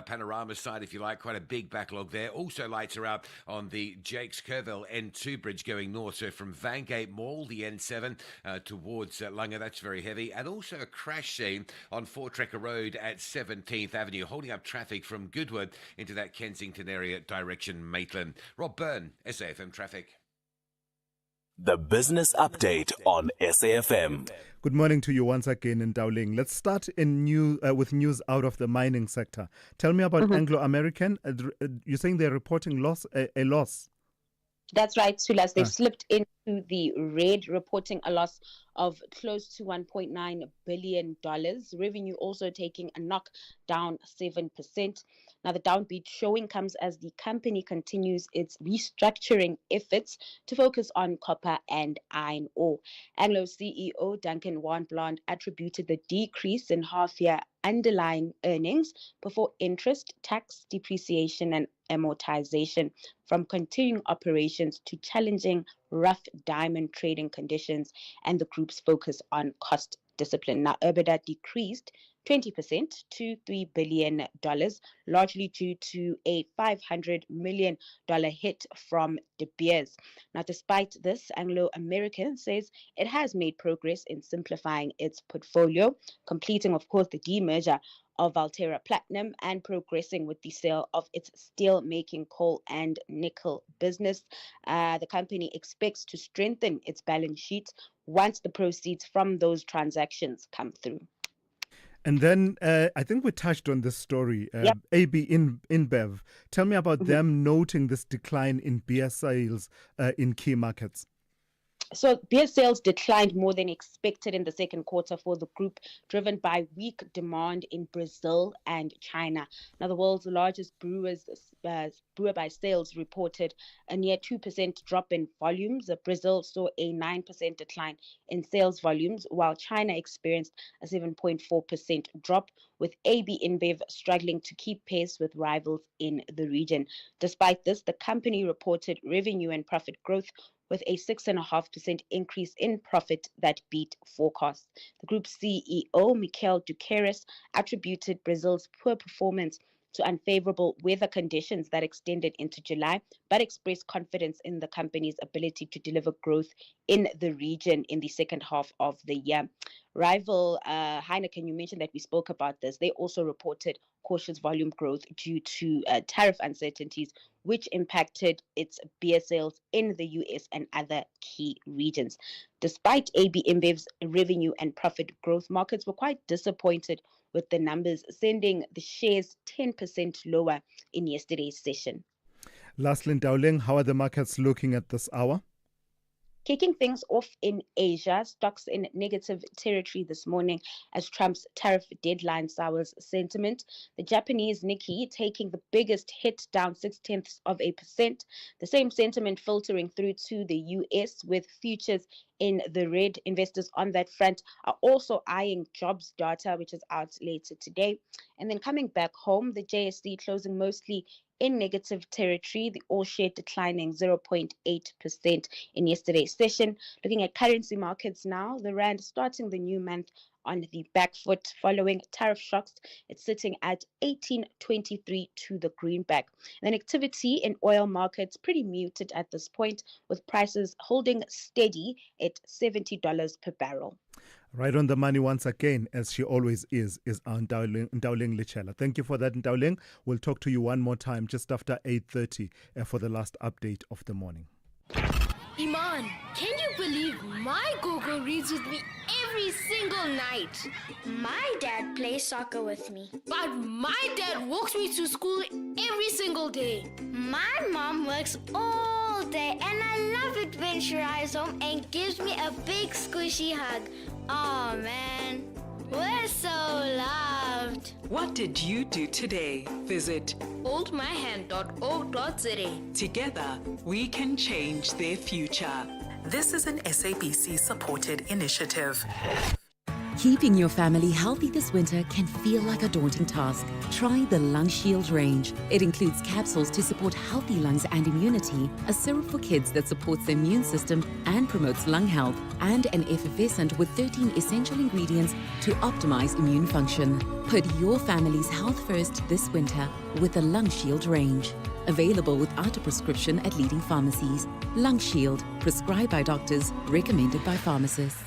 Panorama side, if you like. Quite a big backlog there. Also lights are out on the Jakes Kerville N2 bridge going north, so from Vangate Mall, the N7, towards Langa, that's very heavy. And also a crash scene on Fort Trekker Road at 17th Avenue, holding up traffic from Goodwood into that Kensington area direction, Maitland. Rob Byrne, SAFM Traffic. The business update on SAFM. Good morning to you once again in Dowling. Let's start with news out of the mining sector. Tell me about Anglo American. You're saying they're reporting a loss. That's right, Thulas. They've slipped into the red, reporting a loss of close to $1.9 billion. Revenue also taking a knock, down 7%. Now, the downbeat showing comes as the company continues its restructuring efforts to focus on copper and iron ore. Anglo CEO Duncan Warnblad attributed the decrease in half-year underlying earnings before interest, tax, depreciation, and amortization from continuing operations to challenging rough diamond trading conditions and the group's focus on cost discipline. Now, EBITDA decreased 20% to $3 billion, largely due to a $500 million hit from De Beers. Now, despite this, Anglo American says it has made progress in simplifying its portfolio, completing, of course, the demerger of Valterra Platinum and progressing with the sale of its steel-making coal and nickel business. The company expects to strengthen its balance sheet once the proceeds from those transactions come through. And then I think we touched on this story, AB InBev. Tell me about them noting this decline in beer sales in key markets. So beer sales declined more than expected in the second quarter for the group, driven by weak demand in Brazil and China. Now, the world's largest brewer by sales reported a near 2% drop in volumes. Brazil saw a 9% decline in sales volumes, while China experienced a 7.4% drop, with AB InBev struggling to keep pace with rivals in the region. Despite this, the company reported revenue and profit growth, with a 6.5% increase in profit that beat forecasts. The group's CEO, Michael Duqueiras, attributed Brazil's poor performance to unfavorable weather conditions that extended into July, but expressed confidence in the company's ability to deliver growth in the region in the second half of the year. Rival Heineken, you mentioned that we spoke about this. They also reported cautious volume growth due to tariff uncertainties, which impacted its beer sales in the US and other key regions. Despite AB InBev's revenue and profit growth, markets were quite disappointed with the numbers, sending the shares 10% lower in yesterday's session. Lastly, Dowling, how are the markets looking at this hour? Kicking things off in Asia, stocks in negative territory this morning as Trump's tariff deadline sours sentiment. The Japanese Nikkei taking the biggest hit, down 0.6%. The same sentiment filtering through to the US with futures in the red. Investors on that front are also eyeing jobs data, which is out later today. And then coming back home, the JSE closing mostly in negative territory, the all share declining 0.8% in yesterday's session. Looking at currency markets now, the rand starting the new month on the back foot following tariff shocks. It's sitting at 18.23 to the greenback. Then activity in oil markets pretty muted at this point, with prices holding steady at $70 per barrel. Right on the money once again, as she always is our Ndauling Lichela. Thank you for that, Ndauling. We'll talk to you one more time just after 8:30 for the last update of the morning. Iman, can you believe my Gogo reads with me every single night? My dad plays soccer with me. But my dad walks me to school every single day. My mom works all day and I love it when she arrives home and gives me a big squishy hug. Oh man, we're so loved. What did you do today? Visit holdmyhand.org.za. Together, we can change their future. This is an SABC supported initiative. Keeping your family healthy this winter can feel like a daunting task. Try the Lung Shield range. It includes capsules to support healthy lungs and immunity, a syrup for kids that supports the immune system and promotes lung health, and an effervescent with 13 essential ingredients to optimize immune function. Put your family's health first this winter with the Lung Shield range. Available without a prescription at leading pharmacies. Lung Shield, prescribed by doctors, recommended by pharmacists.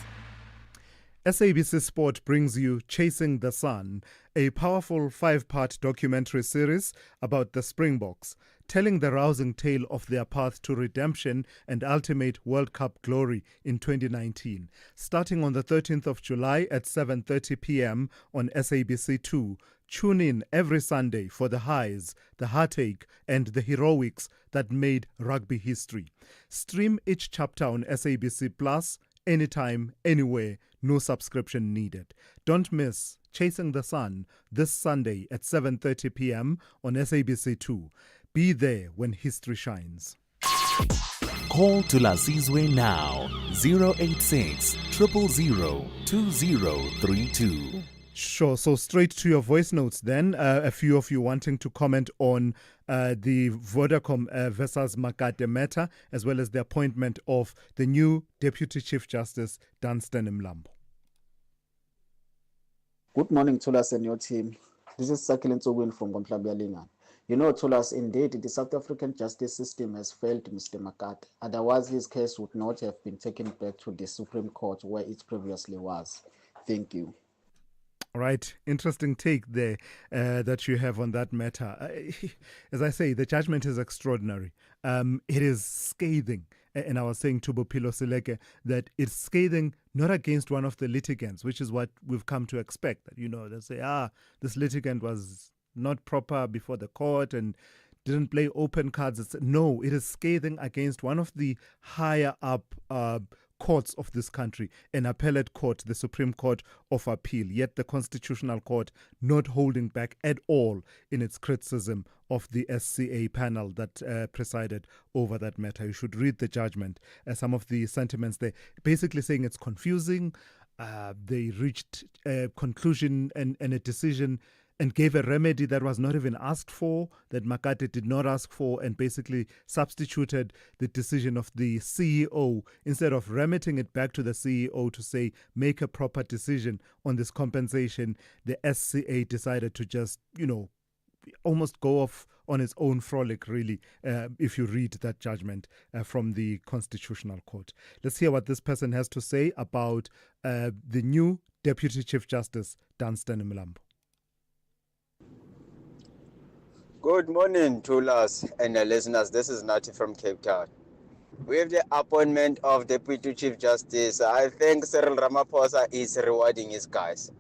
SABC Sport brings you Chasing the Sun, a powerful 5-part documentary series about the Springboks, telling the rousing tale of their path to redemption and ultimate World Cup glory in 2019. Starting on the 13th of July at 7:30 p.m. on SABC2, tune in every Sunday for the highs, the heartache, and the heroics that made rugby history. Stream each chapter on SABC Plus, anytime, anywhere, no subscription needed. Don't miss Chasing the Sun this Sunday at 7:30 p.m. on SABC2. Be there when history shines. Call Thulasizwe now, 086 000 2032. Sure, so straight to your voice notes then. A few of you wanting to comment on the Vodacom versus Makate matter, as well as the appointment of the new Deputy Chief Justice, Dunstan Mlambo. Good morning, Thulas and your team. This is Sakilin Tsogwin from Gontlabyalinga. You know, Thulas, indeed, the South African justice system has failed Mr. Makate. Otherwise, his case would not have been taken back to the Supreme Court where it previously was. Thank you. Right, interesting take there that you have on that matter. As I say, the judgment is extraordinary. It is scathing. And I was saying to Bophelo Sileke that it's scathing not against one of the litigants, which is what we've come to expect. That, you know, they say, this litigant was not proper before the court and didn't play open cards. No, it is scathing against one of the higher up courts of this country, an appellate court, the Supreme Court of Appeal, yet the Constitutional Court not holding back at all in its criticism of the SCA panel that presided over that matter. You should read the judgment. Some of the sentiments there, basically saying it's confusing. They reached a conclusion and a decision and gave a remedy that was not even asked for, that Makate did not ask for, and basically substituted the decision of the CEO. Instead of remitting it back to the CEO to say, make a proper decision on this compensation, the SCA decided to just, almost go off on its own frolic, really, if you read that judgment from the Constitutional Court. Let's hear what this person has to say about the new Deputy Chief Justice, Dunstan Mlambo. Good morning, Thulas and the listeners. This is Nati from Cape Town. With the appointment of Deputy Chief Justice, I think Cyril Ramaphosa is rewarding his guys.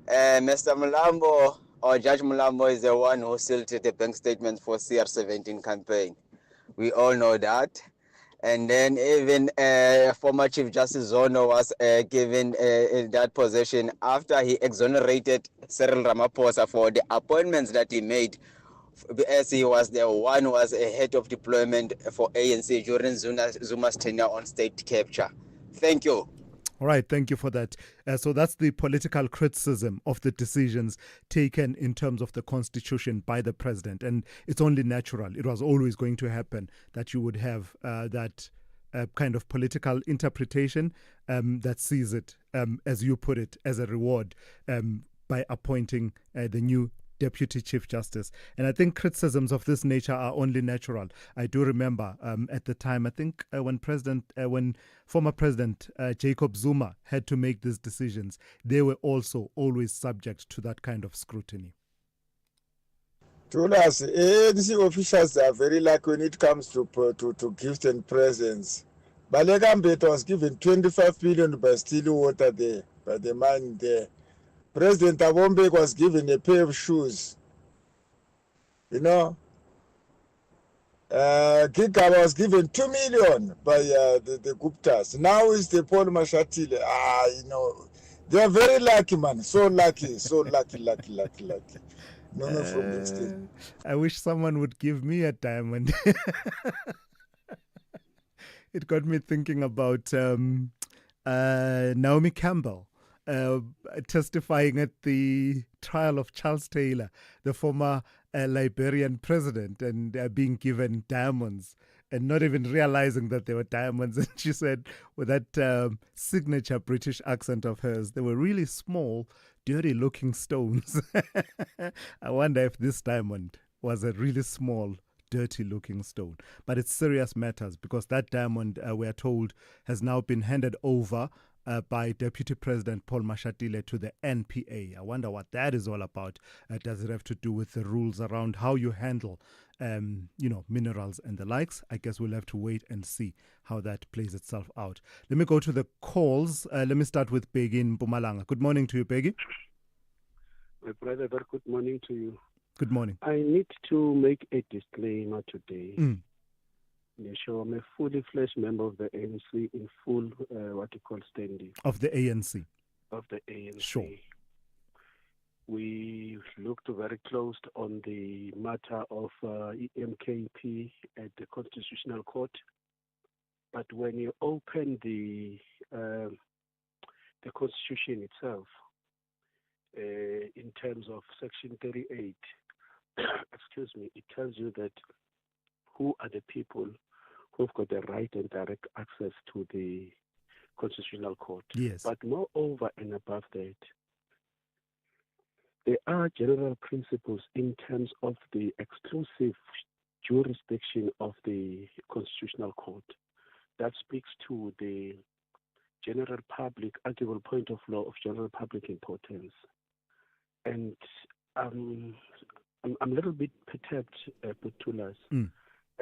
Mr. Mlambo, or Judge Mlambo, is the one who sealed the bank statement for CR17 campaign. We all know that. And then even former Chief Justice Zono was given that position after he exonerated Cyril Ramaphosa for the appointments that he made, as he was the one who was a head of deployment for ANC during Zuma's tenure on state capture. Thank you. All right, thank you for that. So that's the political criticism of the decisions taken in terms of the constitution by the president. And it's only natural. It was always going to happen that you would have that kind of political interpretation that sees it, as you put it, as a reward by appointing the new Deputy Chief Justice. And I think criticisms of this nature are only natural. I do remember at the time, I think when former President Jacob Zuma had to make these decisions, they were also always subject to that kind of scrutiny. Thulas, ANC officials are very lucky when it comes to gifts and presents. Balekambeta was given 25 billion by Stillwater there, by the mine there. President Abombek was given a pair of shoes. You know, Kigaba was given 2 million by the Guptas. Now is the Paul Mashatile. You know, they are very lucky, man. So lucky, lucky. No, from the state. I wish someone would give me a diamond. It got me thinking about Naomi Campbell. Testifying at the trial of Charles Taylor, the former Liberian president, and being given diamonds and not even realizing that they were diamonds. And she said, with that signature British accent of hers, they were really small, dirty-looking stones. I wonder if this diamond was a really small, dirty-looking stone. But it's serious matters, because that diamond, we are told, has now been handed over by Deputy President Paul Mashatile to the NPA. I wonder what that is all about. Does it have to do with the rules around how you handle, minerals and the likes? I guess we'll have to wait and see how that plays itself out. Let me go to the calls. Let me start with Peggy in Mpumalanga. Good morning to you, Peggy. My brother, very good morning to you. Good morning. I need to make a disclaimer today. Sure, I'm a fully fledged member of the ANC in full, standing. Of the ANC? Of the ANC. Sure. We looked very close on the matter of MKP at the Constitutional Court. But when you open the Constitution itself, in terms of Section 38, it tells you that who are the people who've got the right and direct access to the Constitutional Court. Yes. But moreover and above that, there are general principles in terms of the exclusive jurisdiction of the Constitutional Court that speaks to the general public, arguable point of law of general public importance. And I'm a little bit perturbed, Thulas,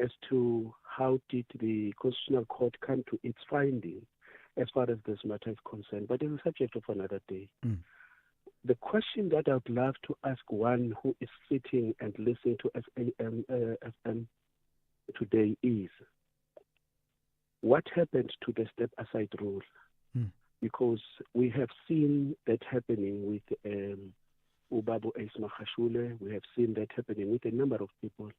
as to how did the Constitutional Court come to its finding as far as this matter is concerned. But it's a subject of another day. The question that I'd love to ask one who is sitting and listening to FM today is, what happened to the step-aside rule? Because we have seen that happening with Ubabo Ace Mahashule. We have seen that happening with a number of people.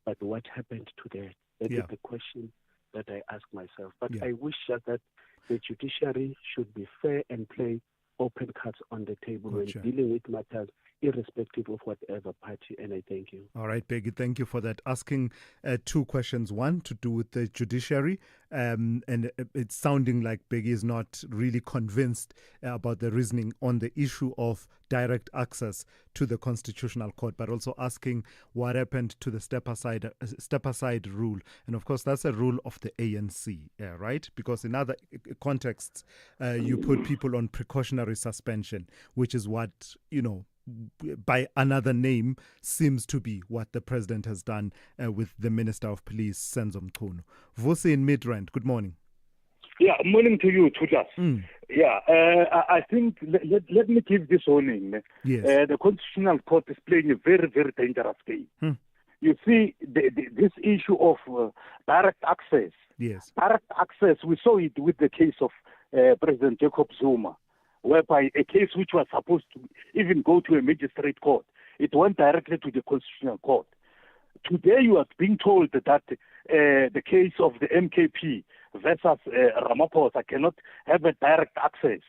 But what happened to that? That is the question that I ask myself. But I wish that the judiciary should be fair and play open cards on the table when dealing with matters, irrespective of whatever party. And I thank you. All right, Peggy, thank you for that. Asking two questions. One, to do with the judiciary. And it's sounding like Peggy is not really convinced about the reasoning on the issue of direct access to the Constitutional Court, but also asking what happened to the step-aside rule. And of course, that's a rule of the ANC, right? Because in other contexts, you put people on precautionary suspension, which is what, by another name, seems to be what the president has done with the Minister of Police, Senzo Mchunu. Vusi in Midrand, good morning. Yeah, morning to you, Thulas. Yeah, I think let me give this warning. Yes. The Constitutional Court is playing a very, very dangerous game. You see, this issue of direct access Yes. Direct access, we saw it with the case of President Jacob Zuma, whereby a case which was supposed to even go to a magistrate court, it went directly to the Constitutional Court. Today you are being told that the case of the MKP versus Ramaphosa cannot have a direct access.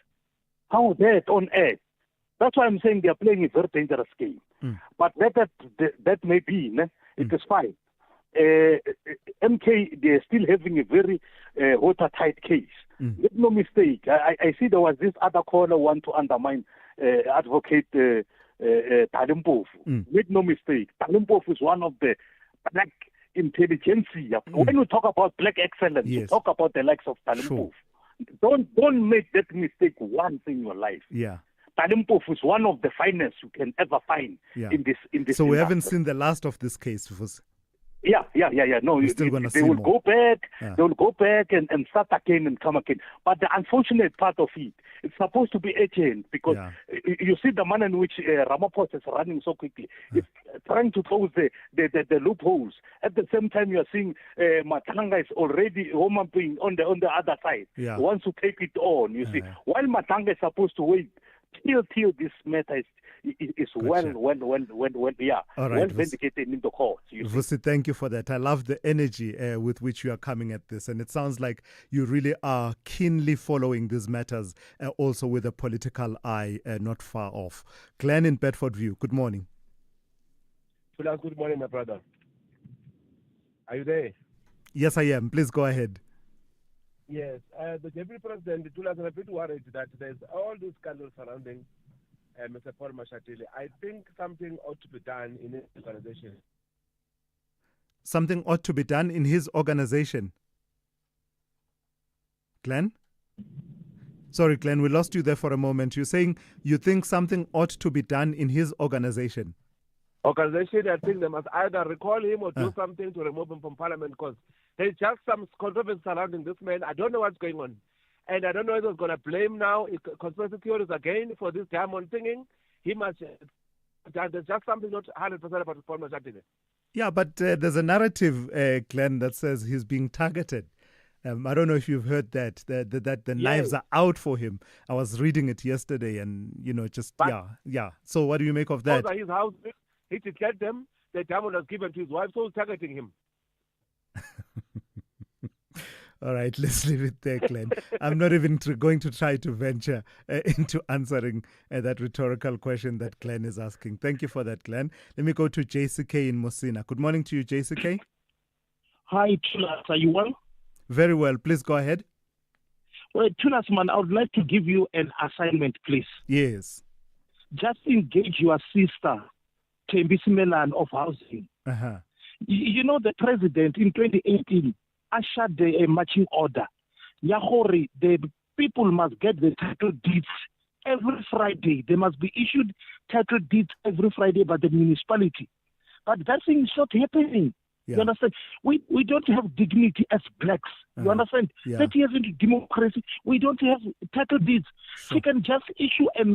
How that on earth? That's why I'm saying they are playing a very dangerous game. But that may be, it is fine. MK, they're still having a very watertight case. Make no mistake. I see there was this other caller want to undermine Advocate Talimpofu. Make no mistake. Talimpofu is one of the black intelligentsia. When you talk about black excellence, you talk about the likes of Talimpofu. Don't make that mistake once in your life. Yeah. Talimpofu is one of the finest you can ever find in this. So we haven't seen the last of this case. Yeah. No, We're still gonna they see will more. go back. Yeah. They will go back and start again and come again. But the unfortunate part of it, it's supposed to be urgent because you see the manner in which Ramaphosa is running so quickly. It's trying to close the loopholes. At the same time, you are seeing Matanga is already homing on the other side. Yeah. Wants to take it on. You see, while Matanga is supposed to wait till this matter is well vindicated in the court. Vusi, thank you for that. I love the energy with which you are coming at this, and it sounds like you really are keenly following these matters, also with a political eye not far off. Glenn in Bedford View, good morning. Good morning, my brother. Are you there? Yes, I am. Please go ahead. Yes, the Deputy President, Thulas, I'm a bit worried that there's all these scandals surrounding Mr. Paul Mashatile. I think something ought to be done in his organization. Something ought to be done in his organization. Glenn? Sorry, Glenn, we lost you there for a moment. You're saying you think something ought to be done in his organization. I think they must either recall him or do something to remove him from parliament because there's just some controversy surrounding this man. I don't know what's going on. And I don't know if he's going to blame now conspiracy theories again for this diamond singing. He must. There's just something not 100% about Paul Mashatile. Yeah, but there's a narrative, Glenn, that says he's being targeted. I don't know if you've heard that the knives are out for him. I was reading it yesterday, and yeah. So what do you make of that? His house, he declared them. The diamond was given to his wife, so he's targeting him. All right, let's leave it there, Glenn. I'm not even going to try to venture into answering that rhetorical question that Glenn is asking. Thank you for that, Glenn. Let me go to JCK in Mosina. Good morning to you, JCK. Hi, Thulas. Are you well? Very well. Please go ahead. Well, Thulas, man, I would like to give you an assignment, please. Yes. Just engage your sister, Thulasizwe Simelane of Housing. You know, the president in 2018 ushered a marching order. Yahori, the people must get the title deeds every Friday. They must be issued title deeds every Friday by the municipality. But that thing is not happening. Yeah. You understand? We don't have dignity as blacks. You understand? Yeah. 30 years into democracy, we don't have title deeds. We can just issue a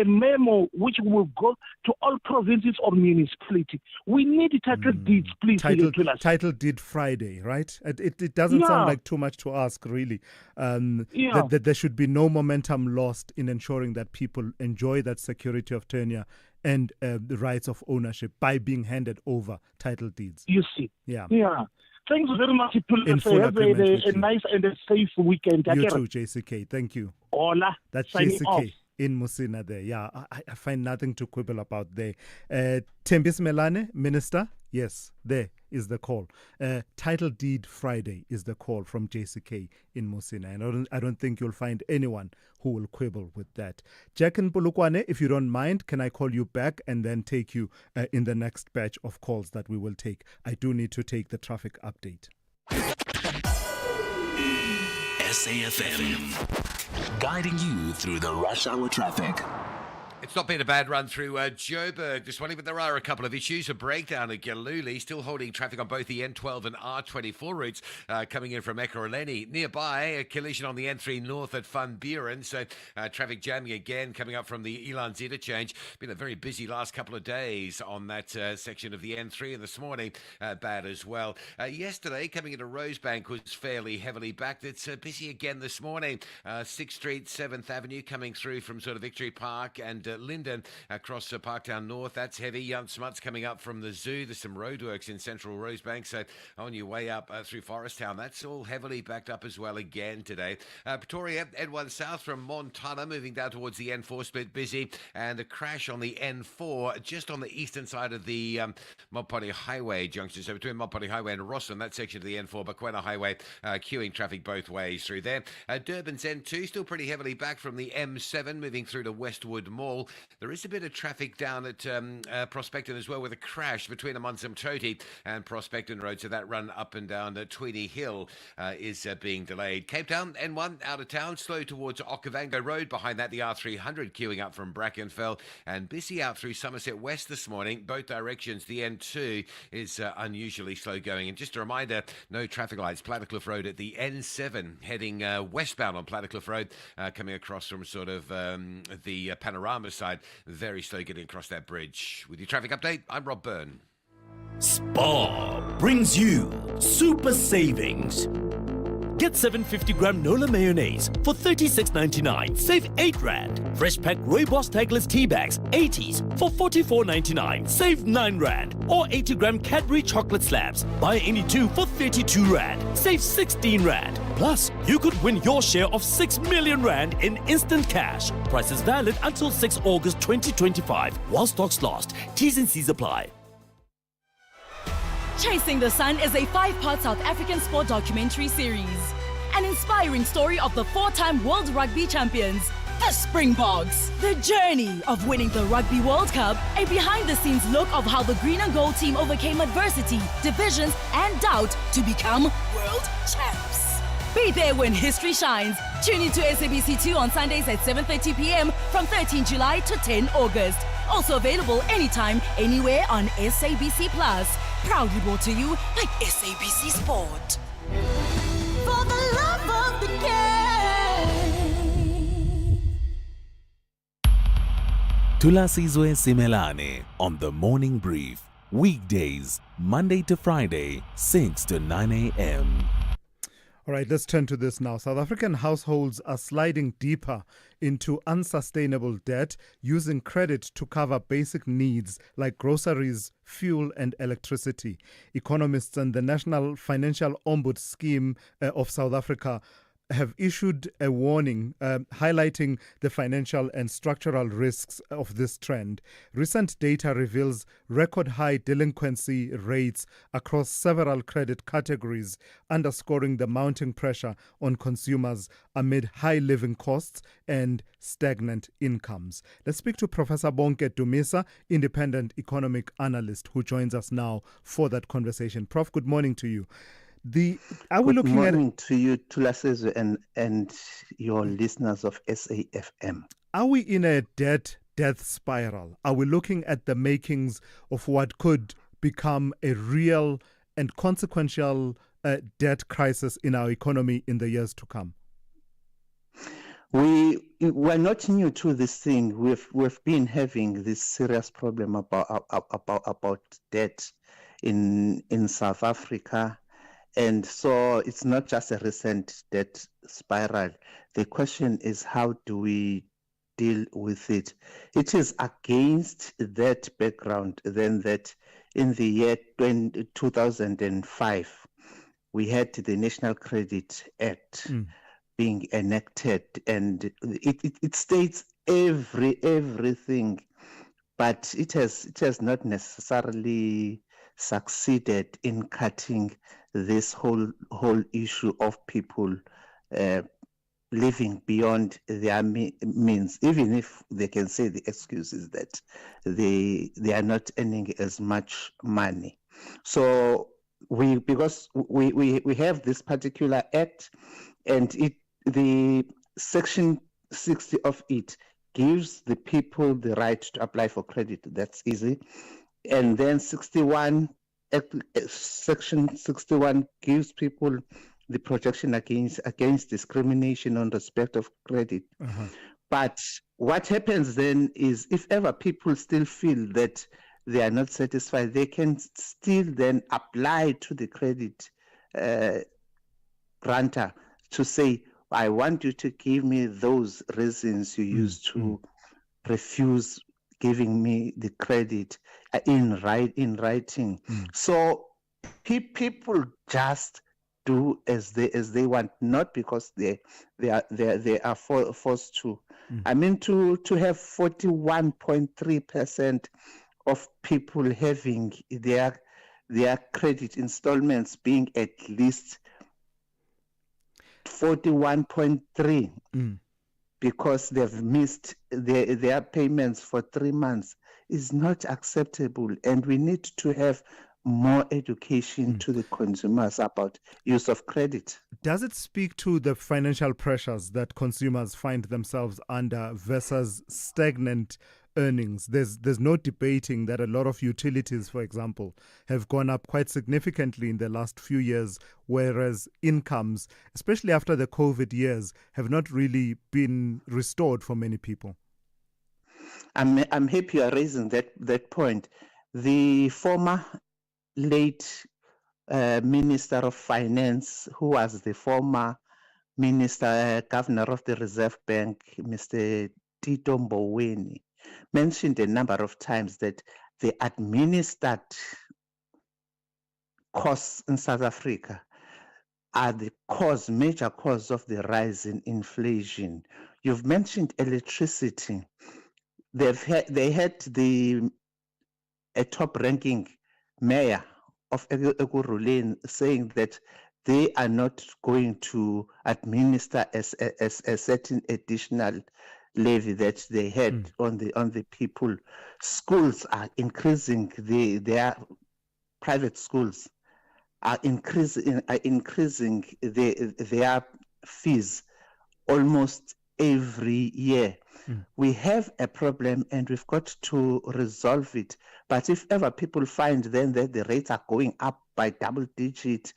memo which will go to all provinces or municipality. We need title deeds, please. Title deed Friday, right? It doesn't sound like too much to ask, really. That there should be no momentum lost in ensuring that people enjoy that security of tenure and the rights of ownership by being handed over title deeds. You see. Yeah. Thanks very much. In full agreement with a you. nice and a safe weekend. You too, JCK. Thank you. Hola. That's Signing off. JCK in Musina there. Yeah, I find nothing to quibble about there. Thulasizwe Simelane, Minister, yes, there is the call. Title Deed Friday is the call from JCK in Musina. And I don't think you'll find anyone who will quibble with that. Jack and Polokwane, if you don't mind, can I call you back and then take you in the next batch of calls that we will take? I do need to take the traffic update. SAFM, guiding you through the rush hour traffic. It's not been a bad run through Joburg this morning, but there are a couple of issues. A breakdown at Galuli, still holding traffic on both the N12 and R24 routes coming in from Ekurhuleni. Nearby, a collision on the N3 north at Van Buren, so traffic jamming again coming up from the Elands interchange. Been a very busy last couple of days on that section of the N3, and this morning bad as well. Yesterday, coming into Rosebank was fairly heavily backed. It's busy again this morning. 6th Street, 7th Avenue coming through from sort of Victory Park and Linden across Parktown North. That's heavy. Young Smuts coming up from the zoo. There's some roadworks in central Rosebank, so on your way up through Forest Town, that's all heavily backed up as well again today. Pretoria, N1 South from Montana, moving down towards the N4, split busy, and a crash on the N4 just on the eastern side of the Mopani Highway junction. So between Mopani Highway and Rossum, that section of the N4, Bakwena Highway, queuing traffic both ways through there. Durban's N2, still pretty heavily back from the M7, moving through to Westwood Mall. There is a bit of traffic down at Prospecton as well, with a crash between Amanzimtoti and Prospecton Road. So that run up and down Tweedy Hill is being delayed. Cape Town, N1 out of town, slow towards Okavango Road. Behind that, the R300 queuing up from Brackenfell, and busy out through Somerset West this morning. Both directions, the N2 is unusually slow going. And just a reminder, no traffic lights. Plattercliff Road at the N7, heading westbound on Plattercliff Road, coming across from sort of the Panorama side. Very slow getting across that bridge. With your traffic update, I'm Rob Byrne. Spar brings you super savings. Get 750-gram Nola mayonnaise for $36.99. Save R8. Fresh pack Rooibos tagless tea bags, 80s for $44.99. Save R9. Or 80-gram Cadbury chocolate slabs. Buy any two for R32. Save R16. Plus, you could win your share of R6 million in instant cash. Prices valid until 6 August 2025. While stocks last. T's and C's apply. Chasing the Sun is a 5-part South African sport documentary series. An inspiring story of the 4-time World Rugby champions, the Springboks. The journey of winning the Rugby World Cup, a behind-the-scenes look of how the Green and Gold team overcame adversity, divisions, and doubt to become world champs. Be there when history shines. Tune into SABC2 on Sundays at 7:30 p.m. from 13 July to 10 August. Also available anytime, anywhere on SABC Plus. Proudly brought to you by SABC Sport. For the love of the game. Thulasizwe Simelane on the Morning Brief. Weekdays, Monday to Friday, 6 to 9 a.m. All right, let's turn to this now. South African households are sliding deeper into unsustainable debt, using credit to cover basic needs like groceries, fuel and electricity. Economists and the National Financial Ombuds Scheme of South Africa have issued a warning highlighting the financial and structural risks of this trend. Recent data reveals record high delinquency rates across several credit categories, underscoring the mounting pressure on consumers amid high living costs and stagnant incomes. Let's speak to Professor Bonke Dumisa, independent economic analyst, who joins us now for that conversation. Prof, good morning to you. Good morning to you, Thulasizwe, and your listeners of SAFM. Are we in a debt spiral? Are we looking at the makings of what could become a real and consequential debt crisis in our economy in the years to come? We're not new to this thing. We've been having this serious problem about debt in South Africa. And so it's not just a recent debt spiral. The question is, how do we deal with it? It is against that background then that in the year 2005, we had the National Credit Act being enacted, and it states everything, but it has not necessarily succeeded in cutting this whole issue of people living beyond their means, even if they can say the excuse is that they are not earning as much money. So because we have this particular act, and the section 60 of it gives the people the right to apply for credit. That's easy. And then Section 61 gives people the protection against discrimination on respect of credit. But what happens then is, if ever people still feel that they are not satisfied, they can still then apply to the credit grantor to say, I want you to give me those reasons you used to refuse giving me the credit in writing. So people just do as they want, not because they are forced to. I mean, to have 41.3% of people having their credit installments being at least 41.3 because they've missed their payments for 3 months is not acceptable, and we need to have more education to the consumers about use of credit. Does it speak to the financial pressures that consumers find themselves under versus stagnant earnings? There's no debating that a lot of utilities, for example, have gone up quite significantly in the last few years, whereas incomes, especially after the COVID years, have not really been restored for many people. I'm happy you are raising that point. The former late Minister of Finance, who was the former Governor of the Reserve Bank, Mr. Tito Mboweni, mentioned a number of times that the administered costs in South Africa are the major cause of the rise in inflation. You've mentioned electricity. They had a top-ranking mayor of Ekurhuleni saying that they are not going to administer a certain additional levy that they had on the people. Schools are increasing their private schools are increasing their fees almost every year. We have a problem and we've got to resolve it. But if ever people find then that the rates are going up by double digit,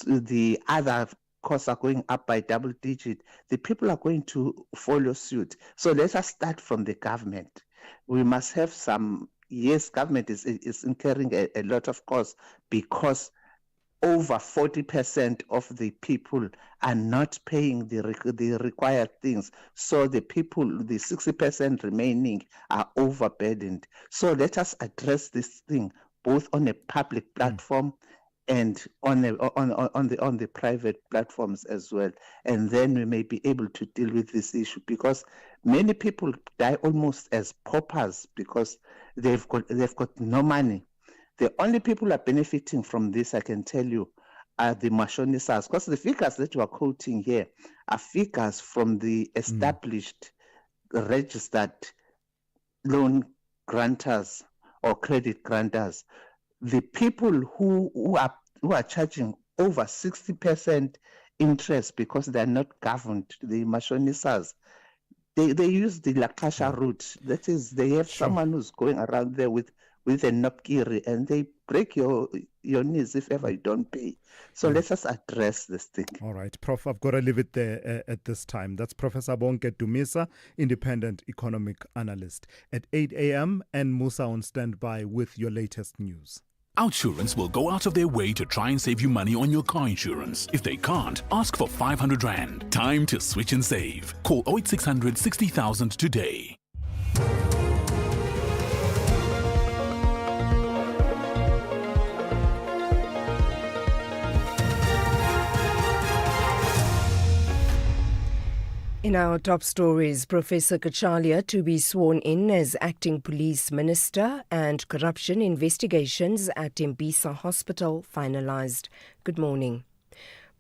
the other costs are going up by double digit, the people are going to follow suit. So let us start from the government. We must have government is incurring a lot of costs because over 40% of the people are not paying the required things. So the 60% remaining are overburdened. So let us address this thing both on a public platform and on the private platforms as well. And then we may be able to deal with this issue, because many people die almost as paupers because they've got no money. The only people who are benefiting from this, I can tell you, are the Mashonisas, because the figures that you are quoting here are figures from the established, registered loan grantors or credit grantors. The people who are charging over 60% interest because they are not governed, the Mashonisas, they use the Lakasha route. That is, they have someone who's going around there with a nopkiri, and they break your knees if ever you don't pay. So let us address this thing. All right, Prof, I've got to leave it there at this time. That's Professor Bonke Dumisa, independent economic analyst. At 8 a.m. and Musa on standby with your latest news. Outsurance will go out of their way to try and save you money on your car insurance. If they can't, ask for 500 Rand. Time to switch and save. Call 0800 60,000 today. In our top stories, Professor Kachalia to be sworn in as acting police minister, and corruption investigations at Tembisa Hospital finalised. Good morning.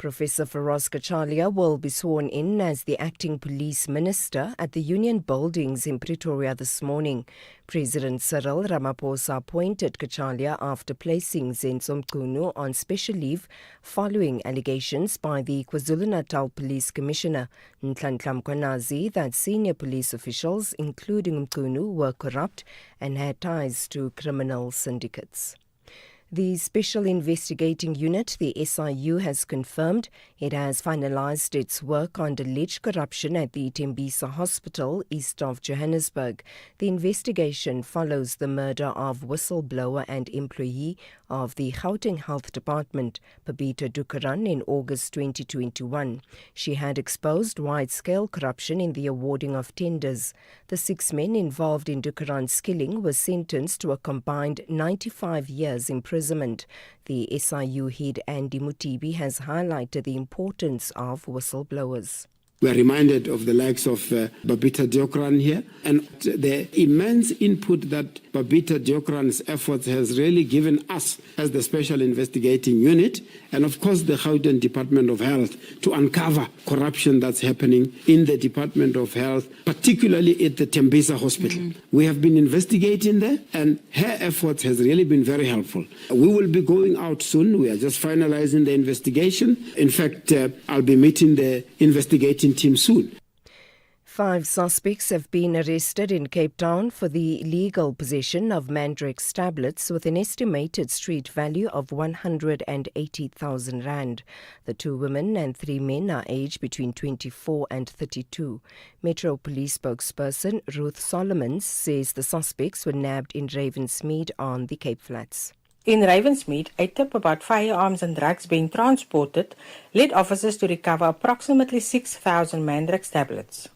Professor Feroz Kachalia will be sworn in as the acting police minister at the Union Buildings in Pretoria this morning. President Cyril Ramaphosa appointed Kachalia after placing Zenzo Mchunu on special leave following allegations by the KwaZulu-Natal Police Commissioner Nhlanhla Mkhwanazi that senior police officials, including Mchunu, were corrupt and had ties to criminal syndicates. The Special Investigating Unit, the SIU, has confirmed it has finalized its work on alleged corruption at the Tembisa Hospital east of Johannesburg. The investigation follows the murder of whistleblower and employee of the Gauteng Health Department, Babita Dukaran, in August 2021. She had exposed wide-scale corruption in the awarding of tenders. The 6 men involved in Dukaran's killing were sentenced to a combined 95 years imprisonment. The SIU head Andy Mutibi has highlighted the importance of whistleblowers. We are reminded of the likes of Babita Deokran here and the immense input that Babita Deokran's efforts has really given us as the Special Investigating Unit and of course the Gauteng Department of Health to uncover corruption that's happening in the Department of Health, particularly at the Tembisa Hospital. We have been investigating there and her efforts has really been very helpful. We will be going out soon. We are just finalizing the investigation. In fact, I'll be meeting the investigating team soon. 5 suspects have been arrested in Cape Town for the illegal possession of Mandrax tablets with an estimated street value of 180,000 rand. The 2 women and 3 men are aged between 24 and 32. Metro Police spokesperson Ruth Solomons says the suspects were nabbed in Ravensmead on the Cape Flats. In Ravensmead, a tip about firearms and drugs being transported led officers to recover approximately 6,000 Mandrax tablets.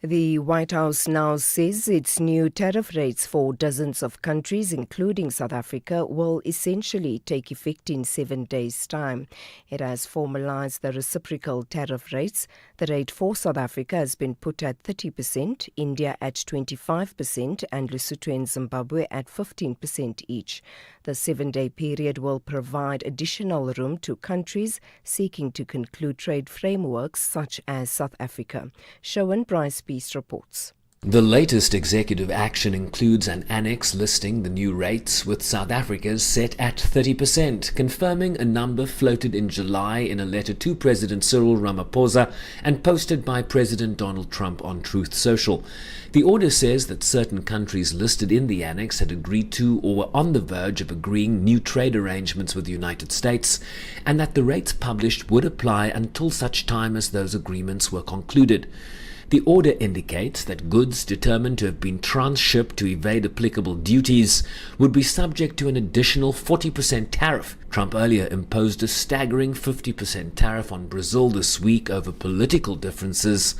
The White House now says its new tariff rates for dozens of countries, including South Africa, will essentially take effect in 7 days' time. It has formalized the reciprocal tariff rates. The rate for South Africa has been put at 30%, India at 25%, and Lesotho and Zimbabwe at 15% each. The 7-day period will provide additional room to countries seeking to conclude trade frameworks such as South Africa. Showan Bryce Peace reports. The latest executive action includes an annex listing the new rates, with South Africa's set at 30%, confirming a number floated in July in a letter to President Cyril Ramaphosa and posted by President Donald Trump on Truth Social. The order says that certain countries listed in the annex had agreed to or were on the verge of agreeing new trade arrangements with the United States, and that the rates published would apply until such time as those agreements were concluded. The order indicates that goods determined to have been transshipped to evade applicable duties would be subject to an additional 40% tariff. Trump earlier imposed a staggering 50% tariff on Brazil this week over political differences.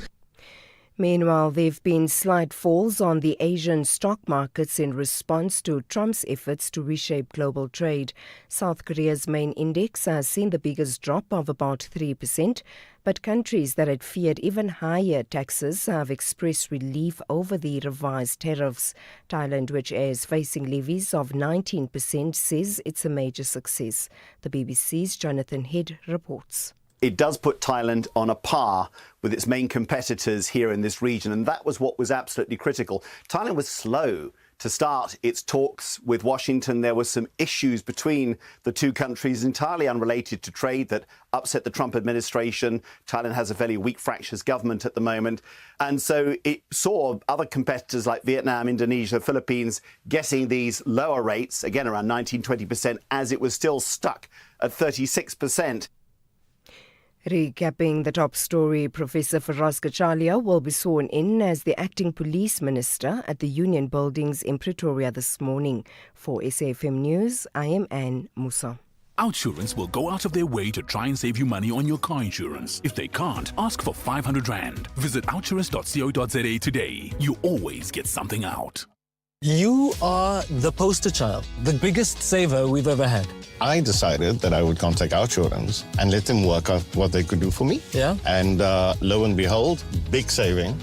Meanwhile, there have been slight falls on the Asian stock markets in response to Trump's efforts to reshape global trade. South Korea's main index has seen the biggest drop of about 3%, but countries that had feared even higher taxes have expressed relief over the revised tariffs. Thailand, which is facing levies of 19%, says it's a major success. The BBC's Jonathan Head reports. It does put Thailand on a par with its main competitors here in this region, and that was what was absolutely critical. Thailand was slow to start its talks with Washington. There were some issues between the two countries entirely unrelated to trade that upset the Trump administration. Thailand has a fairly weak fractious government at the moment. And so it saw other competitors like Vietnam, Indonesia, Philippines getting these lower rates, again around 19-20%, as it was still stuck at 36%. Recapping the top story, Professor Feroz Kachalia will be sworn in as the acting police minister at the Union Buildings in Pretoria this morning. For SAFM News, I am Anne Musa. Outsurance will go out of their way to try and save you money on your car insurance. If they can't, ask for 500 Rand. Visit outsurance.co.za today. You always get something out. You are the poster child, the biggest saver we've ever had. I decided that I would contact Outsurance and let them work out what they could do for me. Yeah. And lo and behold, big saving.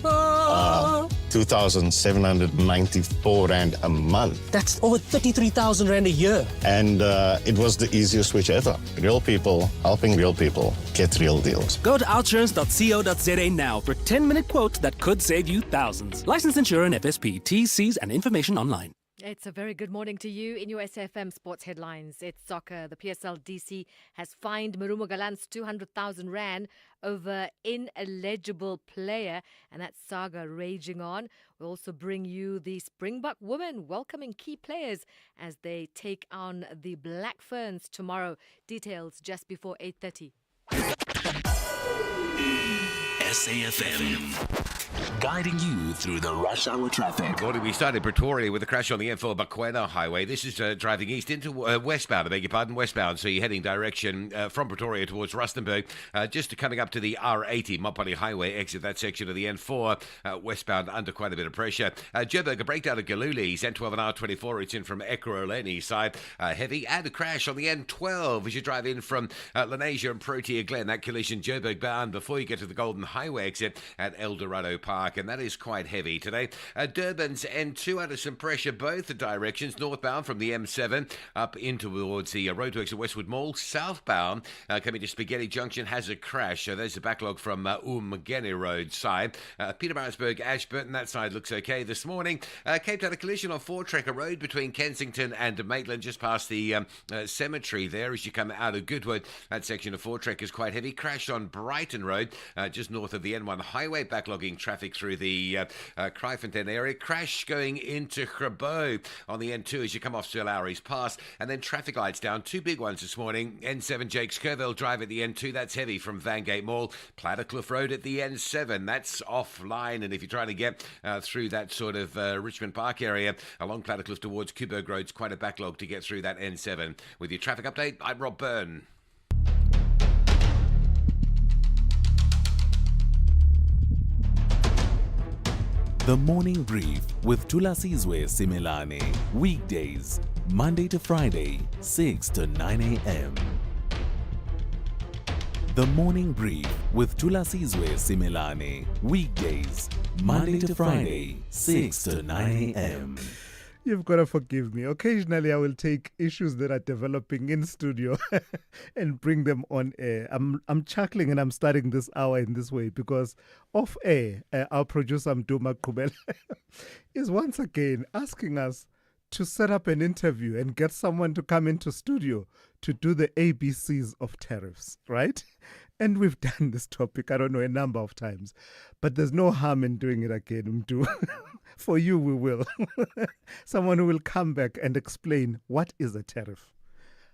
2,794 Rand a month. That's over 33,000 Rand a year. And it was the easiest switch ever. Real people helping real people get real deals. Go to outsurance.co.za now for a 10-minute quote that could save you thousands. Licensed insurer and FSP. T's, C's and information online. It's a very good morning to you. In your SFM sports headlines, it's soccer. The PSL DC has fined Marumo Galants 200,000 Rand over ineligible player, and that saga raging on. We'll also bring you the Springbok women welcoming key players as they take on the Black Ferns tomorrow. Details just before 8:30. SAFM, guiding you through the rush hour traffic. Morning, we started Pretoria with a crash on the N4 Bakwena Highway. This is driving east into westbound, I beg your pardon, westbound. So you're heading direction from Pretoria towards Rustenburg, just coming up to the R80 Mopani Highway, exit that section of the N4, westbound under quite a bit of pressure. Joburg, a breakdown at Galuli's, N12 and R24, it's in from Ekurhuleni side, heavy, and a crash on the N12 as you drive in from Lenasia and Protea Glen. That collision, Joburg bound, before you get to the Golden Highway exit at El Dorado Park, and that is quite heavy today. Durban's N2 under some pressure both directions, northbound from the M7 up in towards the roadworks at Westwood Mall, southbound coming to Spaghetti Junction has a crash. There's a backlog from Umgeni Road side. Petermaritzburg, Ashburton, that side looks okay this morning. Cape Town, a collision on Four Tracker Road between Kensington and Maitland, just past the cemetery there as you come out of Goodwood. That section of Four Track is quite heavy. Crash on Brighton Road, just north of the N1 highway, backlogging traffic through the Kraaifontein area. Crash going into Grabo on the N2 as you come off Sir Lowry's Pass, and then traffic lights down. Two big ones this morning. N7 Jakes Kerville Drive at the N2, that's heavy from Vangate Mall. Plattercliff Road at the N7, that's offline, and if you're trying to get through that sort of Richmond Park area along Plattercliff towards Kuberg Road, it's quite a backlog to get through that N7. With your traffic update, I'm Rob Byrne. The Morning Brief with Thulasizwe Simelane. Weekdays, Monday to Friday, 6 to 9 a.m. The Morning Brief with Thulasizwe Simelane. Weekdays, Monday to Friday, 6 to 9 a.m. You've got to forgive me. Occasionally, I will take issues that are developing in studio and bring them on air. I'm chuckling and I'm starting this hour in this way because off air, our producer Mduma Kubel is once again asking us to set up an interview and get someone to come into studio to do the ABCs of tariffs, right? And we've done this topic, I don't know, a number of times. But there's no harm in doing it again, Mdu. For you, we will. Someone who will come back and explain what is a tariff.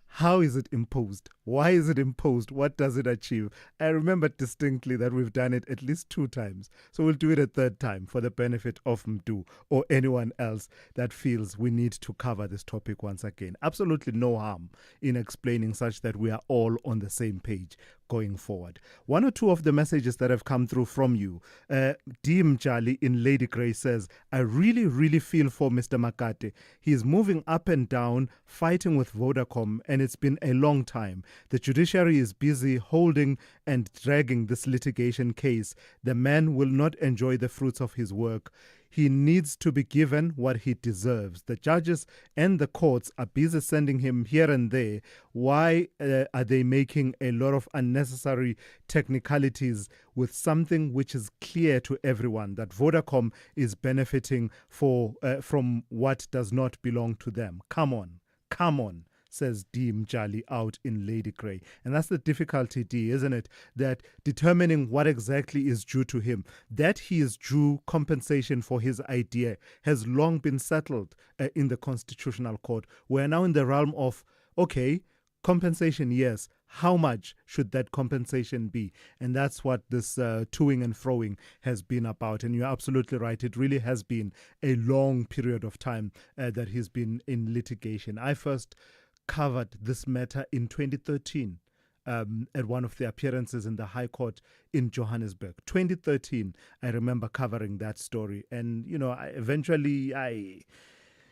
How is it imposed? Why is it imposed? What does it achieve? I remember distinctly that we've done it at least 2 times. So we'll do it a 3rd time for the benefit of Mdu or anyone else that feels we need to cover this topic once again. Absolutely no harm in explaining such that we are all on the same page going forward. 1 or 2 of the messages that have come through from you. D. Mjali in Lady Grey says, I really, really feel for Mr. Makate. He's moving up and down, fighting with Vodacom, and it's been a long time. The judiciary is busy holding and dragging this litigation case. The man will not enjoy the fruits of his work. He needs to be given what he deserves. The judges and the courts are busy sending him here and there. Why are they making a lot of unnecessary technicalities with something which is clear to everyone, that Vodacom is benefiting from what does not belong to them? Come on, says D. Mjali out in Lady Grey. And that's the difficulty, D, isn't it? That determining what exactly is due to him, that he is due compensation for his idea, has long been settled in the Constitutional Court. We're now in the realm of, okay, compensation, yes. How much should that compensation be? And that's what this toing and froing has been about. And you're absolutely right. It really has been a long period of time that he's been in litigation. I first covered this matter in 2013 at one of the appearances in the High Court in Johannesburg. 2013, I remember covering that story. And, you know,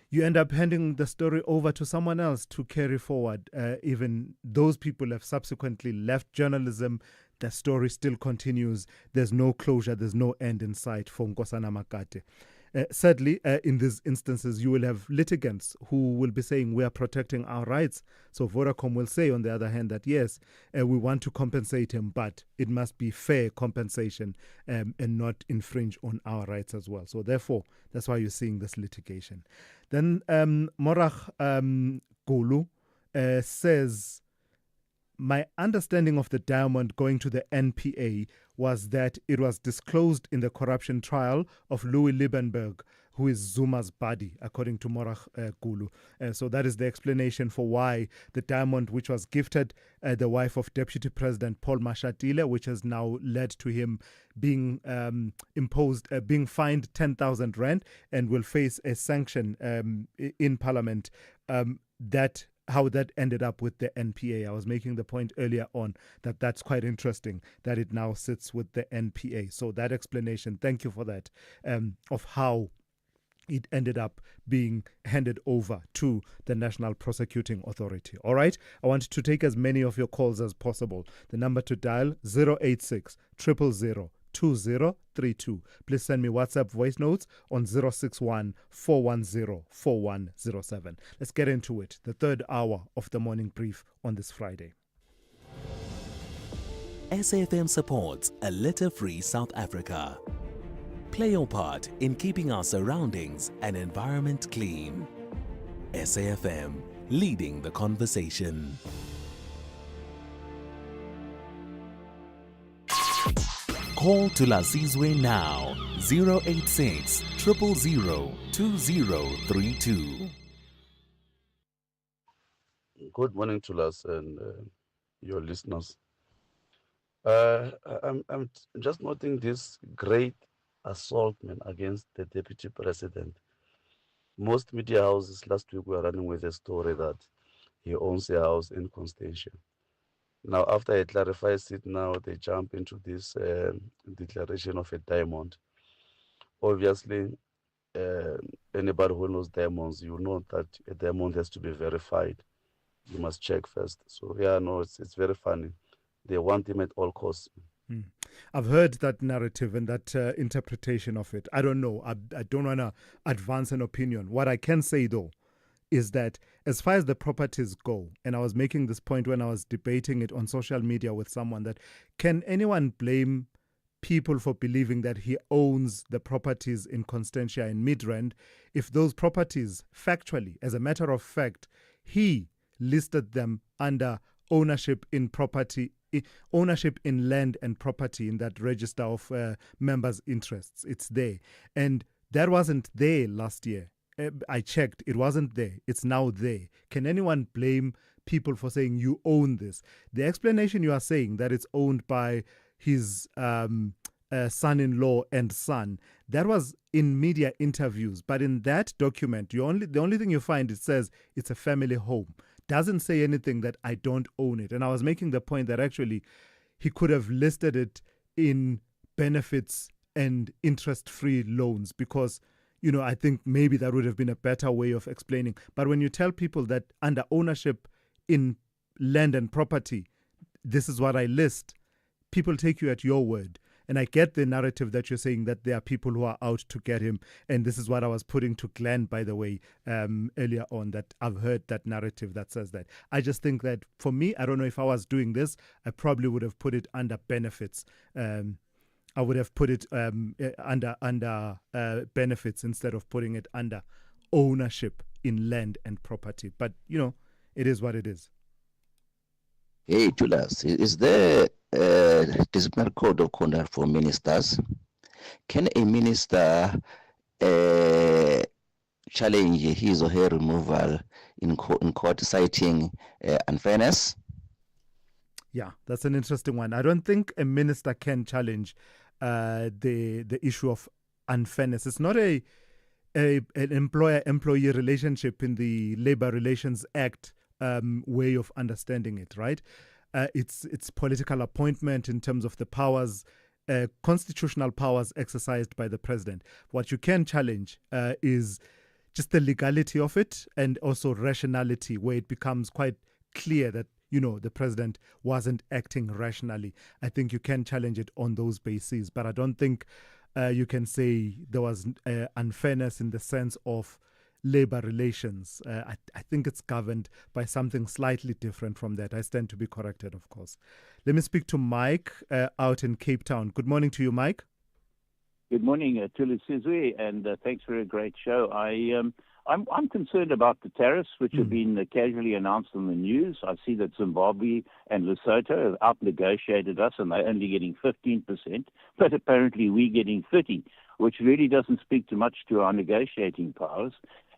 you end up handing the story over to someone else to carry forward. Even those people have subsequently left journalism. The story still continues. There's no closure. There's no end in sight for Nkosana Makate. Sadly, in these instances, you will have litigants who will be saying we are protecting our rights. So Vodacom will say, on the other hand, that yes, we want to compensate him, but it must be fair compensation and not infringe on our rights as well. So therefore, that's why you're seeing this litigation. Then Morag Gulu says, my understanding of the diamond going to the NPA was that it was disclosed in the corruption trial of Louis Liebenberg, who is Zuma's buddy, according to Morag Gulu. So that is the explanation for why the diamond, which was gifted the wife of Deputy President Paul Mashatile, which has now led to him being being fined 10,000 rand and will face a sanction in Parliament. How that ended up with the NPA. I was making the point earlier on that that's quite interesting that it now sits with the NPA. So that explanation, thank you for that, of how it ended up being handed over to the National Prosecuting Authority. All right, I want to take as many of your calls as possible. The number to dial 086 000 2032. Please send me WhatsApp voice notes on 061 410 4107. Let's get into it. The third hour of the morning brief on this Friday. SAFM supports a litter-free South Africa. Play your part in keeping our surroundings and environment clean. SAFM, leading the conversation. Call Thulasizwe now, 086 000 2032. Good morning, Thulas, and your listeners. I'm just noting this great assaultment against the Deputy President. Most media houses last week were running with a story that he owns a house in Constantia. Now, after he clarifies it, now they jump into this declaration of a diamond. Obviously, anybody who knows diamonds, you know that a diamond has to be verified. You must check first. So, yeah, no, it's very funny. They want him at all costs. I've heard that narrative and that interpretation of it. I don't know. I don't want to advance an opinion. What I can say, though, is that as far as the properties go, and I was making this point when I was debating it on social media with someone, that can anyone blame people for believing that he owns the properties in Constantia and Midrand if those properties, factually, as a matter of fact, he listed them under ownership in property, ownership in land and property in that register of members' interests. It's there. And that wasn't there last year. I checked, it wasn't there. It's now there. Can anyone blame people for saying you own this? The explanation you are saying that it's owned by his son-in-law and son, that was in media interviews. But in that document, the only thing you find, it says it's a family home. Doesn't say anything that I don't own it. And I was making the point that actually he could have listed it in benefits and interest-free loans because, you know, I think maybe that would have been a better way of explaining. But when you tell people that under ownership in land and property, this is what I list, people take you at your word. And I get the narrative that you're saying that there are people who are out to get him. And this is what I was putting to Glenn, by the way, earlier on, that I've heard that narrative that says that. I just think that for me, I don't know if I was doing this, I probably would have put it under benefits. I would have put it under benefits instead of putting it under ownership in land and property. But, you know, it is what it is. Hey, Thulas, is there a disciplinary code of conduct for ministers? Can a minister challenge his or her removal in court citing unfairness? Yeah, that's an interesting one. I don't think a minister can challenge the issue of unfairness. It's not an employer-employee relationship in the Labor Relations Act way of understanding it, right? It's political appointment in terms of the powers, constitutional powers exercised by the president. What you can challenge is just the legality of it and also rationality, where it becomes quite clear that, you know, the president wasn't acting rationally. I think you can challenge it on those bases, but I don't think you can say there was unfairness in the sense of labor relations. I think it's governed by something slightly different from that. I stand to be corrected, of course. Let me speak to Mike out in Cape Town. Good morning to you, Mike. Good morning, Thulasizwe, and thanks for a great show. I'm concerned about the tariffs which have been casually announced in the news. I see that Zimbabwe and Lesotho have out-negotiated us, and they're only getting 15%, but apparently we're getting 30%, which really doesn't speak too much to our negotiating powers.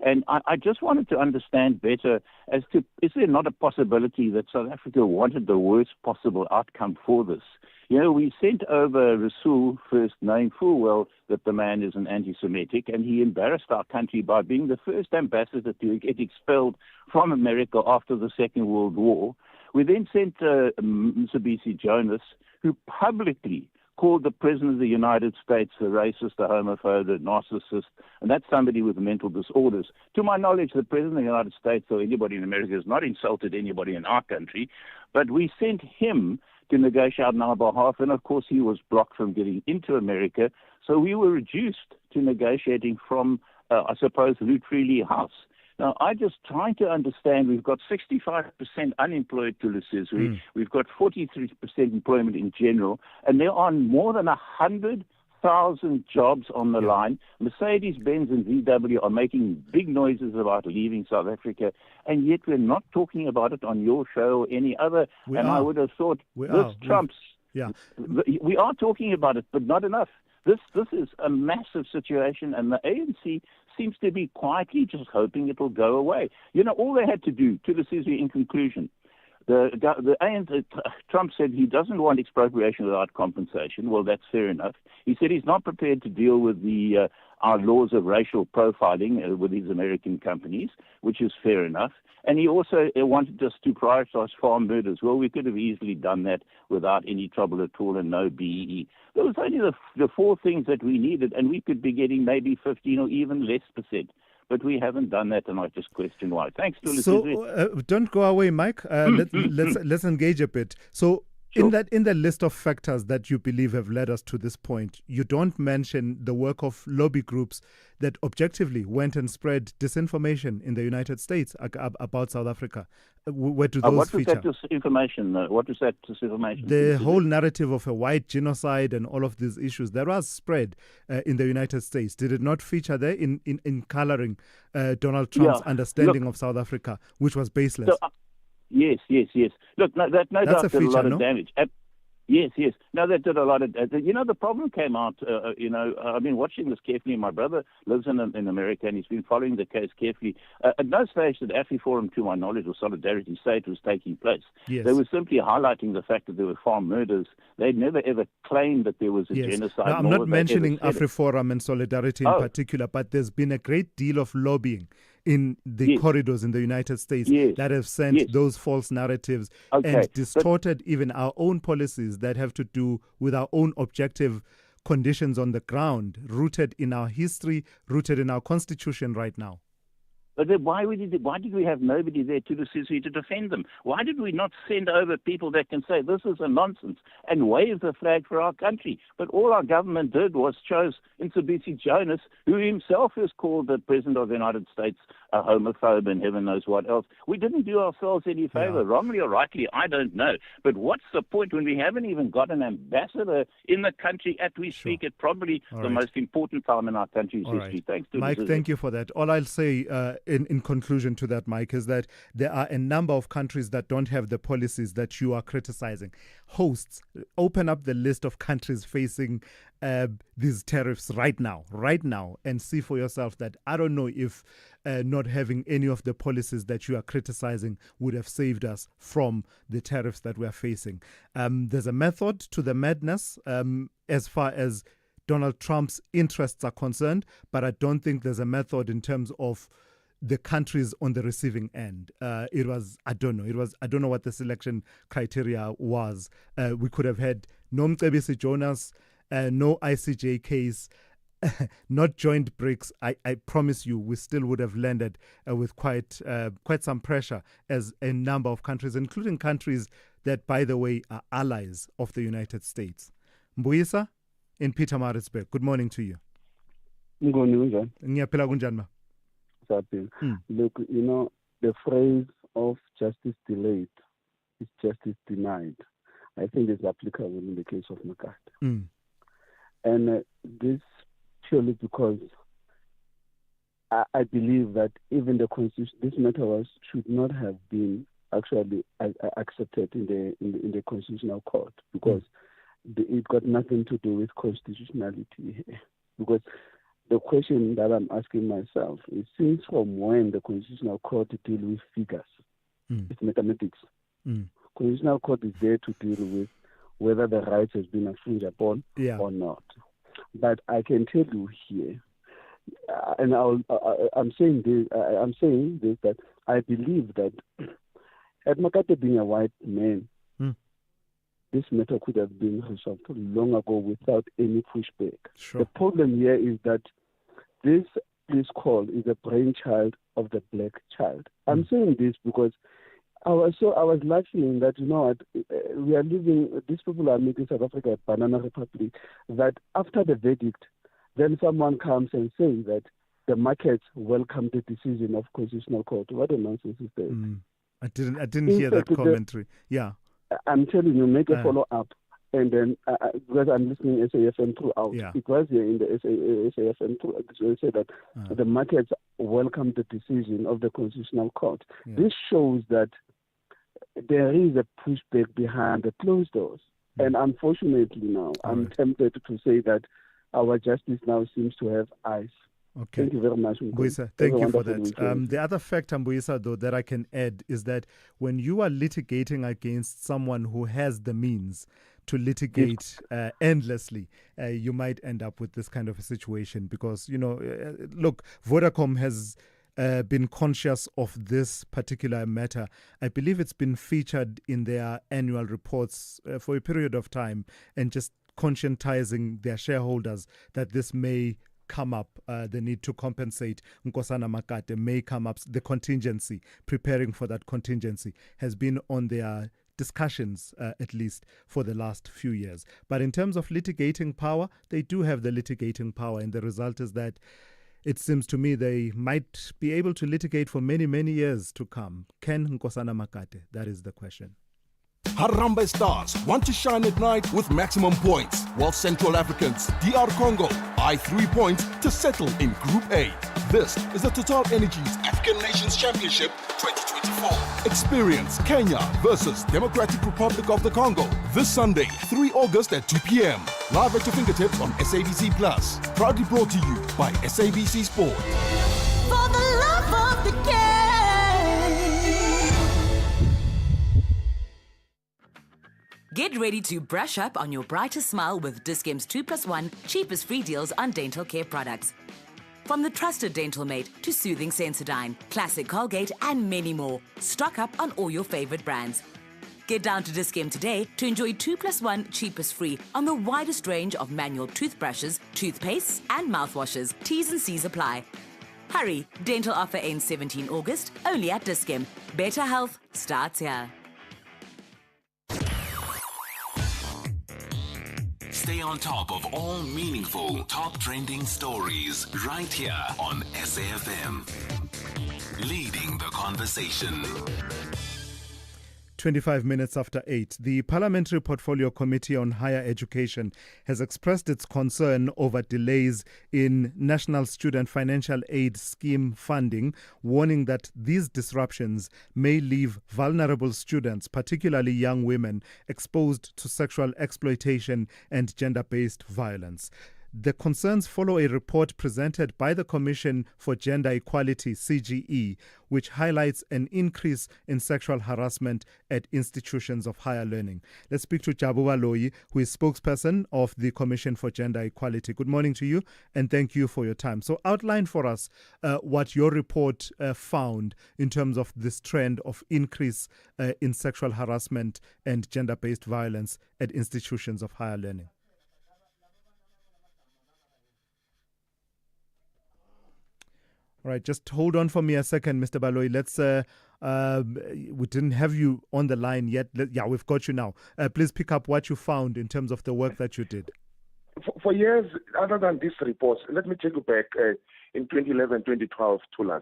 And I just wanted to understand better as to, is there not a possibility that South Africa wanted the worst possible outcome for this? You know, we sent over Rasool, first knowing full well that the man is an anti-Semitic, and he embarrassed our country by being the first ambassador to get expelled from America after the Second World War. We then sent Mcebisi Jonas, who publicly called the President of the United States a racist, a homophobe, a narcissist, and that's somebody with mental disorders. To my knowledge, the President of the United States or anybody in America has not insulted anybody in our country, but we sent him to negotiate on our behalf, and of course he was blocked from getting into America, so we were reduced to negotiating from, I suppose, Root Freely House. Now, I'm just trying to understand, we've got 65% unemployed, Thulasizwe. We've got 43% employment in general, and there are more than 100,000 jobs on the line. Mercedes-Benz and VW are making big noises about leaving South Africa, and yet we're not talking about it on your show or any other. I would have thought this trumps. We are talking about it, but not enough. This is a massive situation, and the ANC seems to be quietly just hoping it will go away. You know, all they had to do, Thulasizwe, in conclusion, the ANC, Trump said he doesn't want expropriation without compensation. Well, that's fair enough. He said he's not prepared to deal with our laws of racial profiling with these American companies, which is fair enough. And he also wanted us to prioritize farm murders. Well, we could have easily done that without any trouble at all and no BEE. There was only the four things that we needed, and we could be getting maybe 15 or even less %. But we haven't done that, and I just question why. Thanks, Thulasizwe. So don't go away, Mike. Let's engage a bit. So in the list of factors that you believe have led us to this point, you don't mention the work of lobby groups that objectively went and spread disinformation in the United States about South Africa. Where do those feature? What was that disinformation? What was that disinformation? The whole narrative of a white genocide and all of these issues that was spread in the United States. Did it not feature there in coloring Donald Trump's understanding of South Africa, which was baseless? Yes. Look, no doubt did a lot of damage. Yes. No, that did a lot of... the problem came out, I've been watching this carefully. My brother lives in America, and he's been following the case carefully. At no stage did AfriForum, to my knowledge, or Solidarity say it was taking place. Yes. They were simply highlighting the fact that there were farm murders. They'd never, ever claimed that there was a genocide. Now, I'm not mentioning AfriForum and Solidarity in particular, but there's been a great deal of lobbying in the corridors in the United States that have sent those false narratives and distorted even our own policies that have to do with our own objective conditions on the ground, rooted in our history, rooted in our constitution right now. But then why did we have nobody there to defend them? Why did we not send over people that can say this is a nonsense and wave the flag for our country? But all our government did was chose Mcebisi Jonas, who himself is called the President of the United States a homophobe and heaven knows what else. We didn't do ourselves any favor, wrongly or rightly, I don't know. But what's the point when we haven't even got an ambassador in the country as we speak at probably the most important time in our country's history? Thanks to Mike, thank you for that. All I'll say in conclusion to that, Mike, is that there are a number of countries that don't have the policies that you are criticizing. Hosts, open up the list of countries facing these tariffs right now, and see for yourself that I don't know if not having any of the policies that you are criticizing would have saved us from the tariffs that we are facing. There's a method to the madness as far as Donald Trump's interests are concerned, but I don't think there's a method in terms of the countries on the receiving end. I don't know what the selection criteria was. We could have had no Mcebisi Jonas, no ICJ case, not joint BRICS. I promise you, we still would have landed with quite some pressure as a number of countries, including countries that, by the way, are allies of the United States. Mbuyisa, in Pietermaritzburg. Good morning to you. Ngiyaphila kunjani ma? Look, you know, the phrase of justice delayed is justice denied. I think it's applicable in the case of Makate. And this purely because I believe that even the constitution, this matter should not have been actually accepted in the constitutional court, because it got nothing to do with constitutionality. Because the question that I'm asking myself is, since from when the constitutional court deal with figures, it's mathematics. Constitutional court is there to deal with whether the rights has been infringed upon or not. But I can tell you here, and I'm saying this that I believe that at Makate being a white man, this matter could have been resolved long ago without any pushback. Sure. The problem here is that this call is a brainchild of the black child. I'm saying this because I was laughing that, you know what, we are living, these people are making South Africa a banana republic, that after the verdict, then someone comes and says that the markets welcome the decision of constitutional court. What a nonsense is that? I didn't hear that commentary. I'm telling you, make a follow-up. And then, because I'm listening to SAFM throughout, it was here in the SAFM throughout, they said that the markets welcome the decision of the constitutional court. This shows that there is a pushback behind the closed doors. And unfortunately now, I'm tempted to say that our justice now seems to have eyes. Okay. Thank you very much. Mbuyisa, thank you for that. The other factor, Mbuyisa, though, that I can add is that when you are litigating against someone who has the means to litigate endlessly, you might end up with this kind of a situation because, you know, look, Vodacom has been conscious of this particular matter. I believe it's been featured in their annual reports for a period of time and just conscientizing their shareholders that this may come up, the need to compensate Nkosana Makate may come up. The contingency, preparing for that contingency, has been on their discussions, at least for the last few years. But in terms of litigating power, they do have the litigating power, and the result is that it seems to me they might be able to litigate for many, many years to come. Can Nkosana Makate? That is the question. Harambee Stars want to shine at night with maximum points, while Central Africans, DR Congo, buy 3 points to settle in Group A. This is the Total Energies African Nations Championship 2024. Experience Kenya versus Democratic Republic of the Congo this Sunday, 3 August at 2 p.m. Live at your fingertips on SABC Plus. Proudly brought to you by SABC Sport. For the love of the game. Get ready to brush up on your brightest smile with Dis-Chem's 2+1 cheapest free deals on dental care products. From the trusted Dental Mate to soothing Sensodyne, classic Colgate, and many more. Stock up on all your favorite brands. Get down to Dis-Chem today to enjoy 2+1 cheapest free on the widest range of manual toothbrushes, toothpastes, and mouthwashes. T's and C's apply. Hurry, dental offer ends 17 August, only at Dis-Chem. Better health starts here. Stay on top of all meaningful, top trending stories right here on SAFM. Leading the conversation. 25 minutes after 8, the Parliamentary Portfolio Committee on Higher Education has expressed its concern over delays in National Student Financial Aid Scheme funding, warning that these disruptions may leave vulnerable students, particularly young women, exposed to sexual exploitation and gender-based violence. The concerns follow a report presented by the Commission for Gender Equality, CGE, which highlights an increase in sexual harassment at institutions of higher learning. Let's speak to Jabu Aloyi, who is spokesperson of the Commission for Gender Equality. Good morning to you, and thank you for your time. So outline for us what your report found in terms of this trend of increase in sexual harassment and gender-based violence at institutions of higher learning. All right, just hold on for me a second, Mr. Baloyi. Let's, we didn't have you on the line yet. Yeah, we've got you now. Please pick up what you found in terms of the work that you did. For years, other than these reports, let me take you back in 2011, 2012, Thulas.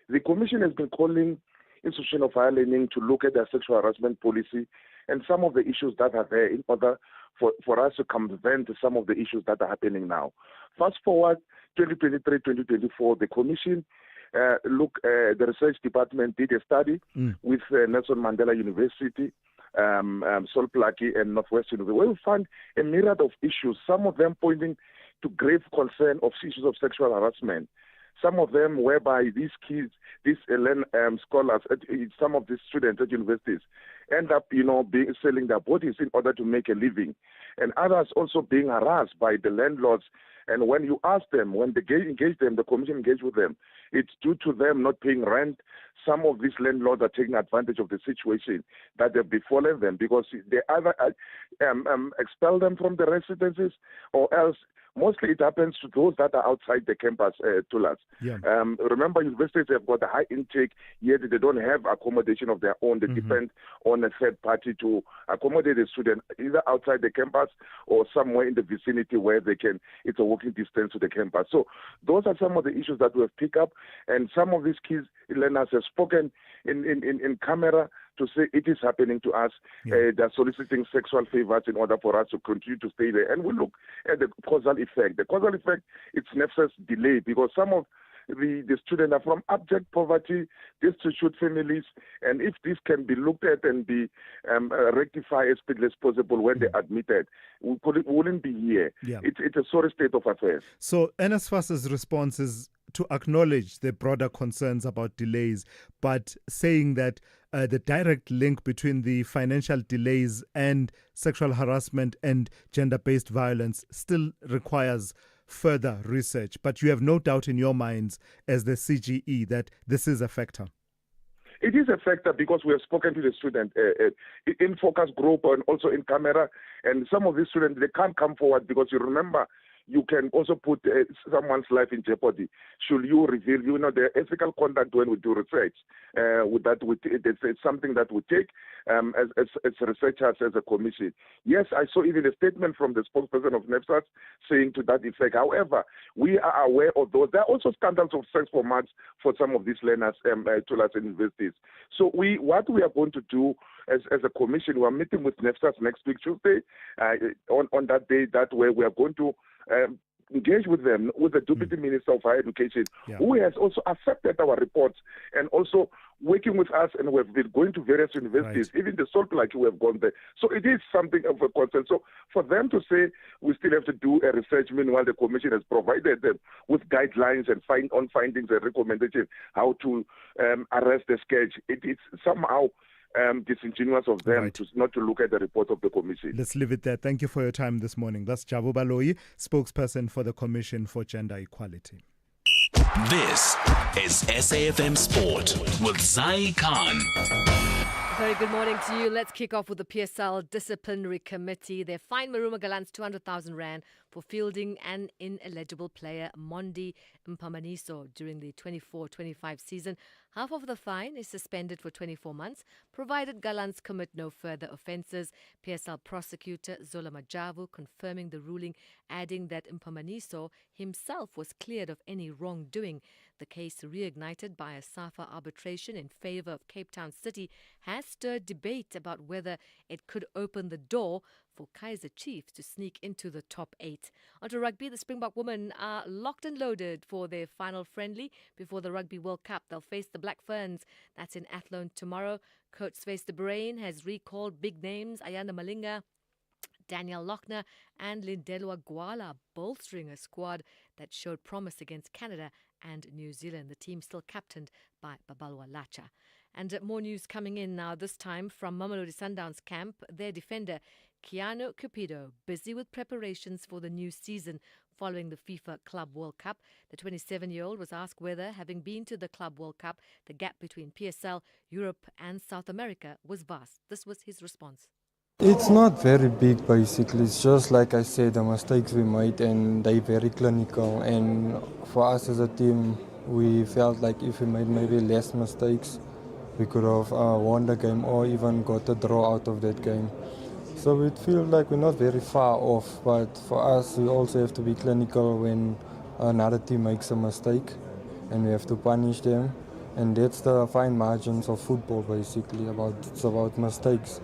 The Commission has been calling institutions of higher learning to look at their sexual harassment policy and some of the issues that are there in order for us to circumvent some of the issues that are happening now. Fast forward 2023, 2024, the Commission, the research department did a study with Nelson Mandela University, Solplaki and Northwest University, where we found a myriad of issues, some of them pointing to grave concern of issues of sexual harassment. Some of them whereby these kids, these scholars, some of these students at universities end up, selling their bodies in order to make a living. And others also being harassed by the landlords. And when you ask them, when they engage them, the Commission engage with them, it's due to them not paying rent. Some of these landlords are taking advantage of the situation that have befallen them because they either expel them from the residences or else mostly it happens to those that are outside the campus, Thulas. Yeah. Remember, universities have got a high intake, yet they don't have accommodation of their own. They depend on a third party to accommodate a student either outside the campus or somewhere in the vicinity where they can, it's a walking distance to the campus. So those are some of the issues that we have picked up, and some of these kids, learners have spoken in camera to say it is happening to us. They're soliciting sexual favors in order for us to continue to stay there. And we look at the causal effect. The causal effect, it's NEFSA's delay because some of the students are from abject poverty, destitute families, and if this can be looked at and be rectified as quickly as possible when they're admitted, we wouldn't be here. Yeah. It's a sorry state of affairs. So NSFAS's response is to acknowledge the broader concerns about delays, but saying that the direct link between the financial delays and sexual harassment and gender-based violence still requires further research. But you have no doubt in your minds as the CGE that this is a factor. It is a factor because we have spoken to the student in focus group and also in camera, and some of these students, they can't come forward because you remember, you can also put someone's life in jeopardy. Should you reveal, the ethical conduct when we do research, it's something that we take as researchers, as a commission. Yes, I saw even a statement from the spokesperson of NEFSAS saying to that effect. However, we are aware of those. There are also scandals of sex for months for some of these learners to universities. So what we are going to do as a commission, we are meeting with NEFSAS next week, Tuesday, on that day, that way we are going to engage with them, with the Deputy Minister of Higher Education, who has also accepted our reports and also working with us, and we've been going to various universities, even the Salt Lake, we have gone there. So it is something of a concern. So for them to say we still have to do a research, meanwhile the Commission has provided them with guidelines and findings and recommendations how to arrest the sketch, it is somehow disingenuous of them not to look at the report of the Commission. Let's leave it there. Thank you for your time this morning. That's Jabu Baloyi, spokesperson for the Commission for Gender Equality. This is SAFM Sport with Zai Khan. Very good morning to you. Let's kick off with the PSL Disciplinary Committee. They fined Maruma Galant's 200,000 Rand for fielding an ineligible player, Mondi Mpamaniso, during the 24-25 season. Half of the fine is suspended for 24 months, provided Galants commit no further offences. PSL prosecutor Zola Majavu confirming the ruling, adding that Mpamaniso himself was cleared of any wrongdoing. The case, reignited by a SAFA arbitration in favour of Cape Town City, has stirred debate about whether it could open the door for Kaizer Chiefs to sneak into the top 8. Onto rugby, the Springbok women are locked and loaded for their final friendly before the Rugby World Cup. They'll face the Black Ferns. That's in Athlone tomorrow. Coach Sves de Bruin has recalled big names Ayanda Malinga, Daniel Lochner and Lindelwa Gwala, bolstering a squad that showed promise against Canada and New Zealand. The team still captained by Babalwa Lacha. And more news coming in now, this time from Mamelodi Sundowns camp. Their defender, Keanu Cupido, busy with preparations for the new season following the FIFA Club World Cup. The 27-year-old was asked whether, having been to the Club World Cup, the gap between PSL, Europe and South America was vast. This was his response. It's not very big, basically. It's just like I said, the mistakes we made, and they're very clinical. And for us as a team, we felt like if we made maybe less mistakes, we could have won the game or even got a draw out of that game. So it feels like we're not very far off, but for us, we also have to be clinical when another team makes a mistake, and we have to punish them. And that's the fine margins of football, basically. It's about mistakes.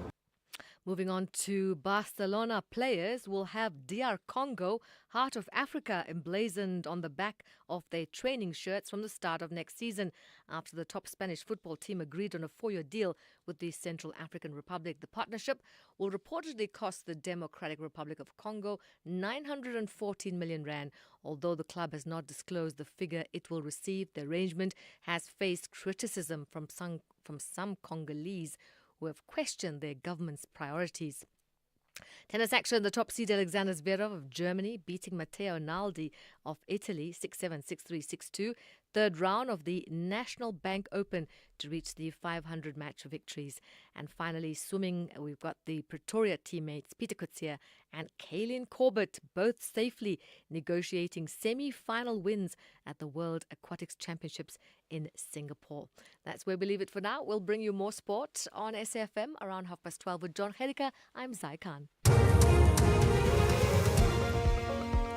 Moving on to Barcelona, players will have DR Congo, Heart of Africa, emblazoned on the back of their training shirts from the start of next season, after the top Spanish football team agreed on a 4-year deal with the Central African Republic. The partnership will reportedly cost the Democratic Republic of Congo 914 million rand. Although the club has not disclosed the figure it will receive, the arrangement has faced criticism from some Congolese who have questioned their government's priorities. Tennis action, the top seed Alexander Zverev of Germany beating Matteo Naldi of Italy 6-7, 6-3, 6-2. Third round of the National Bank Open to reach the 500 match victories. And finally, swimming, we've got the Pretoria teammates Peter Coetzee and Kaylin Corbett both safely negotiating semi-final wins at the World Aquatics Championships in Singapore. That's where we leave it for now. We'll bring you more sport on SAFM around 12:30 with John Hedeka. I'm Zai Khan.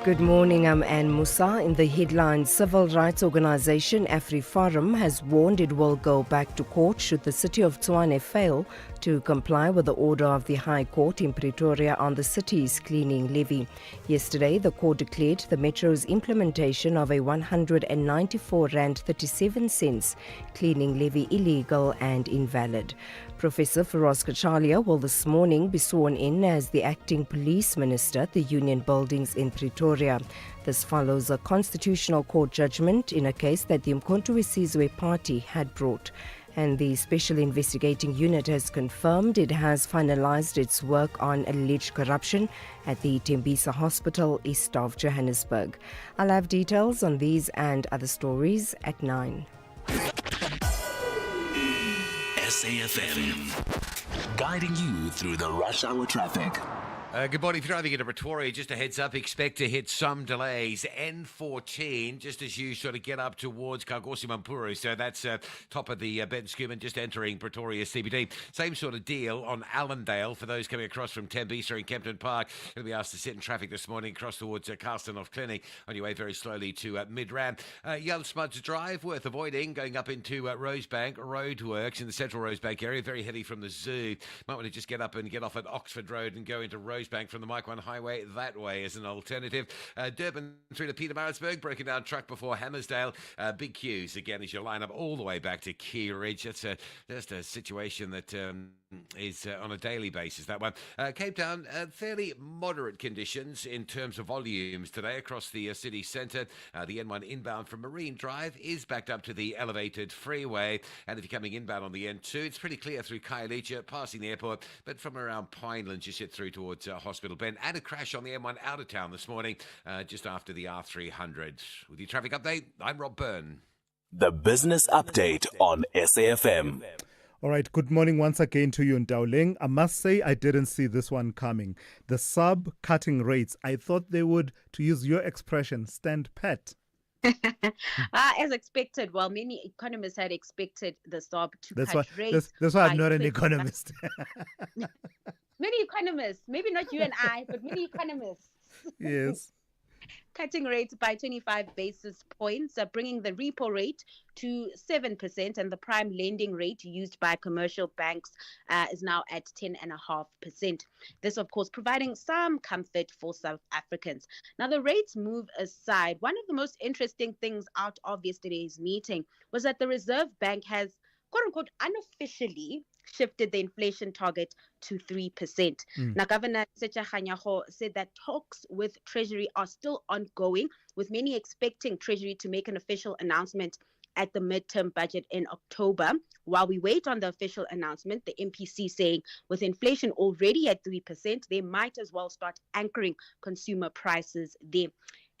Good morning, I'm Anne Musa. In the headlines, civil rights organisation AfriForum has warned it will go back to court should the city of Tshwane fail to comply with the order of the High Court in Pretoria on the city's cleaning levy. Yesterday, the court declared the Metro's implementation of a R194.37 cleaning levy illegal and invalid. Professor Feroz Kachalia will this morning be sworn in as the acting police minister at the Union Buildings in Pretoria. This follows a constitutional court judgment in a case that the Thulasizwe party had brought. And the Special Investigating Unit has confirmed it has finalized its work on alleged corruption at the Tembisa Hospital east of Johannesburg. I'll have details on these and other stories at 9. SAFM, guiding you through the rush hour traffic. Good morning. If you're driving into Pretoria, just a heads up, expect to hit some delays. N14, just as you sort of get up towards Kagosi Mampuru. So that's top of the Ben Schoeman, just entering Pretoria CBD. Same sort of deal on Allendale for those coming across from Tembisa in Kempton Park. Going to be asked to sit in traffic this morning across towards Carlton off Clinic on your way very slowly to Midrand. Young Smuds Drive, worth avoiding, going up into Rosebank Roadworks in the central Rosebank area. Very heavy from the zoo. Might want to just get up and get off at Oxford Road and go into Rosebank from the Mike 1 Highway that way as an alternative. Durban through to Pietermaritzburg, broken down truck before Hammersdale. Big queues again as you line up all the way back to Key Ridge. That's just a situation that is on a daily basis, that one. Cape Town, fairly moderate conditions in terms of volumes today across the city centre. The N1 inbound from Marine Drive is backed up to the elevated freeway, and if you're coming inbound on the N2, it's pretty clear through Khayelitsha, passing the airport, but from around Pinelands you sit through towards Hospital Bend. And a crash on the M1 out of town this morning, just after the R300. With your traffic update, I'm Rob Byrne. The business update on SAFM. All right, good morning once again to you, Ndauling. I must say I didn't see this one coming. The sub-cutting rates, I thought they would, to use your expression, stand pat. As expected, well, many economists had expected the SARB to cut rates. That's why I'm not an economist. Many economists, maybe not you and I, but many economists. Yes. Cutting rates by 25 basis points, bringing the repo rate to 7%, and the prime lending rate used by commercial banks is now at 10.5%. This, of course, providing some comfort for South Africans. Now, the rates move aside. One of the most interesting things out of yesterday's meeting was that the Reserve Bank has, quote-unquote, unofficially shifted the inflation target to 3%. Now, Governor Secha Kganyago said that talks with Treasury are still ongoing, with many expecting Treasury to make an official announcement at the midterm budget in October. While we wait on the official announcement, the MPC saying with inflation already at 3%, they might as well start anchoring consumer prices there.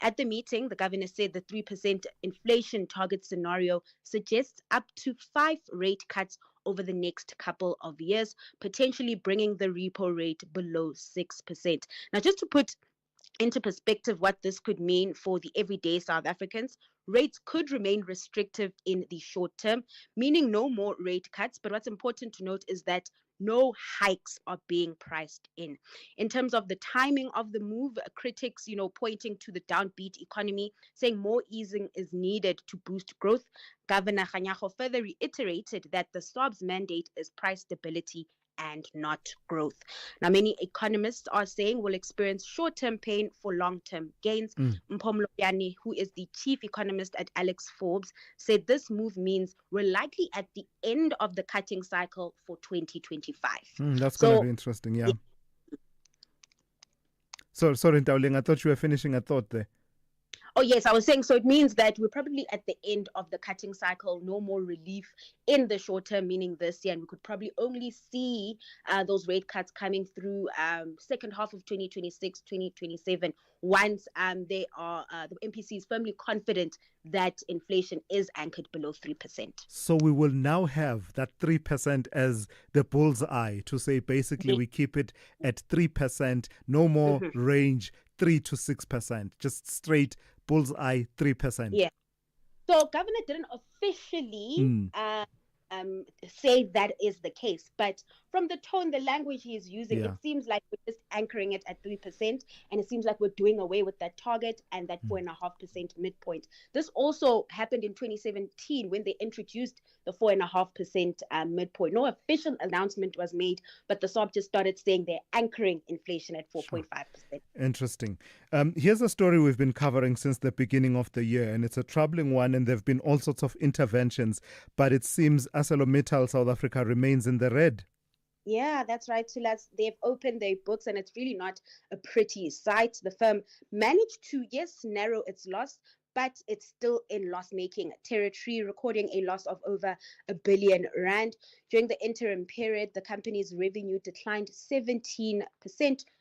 At the meeting, the governor said the 3% inflation target scenario suggests up to 5 rate cuts over the next couple of years, potentially bringing the repo rate below 6%. Now, just to put into perspective what this could mean for the everyday South Africans, rates could remain restrictive in the short term, meaning no more rate cuts. But what's important to note is that no hikes are being priced in. In terms of the timing of the move, critics, pointing to the downbeat economy, saying more easing is needed to boost growth. Governor Kganyago further reiterated that the SARB's mandate is price stability and not growth. Now, many economists are saying we'll experience short-term pain for long-term gains. Mpho Mloyane, who is the chief economist at Alex Forbes, said this move means we're likely at the end of the cutting cycle for 2025. That's going to be interesting, yeah. Sorry, Ntauling, I thought you were finishing a thought there. Oh, yes, I was saying, so it means that we're probably at the end of the cutting cycle, no more relief in the short term, meaning this year, and we could probably only see those rate cuts coming through second half of 2026, 2027, once the MPC is firmly confident that inflation is anchored below 3%. So we will now have that 3% as the bullseye to say basically we keep it at 3%, no more range 3 to 6%, just straight bullseye 3%. Yeah. So governor didn't officially say that is the case, but from the tone, the language he is using, it seems like we're just anchoring it at 3%, and it seems like we're doing away with that target and that 4.5% midpoint. This also happened in 2017 when they introduced the 4.5% midpoint. No official announcement was made, but the SARB just started saying they're anchoring inflation at 4.5%. Interesting. Here's a story we've been covering since the beginning of the year, and it's a troubling one, and there have been all sorts of interventions, but it seems ArcelorMittal South Africa remains in the red. Yeah, that's right, Thulas. They've opened their books, and it's really not a pretty sight. The firm managed to, narrow its loss, but it's still in loss-making territory, recording a loss of over R1 billion. During the interim period, the company's revenue declined 17%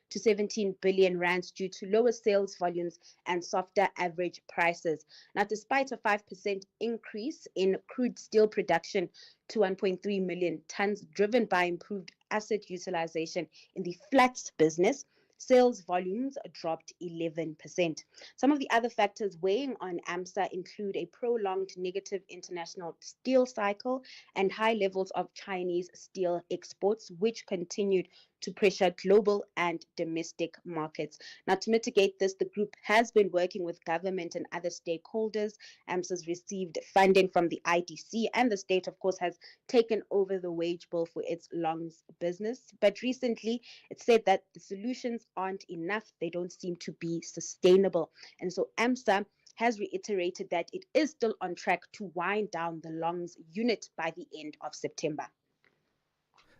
to 17 billion rands due to lower sales volumes and softer average prices. Now, despite a 5% increase in crude steel production to 1.3 million tons, driven by improved asset utilization in the flats business, sales volumes dropped 11%. Some of the other factors weighing on AMSA include a prolonged negative international steel cycle and high levels of Chinese steel exports, which continued to pressure global and domestic markets. Now, to mitigate this, the group has been working with government and other stakeholders. AMSA's received funding from the IDC, and the state, of course, has taken over the wage bill for its longs business. But recently, it said that the solutions aren't enough. They don't seem to be sustainable. And so AMSA has reiterated that it is still on track to wind down the longs unit by the end of September.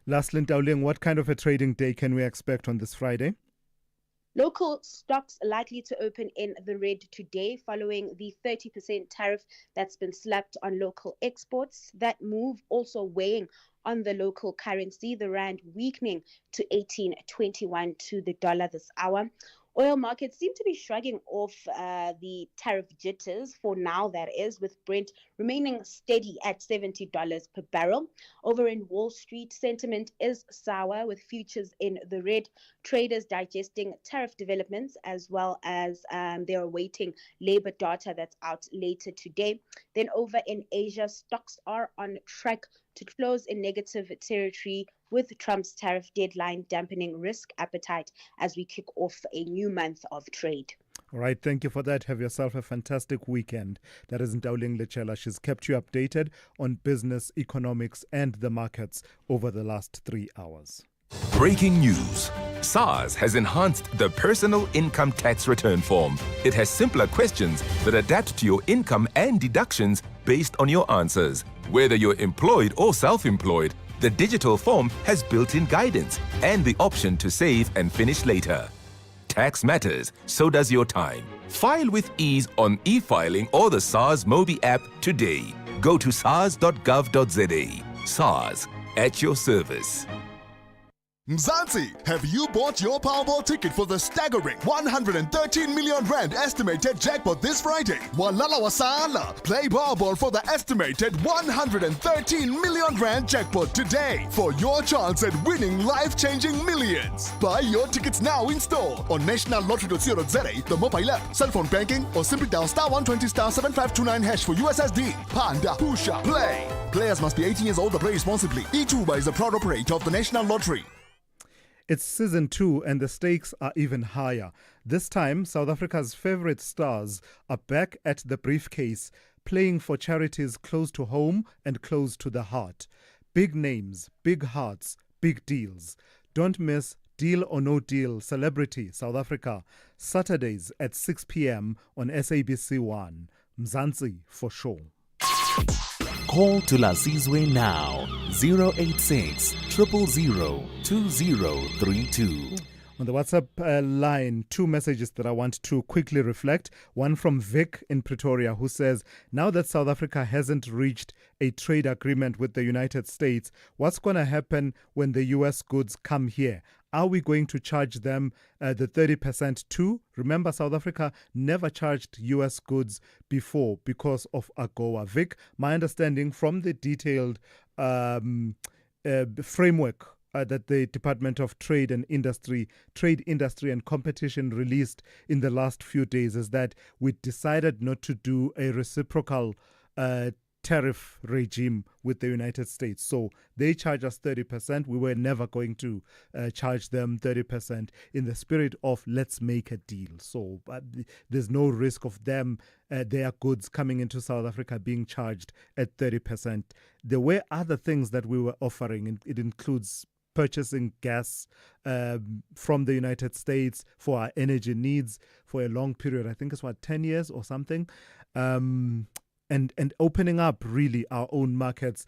Lastly, Ntauling, what kind of a trading day can we expect on this Friday? Local stocks are likely to open in the red today following the 30% tariff that's been slapped on local exports. That move also weighing on the local currency, the rand weakening to 18.21 to the dollar this hour. Oil markets seem to be shrugging off the tariff jitters for now, that is, with Brent remaining steady at $70 per barrel. Over in Wall Street, sentiment is sour with futures in the red. Traders digesting tariff developments as well as they're awaiting labor data that's out later today. Then over in Asia, stocks are on track to close in negative territory, with Trump's tariff deadline dampening risk appetite as we kick off a new month of trade. All right, thank you for that. Have yourself a fantastic weekend. That is Ntauling Lechela. She's kept you updated on business, economics, and the markets over the last 3 hours. Breaking news. SARS has enhanced the personal income tax return form. It has simpler questions that adapt to your income and deductions based on your answers. Whether you're employed or self-employed, the digital form has built-in guidance and the option to save and finish later. Tax matters, so does your time. File with ease on e-filing or the SARS Mobi app today. Go to sars.gov.za. SARS, at your service. Mzansi, have you bought your Powerball ticket for the staggering 113 million rand estimated jackpot this Friday? Walala wasala. Play Powerball for the estimated 113 million rand jackpot today for your chance at winning life-changing millions. Buy your tickets now in store on nationallottery.co.za, the mobile app, cell phone banking, or simply dial *120 *7529# for USSD. Panda, Pusha, play. Players must be 18 years old to play responsibly. eTuba is a proud operator of the National Lottery. It's season 2 and the stakes are even higher. This time, South Africa's favorite stars are back at the briefcase, playing for charities close to home and close to the heart. Big names, big hearts, big deals. Don't miss Deal or No Deal Celebrity South Africa, Saturdays at 6 p.m. on SABC1. Mzansi for sure. Call Thulasizwe now, 086 000 2032. On the WhatsApp line, 2 messages that I want to quickly reflect. One from Vic in Pretoria, who says, now that South Africa hasn't reached a trade agreement with the United States, what's going to happen when the U.S. goods come here? Are we going to charge them the 30% too? Remember, South Africa never charged U.S. goods before because of AGOA. Vic, my understanding from the detailed framework that the Department of Trade Industry and Competition released in the last few days is that we decided not to do a reciprocal tariff regime with the United States. So they charge us 30%. We were never going to charge them 30% in the spirit of let's make a deal. So there's no risk of them, their goods coming into South Africa being charged at 30%. There were other things that we were offering. It includes purchasing gas from the United States for our energy needs for a long period. I think it's 10 years or something. And opening up really our own markets,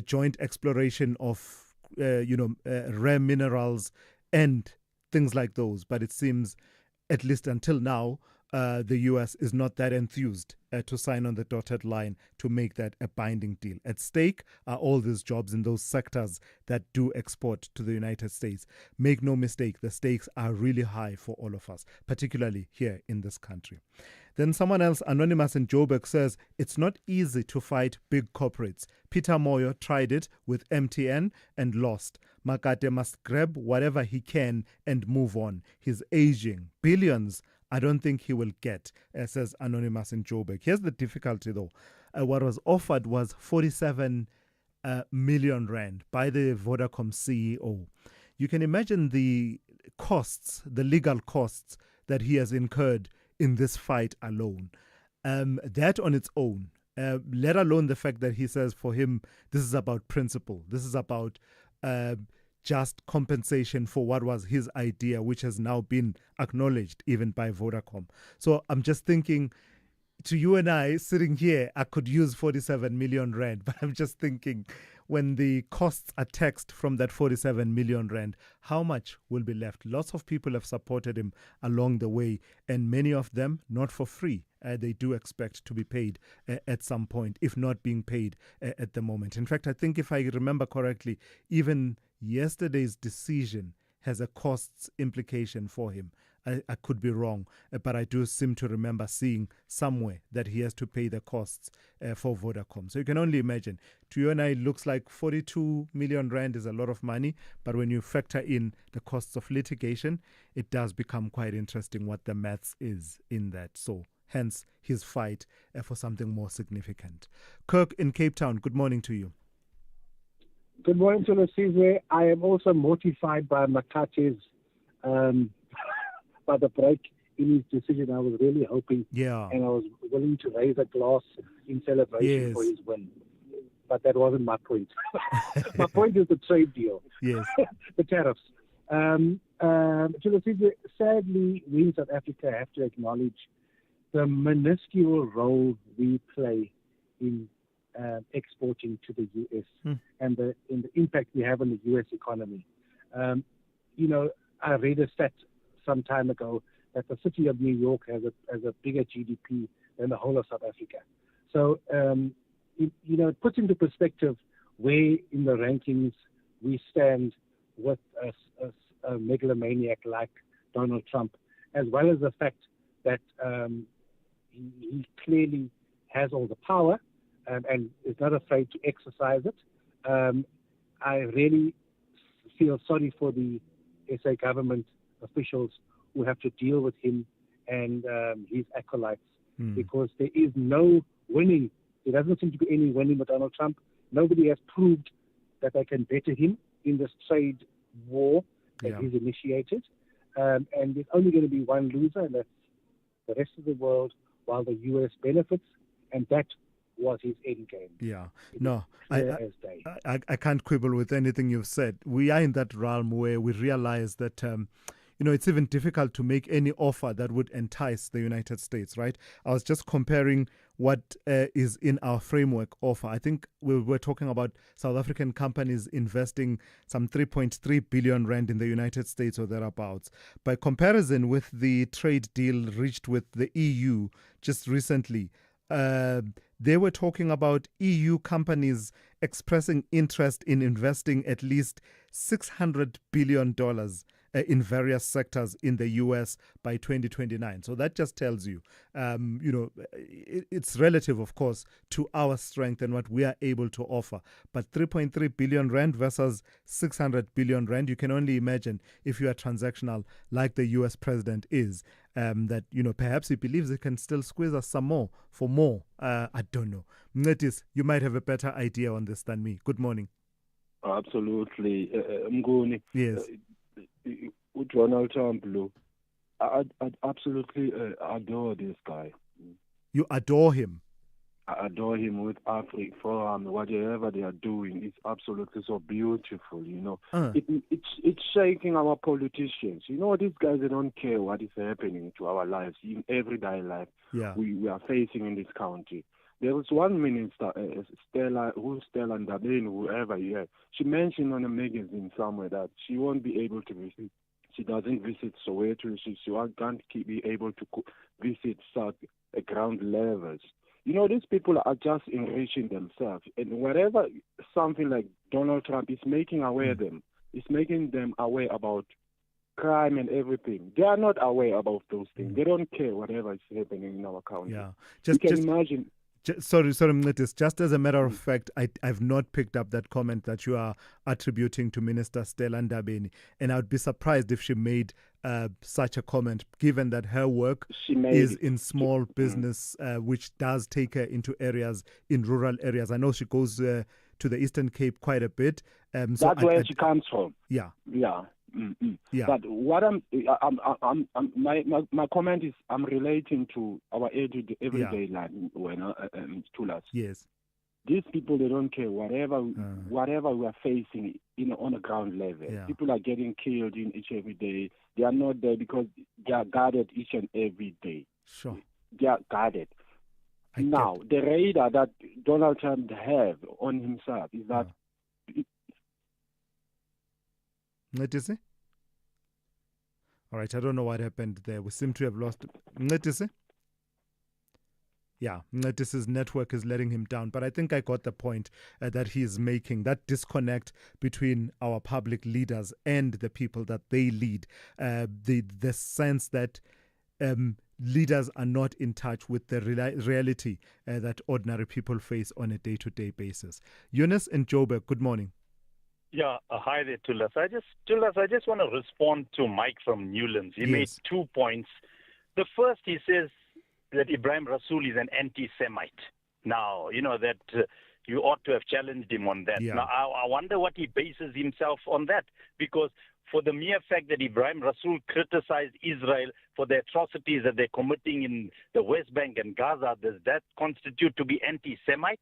joint exploration of rare minerals and things like those. But it seems, at least until now, the U.S. is not that enthused to sign on the dotted line to make that a binding deal. At stake are all these jobs in those sectors that do export to the United States. Make no mistake, the stakes are really high for all of us, particularly here in this country. Then someone else, anonymous in Joburg, says, it's not easy to fight big corporates. Peter Moyo tried it with MTN and lost. Makate must grab whatever he can and move on. He's aging. Billions, I don't think he will get, says anonymous in Joburg. Here's the difficulty, though. What was offered was 47 million rand by the Vodacom CEO. You can imagine the costs, the legal costs that he has incurred in this fight alone. That on its own, let alone the fact that he says for him, this is about principle. This is about just compensation for what was his idea, which has now been acknowledged even by Vodacom. So I'm just thinking, to you and I sitting here, I could use 47 million rand, but I'm just thinking, when the costs are taxed from that 47 million rand, how much will be left? Lots of people have supported him along the way, and many of them not for free. They do expect to be paid at some point, if not being paid at the moment. In fact, I think if I remember correctly, even yesterday's decision has a costs implication for him. I could be wrong, but I do seem to remember seeing somewhere that he has to pay the costs for Vodacom. So you can only imagine. To you and I, it looks like 42 million rand is a lot of money, but when you factor in the costs of litigation, it does become quite interesting what the maths is in that. So hence his fight for something more significant. Kirk in Cape Town, good morning to you. Good morning to Thulasizwe. I am also mortified by Makate's by the break in his decision. I was really hoping, and I was willing to raise a glass in celebration for his win. But that wasn't my point. My point is the trade deal, the tariffs. Sadly, we in South Africa have to acknowledge the minuscule role we play in exporting to the U.S. and the impact we have on the U.S. economy. I read a stat some time ago that the city of New York has a bigger GDP than the whole of South Africa. So, it puts into perspective where in the rankings we stand with a megalomaniac like Donald Trump, as well as the fact that he clearly has all the power and is not afraid to exercise it. I really feel sorry for the SA government officials who have to deal with him and his acolytes, because there is no winning. There doesn't seem to be any winning with Donald Trump. Nobody has proved that they can better him in this trade war that he's initiated. And there's only going to be one loser, and that's the rest of the world, while the U.S. benefits, and that was his end game. Yeah, no, I can't quibble with anything you've said. We are in that realm where we realize that, it's even difficult to make any offer that would entice the United States, right? I was just comparing what is in our framework offer. I think we were talking about South African companies investing some 3.3 billion rand in the United States or thereabouts. By comparison with the trade deal reached with the EU just recently, they were talking about EU companies expressing interest in investing at least $600 billion in various sectors in the U.S. by 2029. So that just tells you, it's relative, of course, to our strength and what we are able to offer. But 3.3 billion rand versus 600 billion rand, you can only imagine if you are transactional like the U.S. president is, that, perhaps he believes he can still squeeze us some more for more. I don't know. Mnetis, you might have a better idea on this than me. Good morning. Absolutely. Mnguni. Yes. Donald Trump, I absolutely adore this guy. You adore him? I adore him with Africa Forum. Whatever they are doing, it's absolutely so beautiful, It's shaking our politicians. These guys, they don't care what is happening to our lives, in everyday life we are facing in this country. There was one minister, Stella Ndabeni, whoever, she mentioned on a magazine somewhere that she won't be able to visit. She doesn't visit Soweto. She can't be able to visit ground levels. These people are just enriching themselves. And wherever something like Donald Trump is making aware them, it's making them aware about crime and everything. They are not aware about those things. They don't care whatever is happening in our country. Yeah. You can imagine. Sorry, Mnetis. Just as a matter of fact, I've not picked up that comment that you are attributing to Minister Stella Ndabeni, and I would be surprised if she made such a comment, given that her work is in small business, which does take her into areas, in rural areas. I know she goes to the Eastern Cape quite a bit. That's where she comes from. Yeah. Yeah. Yeah. But what my comment is, I'm relating to our everyday life when Thulas. Yes. These people, they don't care whatever we are facing on a ground level. Yeah. People are getting killed in each every day. They are not there because they are guarded each and every day. Sure. They are guarded. Now, the radar that Donald Trump have on himself is that Netisi? All right, I don't know what happened there. We seem to have lost Netisi. Yeah, Netisi's network is letting him down. But I think I got the point that he's making, that disconnect between our public leaders and the people that they lead. The sense that leaders are not in touch with the reality that ordinary people face on a day-to-day basis. Eunice and Joburg, good morning. Yeah, hi there, Thulas. I just want to respond to Mike from Newlands. He made 2 points. The first, he says that Ibrahim Rasool is an anti-Semite. Now, that you ought to have challenged him on that. Yeah. Now, I wonder what he bases himself on that, because for the mere fact that Ibrahim Rasool criticized Israel for the atrocities that they're committing in the West Bank and Gaza, does that constitute to be anti-Semite?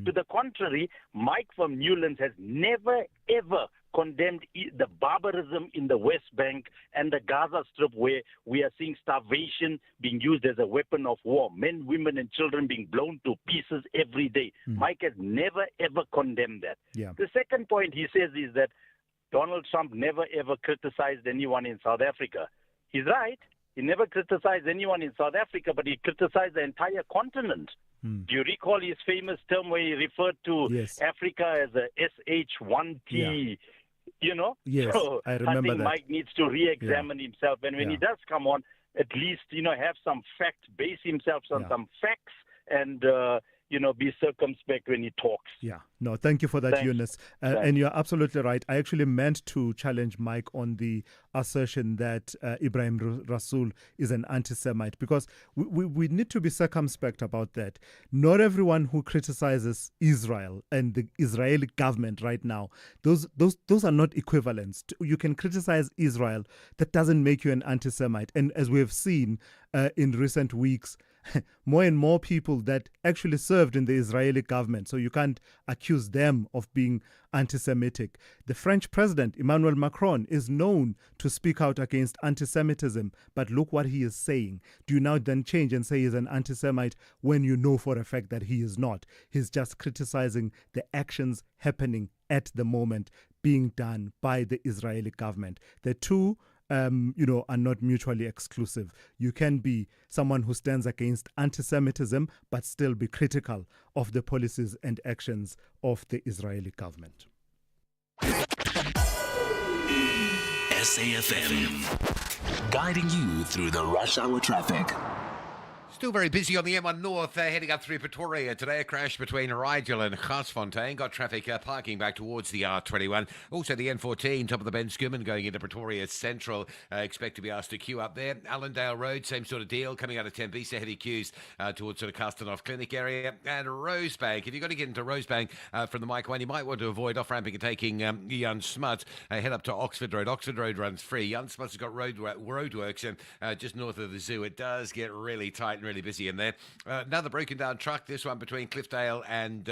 To the contrary, Mike from Newlands has never, ever condemned the barbarism in the West Bank and the Gaza Strip, where we are seeing starvation being used as a weapon of war, men, women, and children being blown to pieces every day. Mike has never, ever condemned that. Yeah. The second point he says is that Donald Trump never, ever criticized anyone in South Africa. He's right. He never criticized anyone in South Africa, but he criticized the entire continent. Do you recall his famous term where he referred to Africa as a SH1T Yes, so I remember think that. Mike needs to re-examine himself, and when he does come on, at least have some facts, base himself on some facts, and be circumspect when he talks. Yeah, no, thank you for that, Thanks. Eunice. And you're absolutely right. I actually meant to challenge Mike on the assertion that Ibrahim Rasool is an anti-Semite, because we need to be circumspect about that. Not everyone who criticizes Israel and the Israeli government right now, those are not equivalents. You can criticize Israel. That doesn't make you an anti-Semite. And as we have seen in recent weeks, more and more people that actually served in the Israeli government. So you can't accuse them of being anti-Semitic. The French president, Emmanuel Macron, is known to speak out against anti-Semitism. But look what he is saying. Do you now then change and say he's an anti-Semite when you know for a fact that he is not? He's just criticizing the actions happening at the moment being done by the Israeli government. The two are not mutually exclusive. You can be someone who stands against anti-Semitism but still be critical of the policies and actions of the Israeli government. SAFM, guiding you through the rush hour traffic. Still very busy on the M1 North, heading up through Pretoria. Today, a crash between Rigel and Garsfontein. Got traffic parking back towards the R21. Also, the N14, top of the Ben Schoeman, going into Pretoria Central. Expect to be asked to queue up there. Allendale Road, same sort of deal. Coming out of Tembisa, heavy queues towards sort of Castanoff Clinic area. And Rosebank. If you've got to get into Rosebank from the Mike 1, you might want to avoid off-ramping and taking Jan Smuts. Head up to Oxford Road. Oxford Road runs free. Jan Smuts has got roadworks and just north of the zoo. It does get really tight and really busy in there. Another broken down truck, this one between Cliffdale and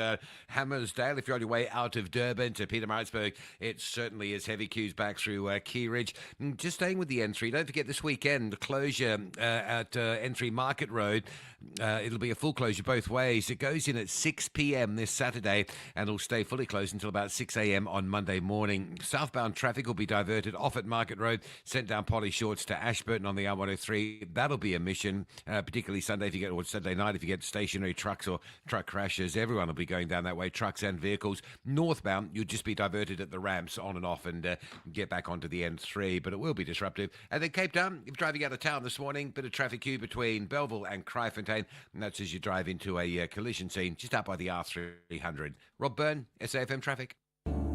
Hammersdale. If you're on your way out of Durban to Pietermaritzburg, it certainly is heavy queues back through Key Ridge. Just staying with the N3, don't forget this weekend, the closure at N3 Market Road. It'll be a full closure both ways. It goes in at 6 p.m. this Saturday and will stay fully closed until about 6 a.m. on Monday morning. Southbound traffic will be diverted off at Market Road, sent down Polly Shorts to Ashburton on the R103. That'll be a mission, particularly Sunday or Saturday night if you get stationary trucks or truck crashes. Everyone will be going down that way, trucks and vehicles. Northbound, you'll just be diverted at the ramps on and off and get back onto the N3, but it will be disruptive. And then Cape Town, if you're driving out of town this morning, bit of traffic queue between Belleville and Kraaifontein, and that's as you drive into a collision scene just out by the R300. Rob Byrne, SAFM Traffic.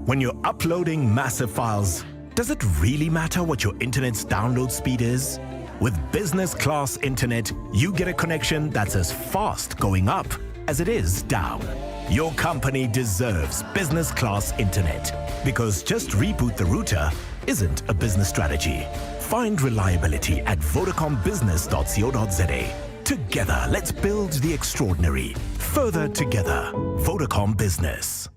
When you're uploading massive files, does it really matter what your internet's download speed is? With business class internet, you get a connection that's as fast going up as it is down. Your company deserves business class internet, because just reboot the router isn't a business strategy. Find reliability at vodacombusiness.co.za. Together, let's build the extraordinary. Further together. Vodacom Business.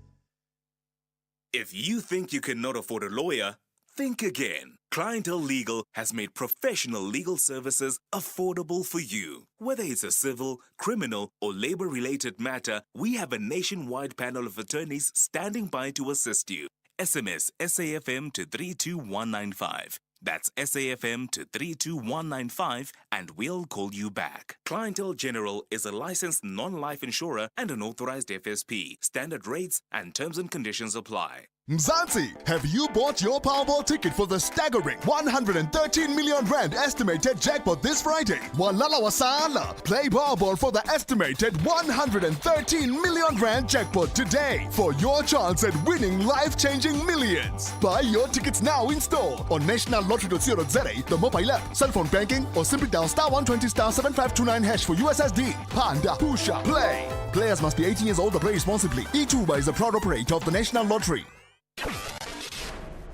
If you think you cannot afford a lawyer, think again. Clientele Legal has made professional legal services affordable for you. Whether it's a civil, criminal, or labor-related matter, we have a nationwide panel of attorneys standing by to assist you. SMS SAFM to 32195. That's SAFM to 32195 and we'll call you back. Clientele General is a licensed non-life insurer and an authorized FSP. Standard rates and terms and conditions apply. Mzansi, have you bought your Powerball ticket for the staggering 113 million rand estimated jackpot this Friday? Walala wasala. Play Powerball for the estimated 113 million rand jackpot today for your chance at winning life-changing millions. Buy your tickets now in store on nationallottery.co.za, the mobile app, cell phone banking, or simply dial *120 *7529 hash for USSD. Panda, Pusha, play. Players must be 18 years old or play responsibly. E2 is a proud operator of the National Lottery.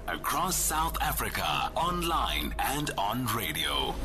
Across South Africa, online and on radio.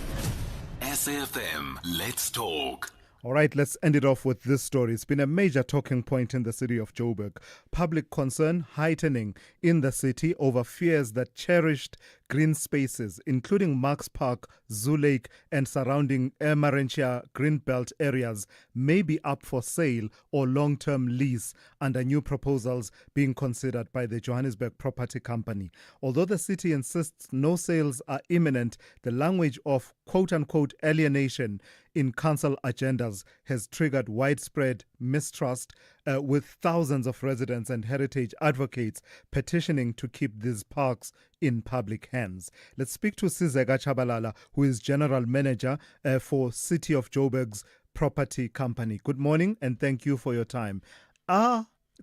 SAFM, let's talk. All right, let's end it off with this story. It's been a major talking point in the city of Joburg. Public concern heightening in the city over fears that cherished green spaces, including Marks Park, Zoo Lake, and surrounding Emarentia Greenbelt areas, may be up for sale or long-term lease under new proposals being considered by the Johannesburg Property Company. Although the city insists no sales are imminent, the language of quote-unquote alienation in council agendas has triggered widespread mistrust, with thousands of residents and heritage advocates petitioning to keep these parks in public hands. Let's speak to Sizeka Chabalala, who is General Manager for City of Joburg's property company. Good morning and thank you for your time.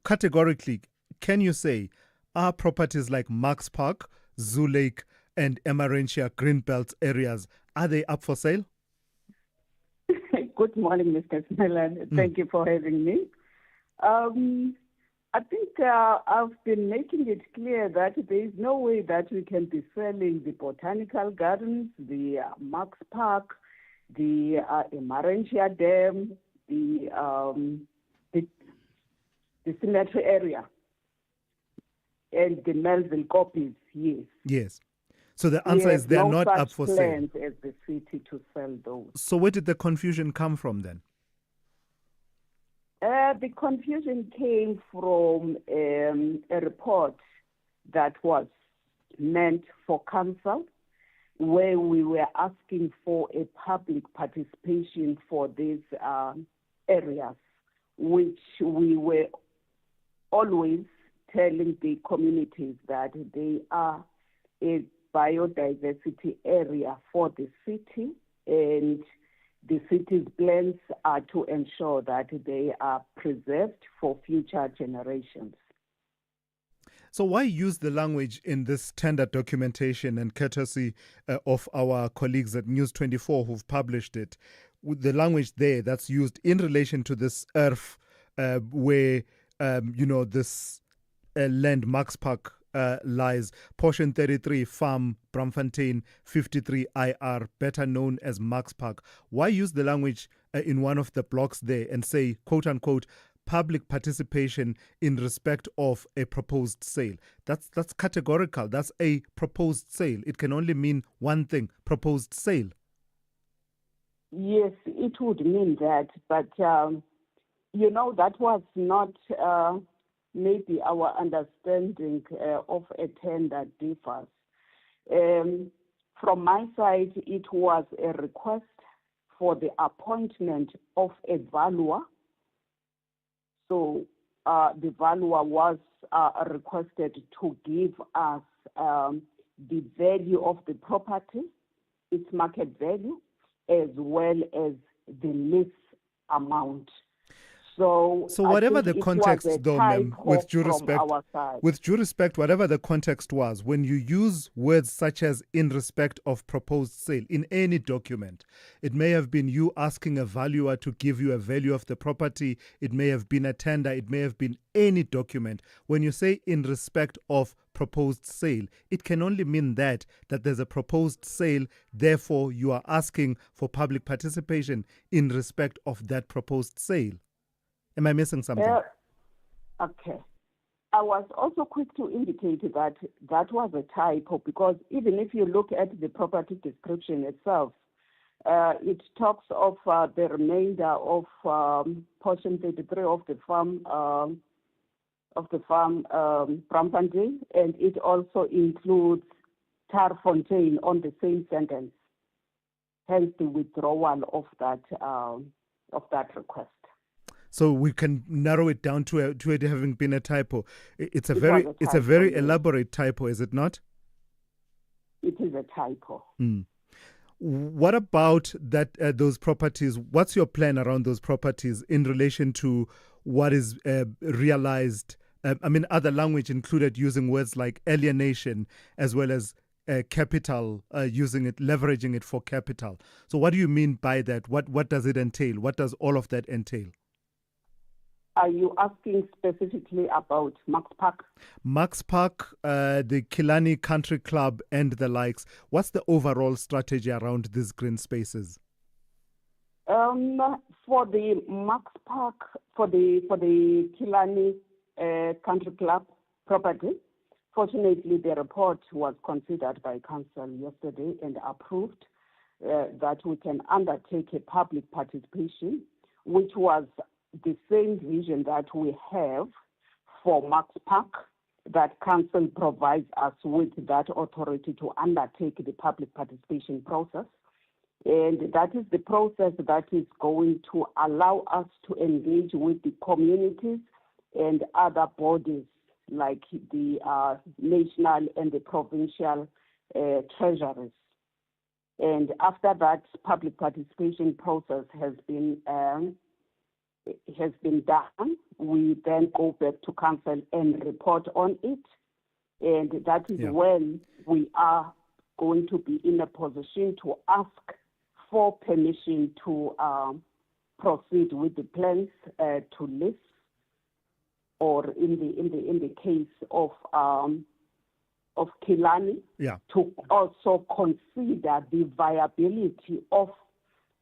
Categorically, can you say, are properties like Max Park, Zoo Lake and Emarentia Greenbelt areas, are they up for sale? Good morning, Mr. Simelane. Thank you for having me. I think I've been making it clear that there is no way that we can be selling the botanical gardens, the Max Park, the Emarentia Dam, the cemetery area, and the Melville copies. Yes. Yes. So the answer is they are not up for sale. Plans as the city to sell those. So where did the confusion come from then? The confusion came from a report that was meant for council, where we were asking for a public participation for these areas, which we were always telling the communities that they are a biodiversity area for the city, and the city's plans are to ensure that they are preserved for future generations. So why use the language in this tender documentation, and courtesy of our colleagues at News 24 who've published it, with the language there that's used in relation to this earth where, this land, Max Park, lies, portion 33, farm, Bramfontein, 53 IR, better known as Max Park. Why use the language in one of the blocks there and say, quote unquote, public participation in respect of a proposed sale? That's categorical. That's a proposed sale. It can only mean one thing, proposed sale. Yes, it would mean that, but that was not maybe our understanding of a tender differs. From my side, it was a request for the appointment of a valuer. So the valuer was requested to give us the value of the property, its market value, as well as the lease amount. So whatever the context, though, ma'am, with due respect, whatever the context was, when you use words such as in respect of proposed sale in any document, it may have been you asking a valuer to give you a value of the property. It may have been a tender. It may have been any document. When you say in respect of proposed sale, it can only mean that there's a proposed sale. Therefore, you are asking for public participation in respect of that proposed sale. Am I missing something? Okay. I was also quick to indicate that that was a typo, because even if you look at the property description itself, it talks of the remainder of portion 33 of the farm Bramfontein, and it also includes Tarfontein on the same sentence. Hence the withdrawal of that request. So we can narrow it down to it having been a typo. It's a very elaborate typo, is it not? It is a typo. What about those properties? What's your plan around those properties in relation to what is realized? Other language included using words like alienation as well as capital, leveraging it for capital. So what do you mean by that? What does it entail? What does all of that entail? Are you asking specifically about Max Park? Max Park, the Killarney Country Club and the likes. What's the overall strategy around these green spaces? For the Max Park, for the Killarney Country Club property, fortunately the report was considered by council yesterday and approved that we can undertake a public participation, which was the same vision that we have for Max Park, that council provides us with that authority to undertake the public participation process. And that is the process that is going to allow us to engage with the communities and other bodies like the national and the provincial treasuries. And after that public participation process has been done, we then go back to council and report on it. And that is when we are going to be in a position to ask for permission to proceed with the plans to list, or in the case of Kilani, to also consider the viability of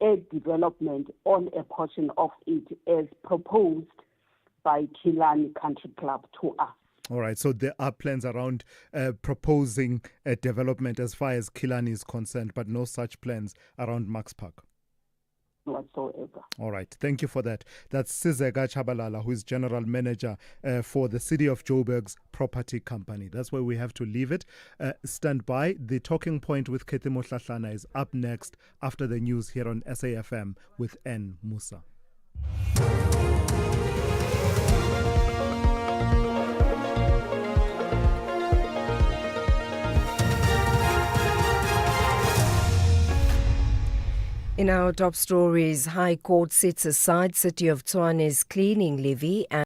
a development on a portion of it as proposed by Kilani Country Club to us. All right, so there are plans around proposing a development as far as Kilani is concerned, but no such plans around Max Park whatsoever. All right, thank you for that. That's Sizeka Chabalala, who is General Manager for the City of Joburg's property company. That's where we have to leave it. Stand by. The Talking Point with Kete Mohlahlana is up next after the news here on SAFM with N. Musa. In our top stories, High Court sets aside City of Tshwane's cleaning levy and